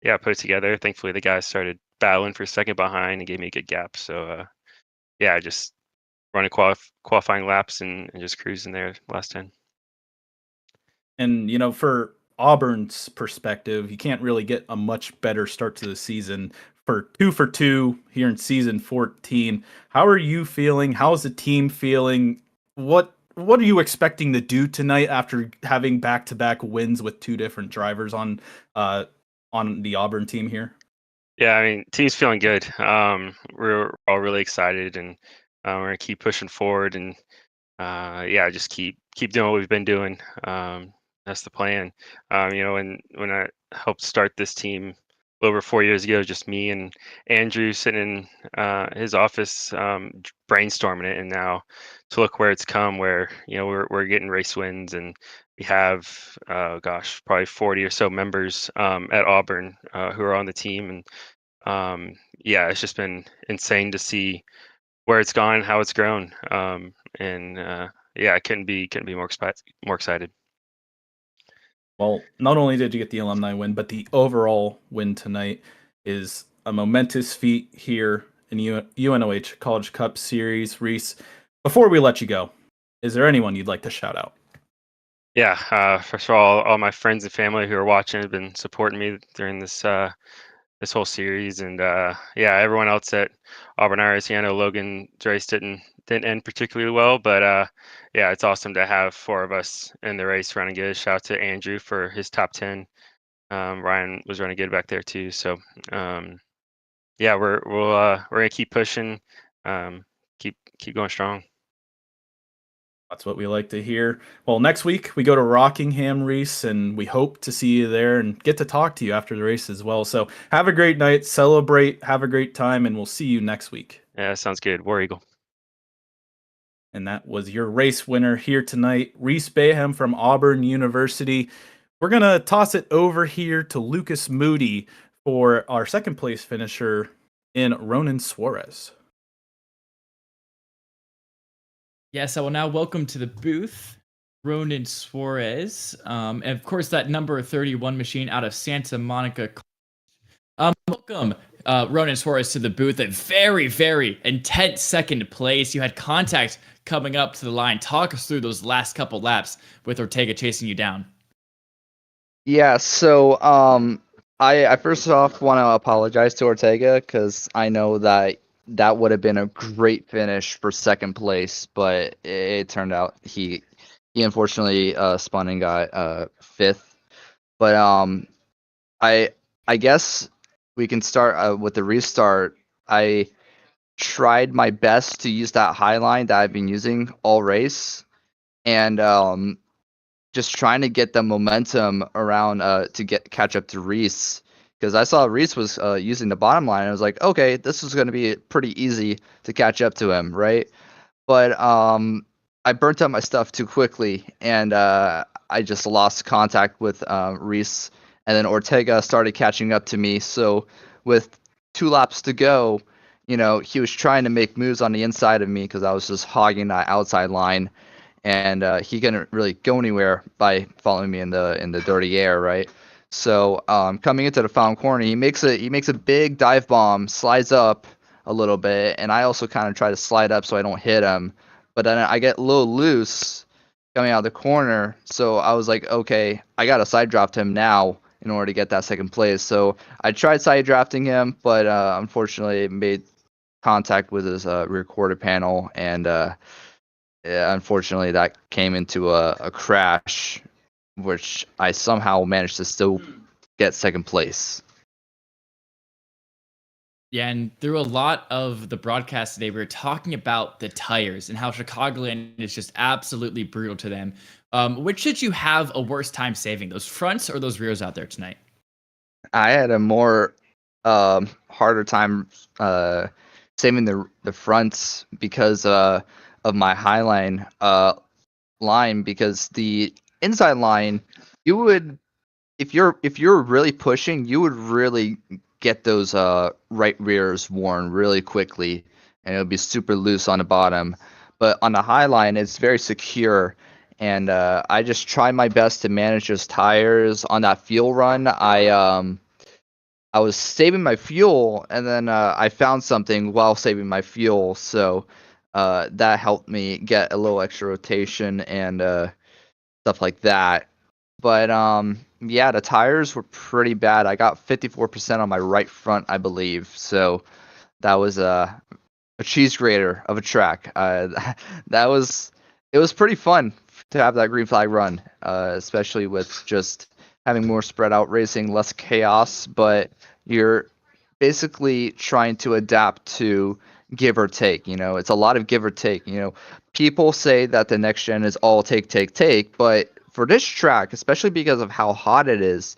Speaker 6: yeah, put it together. Thankfully, the guys started battling for a second behind and gave me a good gap. So yeah, just running qualifying laps and just cruising there last 10.
Speaker 1: And, for Auburn's perspective, you can't really get a much better start to the season for 2 for 2 here in season 14. How are you feeling? How's the team feeling? What are you expecting to do tonight after having back-to-back wins with two different drivers on the Auburn team here?
Speaker 6: Yeah, I mean, team's feeling good. We're all really excited, and we're gonna keep pushing forward, and yeah, just keep doing what we've been doing. That's the plan. When I helped start this team over 4 years ago, just me and Andrew sitting in his office brainstorming it, and now to look where it's come, where we're getting race wins, and we have gosh, probably 40 or so members at Auburn who are on the team, and yeah, it's just been insane to see where it's gone, how it's grown, and yeah, I couldn't be more excited.
Speaker 1: Well, not only did you get the alumni win, but the overall win tonight is a momentous feat here in UNOH College Cup Series. Reese, before we let you go, is there anyone you'd like to shout out?
Speaker 6: Yeah, first of all my friends and family who are watching have been supporting me during this whole series, and yeah, everyone else at Auburn iRacing. I know Logan's race didn't end particularly well, but yeah, it's awesome to have four of us in the race running good. Shout out to Andrew for his top 10. Ryan was running good back there too. So yeah, we're gonna keep pushing, keep going strong.
Speaker 1: That's what we like to hear. Well, next week we go to Rockingham, Reese, and we hope to see you there and get to talk to you after the race as well. So have a great night, celebrate, have a great time, and we'll see you next week.
Speaker 6: Yeah, sounds good. War Eagle.
Speaker 1: And that was your race winner here tonight, Reese Bayham from Auburn University. We're going to toss it over here to Lucas Moody for our second place finisher in Ronan Suarez.
Speaker 2: Yes, I will now welcome to the booth Ronan Suarez. And of course, that number 31 machine out of Santa Monica. Welcome, Ronan Suarez, to the booth. A very, very intense second place. You had contact coming up to the line. Talk us through those last couple laps with Ortega chasing you down.
Speaker 7: Yeah, so I first off want to apologize to Ortega because I know that would have been a great finish for second place, but it turned out he unfortunately spun and got fifth. But I guess we can start with the restart. I tried my best to use that high line that I've been using all race, and just trying to get the momentum around to catch up to Reese, because I saw Reese was using the bottom line, and I was like, okay, this is going to be pretty easy to catch up to him, right? But I burnt up my stuff too quickly, and I just lost contact with Reese, and then Ortega started catching up to me. So with 2 laps to go, he was trying to make moves on the inside of me because I was just hogging that outside line, and he couldn't really go anywhere by following me in the dirty air, right? So coming into the found corner, he makes a big dive bomb, slides up a little bit, and I also kind of try to slide up so I don't hit him. But then I get a little loose coming out of the corner, so I was like, okay, I gotta side draft him now in order to get that second place. So I tried side drafting him, but unfortunately made contact with his rear quarter panel, and yeah, unfortunately that came into a crash, which I somehow managed to still get second place.
Speaker 2: Yeah, and through a lot of the broadcast today, we were talking about the tires and how Chicagoland is just absolutely brutal to them. Which should you have a worse time saving, those fronts or those rears out there tonight?
Speaker 7: I had a more harder time saving the fronts because of my highline line, because the inside line, you would, if you're really pushing, you would really get those right rears worn really quickly, and it would be super loose on the bottom. But on the high line, it's very secure, and I just try my best to manage those tires on that fuel run. I was saving my fuel, and then I found something while saving my fuel, so that helped me get a little extra rotation and stuff like that. But yeah, the tires were pretty bad. I got 54% on my right front, I believe. So that was a cheese grater of a track. That was it was pretty fun to have that green flag run, especially with just having more spread out racing, less chaos. But you're basically trying to adapt to give or take. It's a lot of give or take. People say that the next gen is all take, take, take, but for this track, especially because of how hot it is,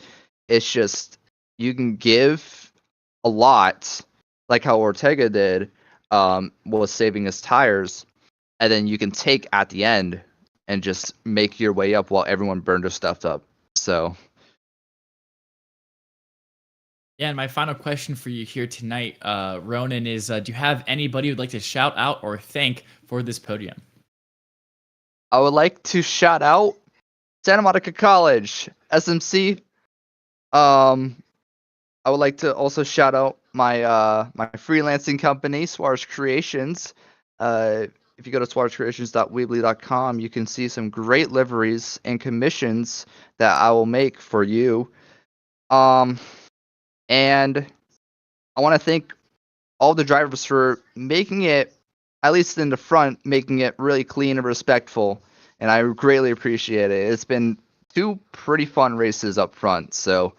Speaker 7: it's just you can give a lot, like how Ortega did, was saving his tires, and then you can take at the end and just make your way up while everyone burned their stuff up. So
Speaker 2: Yeah, and my final question for you here tonight, Ronan, is do you have anybody you'd like to shout out or thank for this podium?
Speaker 7: I would like to shout out Santa Monica College, SMC. I would like to also shout out my freelancing company, Suarez Creations. If you go to suarezcreations.weebly.com, you can see some great liveries and commissions that I will make for you. And I want to thank all the drivers for making it, at least in the front, making it really clean and respectful. And I greatly appreciate it. It's been 2 pretty fun races up front. So,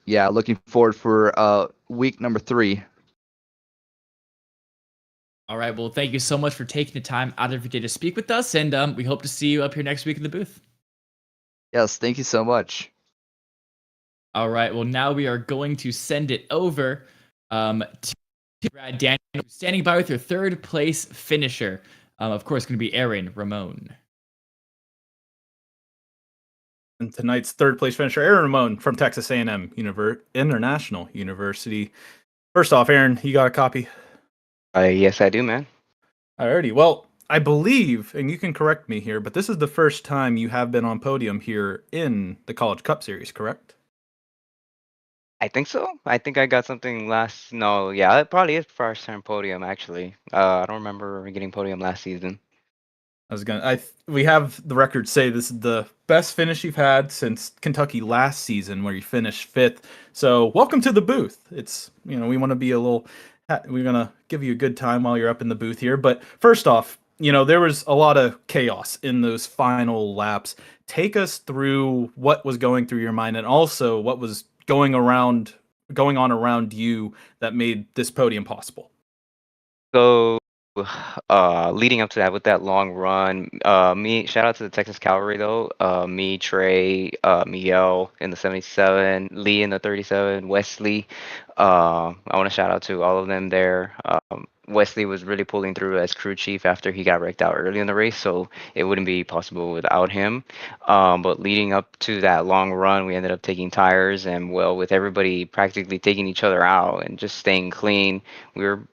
Speaker 7: yeah, looking forward for week number 3.
Speaker 2: All right. Well, thank you so much for taking the time out of your day to speak with us. And we hope to see you up here next week in the booth.
Speaker 7: Yes, thank you so much.
Speaker 2: All right. Well, now we are going to send it over to Brad Daniel, standing by with your third place finisher. Of course, going to be Aaron Ramon.
Speaker 1: And tonight's third place finisher, Aaron Ramon from Texas A&M International University. First off, Aaron, you got a copy?
Speaker 8: Yes, I do, man.
Speaker 1: Alrighty. Well, I believe, and you can correct me here, but this is the first time you have been on podium here in the College Cup Series, correct?
Speaker 8: I think so. I think I got something last. No, yeah, it probably is first time podium actually. I don't remember getting podium last season.
Speaker 1: We have the record say this is the best finish you've had since Kentucky last season, where you finished 5th. So welcome to the booth. It's, we want to be we're gonna give you a good time while you're up in the booth here. But first off, there was a lot of chaos in those final laps. Take us through what was going through your mind, and also what was going on around you that made this podium possible.
Speaker 8: So, leading up to that with that long run, shout out to the Texas Cavalry though. Me, Trey, Miguel in the 77, Lee in the 37, Wesley. I want to shout out to all of them there. Wesley was really pulling through as crew chief after he got wrecked out early in the race, so it wouldn't be possible without him. But leading up to that long run, we ended up taking tires, and with everybody practically taking each other out and just staying clean, we were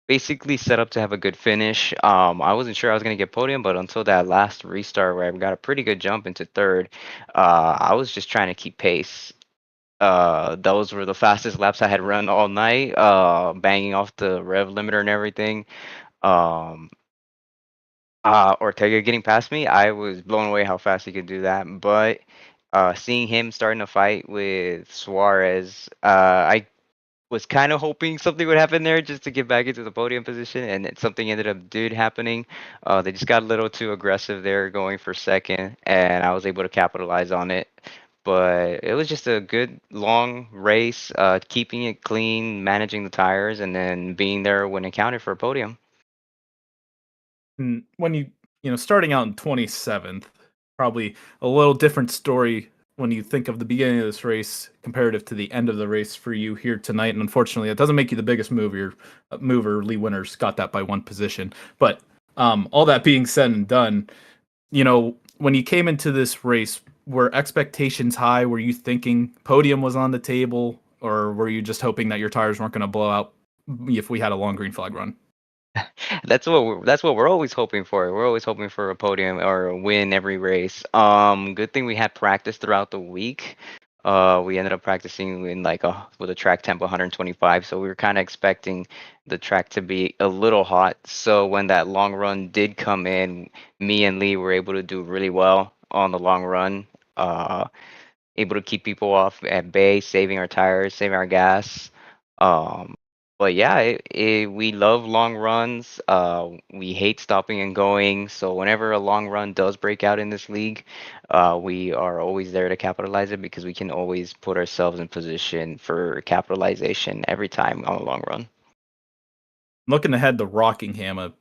Speaker 8: basically set up to have a good finish. I wasn't sure I was going to get podium, but until that last restart where I got a pretty good jump into 3rd, I was just trying to keep pace. Those were the fastest laps I had run all night, banging off the rev limiter and everything. Ortega getting past me, I was blown away how fast he could do that. But seeing him starting to fight with Suarez, I was kind of hoping something would happen there just to get back into the podium position, and something ended up happening. They just got a little too aggressive there going for 2nd, and I was able to capitalize on it. But it was just a good long race, keeping it clean, managing the tires, and then being there when it counted for a podium.
Speaker 1: When starting out in 27th, probably a little different story when you think of the beginning of this race comparative to the end of the race for you here tonight. And unfortunately, it doesn't make you the biggest mover. Lee Winters got that by 1 position. But all that being said and done, when you came into this race, were expectations high? Were you thinking podium was on the table, or were you just hoping that your tires weren't going to blow out if we had a long green flag run?
Speaker 8: That's what we're always hoping for. We're always hoping for a podium or a win every race. Good thing we had practice throughout the week. We ended up practicing in with a track temp 125, so we were kind of expecting the track to be a little hot. So when that long run did come in, me and Lee were able to do really well on the long run. able to keep people off at bay, saving our tires, saving our gas. Um, but yeah, we love long runs. We hate stopping and going. So whenever a long run does break out in this league, we are always there to capitalize it because we can always put ourselves in position for capitalization every time on a long run.
Speaker 1: Looking ahead to Rockingham,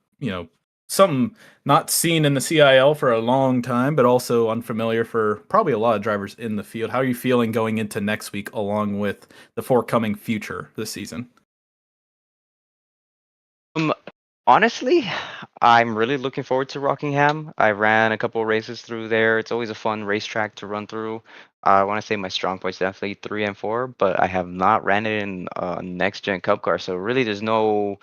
Speaker 1: something not seen in the CIL for a long time, but also unfamiliar for probably a lot of drivers in the field. How are you feeling going into next week along with the forthcoming future this season?
Speaker 8: Honestly, I'm really looking forward to Rockingham. I ran a couple of races through there. It's always a fun racetrack to run through. I want to say my strong point's definitely 3 and 4, but I have not ran it in Next Gen Cup car. So really, there's no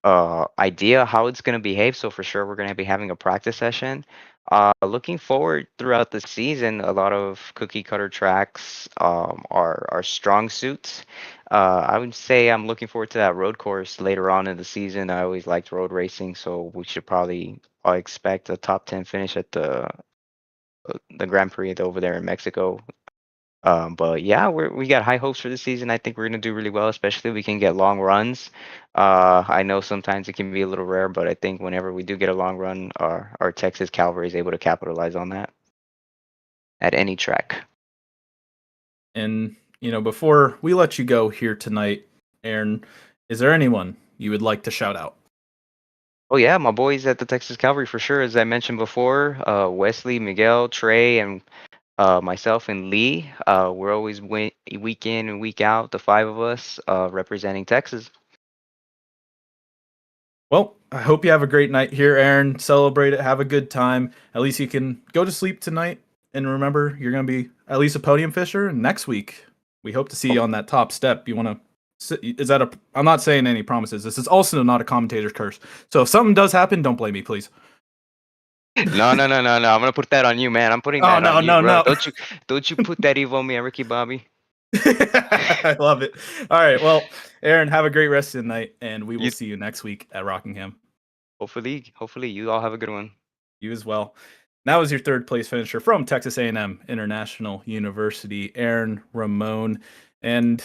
Speaker 8: idea how it's going to behave. So for sure, we're going to be having a practice session. Looking forward throughout the season, a lot of cookie cutter tracks are strong suits. I would say I'm looking forward to that road course later on in the season. I always liked road racing, so we should probably expect a top 10 finish at the Grand Prix over there in Mexico. But yeah, we got high hopes for this season. I think we're gonna do really well, especially if we can get long runs. I know sometimes it can be a little rare, but I think whenever we do get a long run, our Texas Cavalry is able to capitalize on that at any track.
Speaker 1: And, before we let you go here tonight, Aaron, is there anyone you would like to shout out?
Speaker 8: Oh yeah, my boys at the Texas Cavalry for sure. As I mentioned before, Wesley, Miguel, Trey, and myself and Lee. We're always week in and week out, the 5 of us representing Texas.
Speaker 1: Well, I hope you have a great night here, Aaron. Celebrate it. Have a good time. At least you can go to sleep tonight. And remember, you're going to be at least a podium fisher. And next week, we hope to see you on that top step. You want to... I'm not saying any promises. This is also not a commentator's curse. So if something does happen, don't blame me, please.
Speaker 8: No. I'm gonna put that on you, man. I'm putting that on you, bro.
Speaker 1: No.
Speaker 8: Don't you put that evil on me and Ricky Bobby.
Speaker 1: I love it. All right. Well, Aaron, have a great rest of the night, and we will see you next week at Rockingham.
Speaker 8: Hopefully, you all have a good one.
Speaker 1: You as well. That was your third place finisher from Texas A&M International University, Aaron Ramon. And,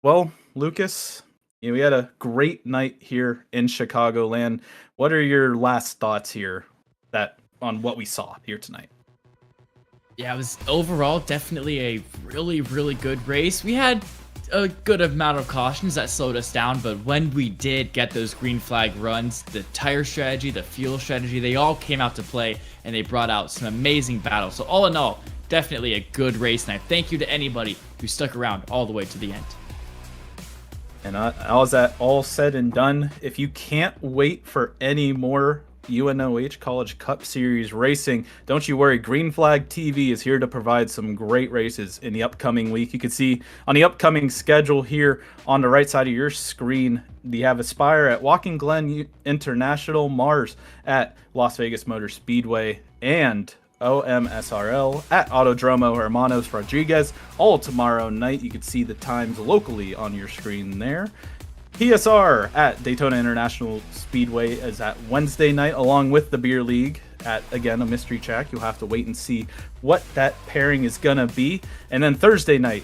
Speaker 1: well, Lucas, we had a great night here in Chicagoland. What are your last thoughts here on what we saw here tonight?
Speaker 2: Yeah, it was overall definitely a really, really good race. We had a good amount of cautions that slowed us down, but when we did get those green flag runs, the tire strategy, the fuel strategy, they all came out to play, and they brought out some amazing battles. So all in all, definitely a good race, and I thank you to anybody who stuck around all the way to the end.
Speaker 1: And as that all said and done, if you can't wait for any more UNOH College Cup Series racing, don't you worry. Green Flag TV is here to provide some great races in the upcoming week. You can see on the upcoming schedule here on the right side of your screen, you have Aspire at Walking Glen International, Mars at Las Vegas Motor Speedway, and OMSRL at Autodromo Hermanos Rodriguez all tomorrow night. You can see the times locally on your screen there. PSR at Daytona International Speedway is at Wednesday night, along with the Beer League at, again, a mystery track. You'll have to wait and see what that pairing is going to be. And then Thursday night,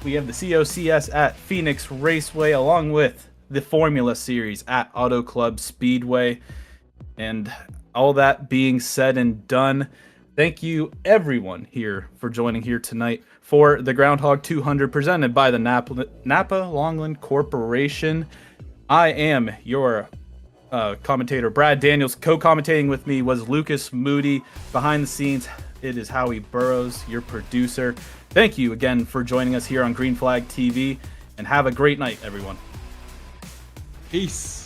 Speaker 1: we have the COCS at Phoenix Raceway, along with the Formula Series at Auto Club Speedway. And all that being said and done, thank you, everyone here, for joining here tonight for the Groundhog 200 presented by the NAPA Longland Corporation. I am your commentator, Brad Daniels. Co-commentating with me was Lucas Moody. Behind the scenes, it is Howie Burrows, your producer. Thank you again for joining us here on Green Flag TV, and have a great night, everyone.
Speaker 2: Peace.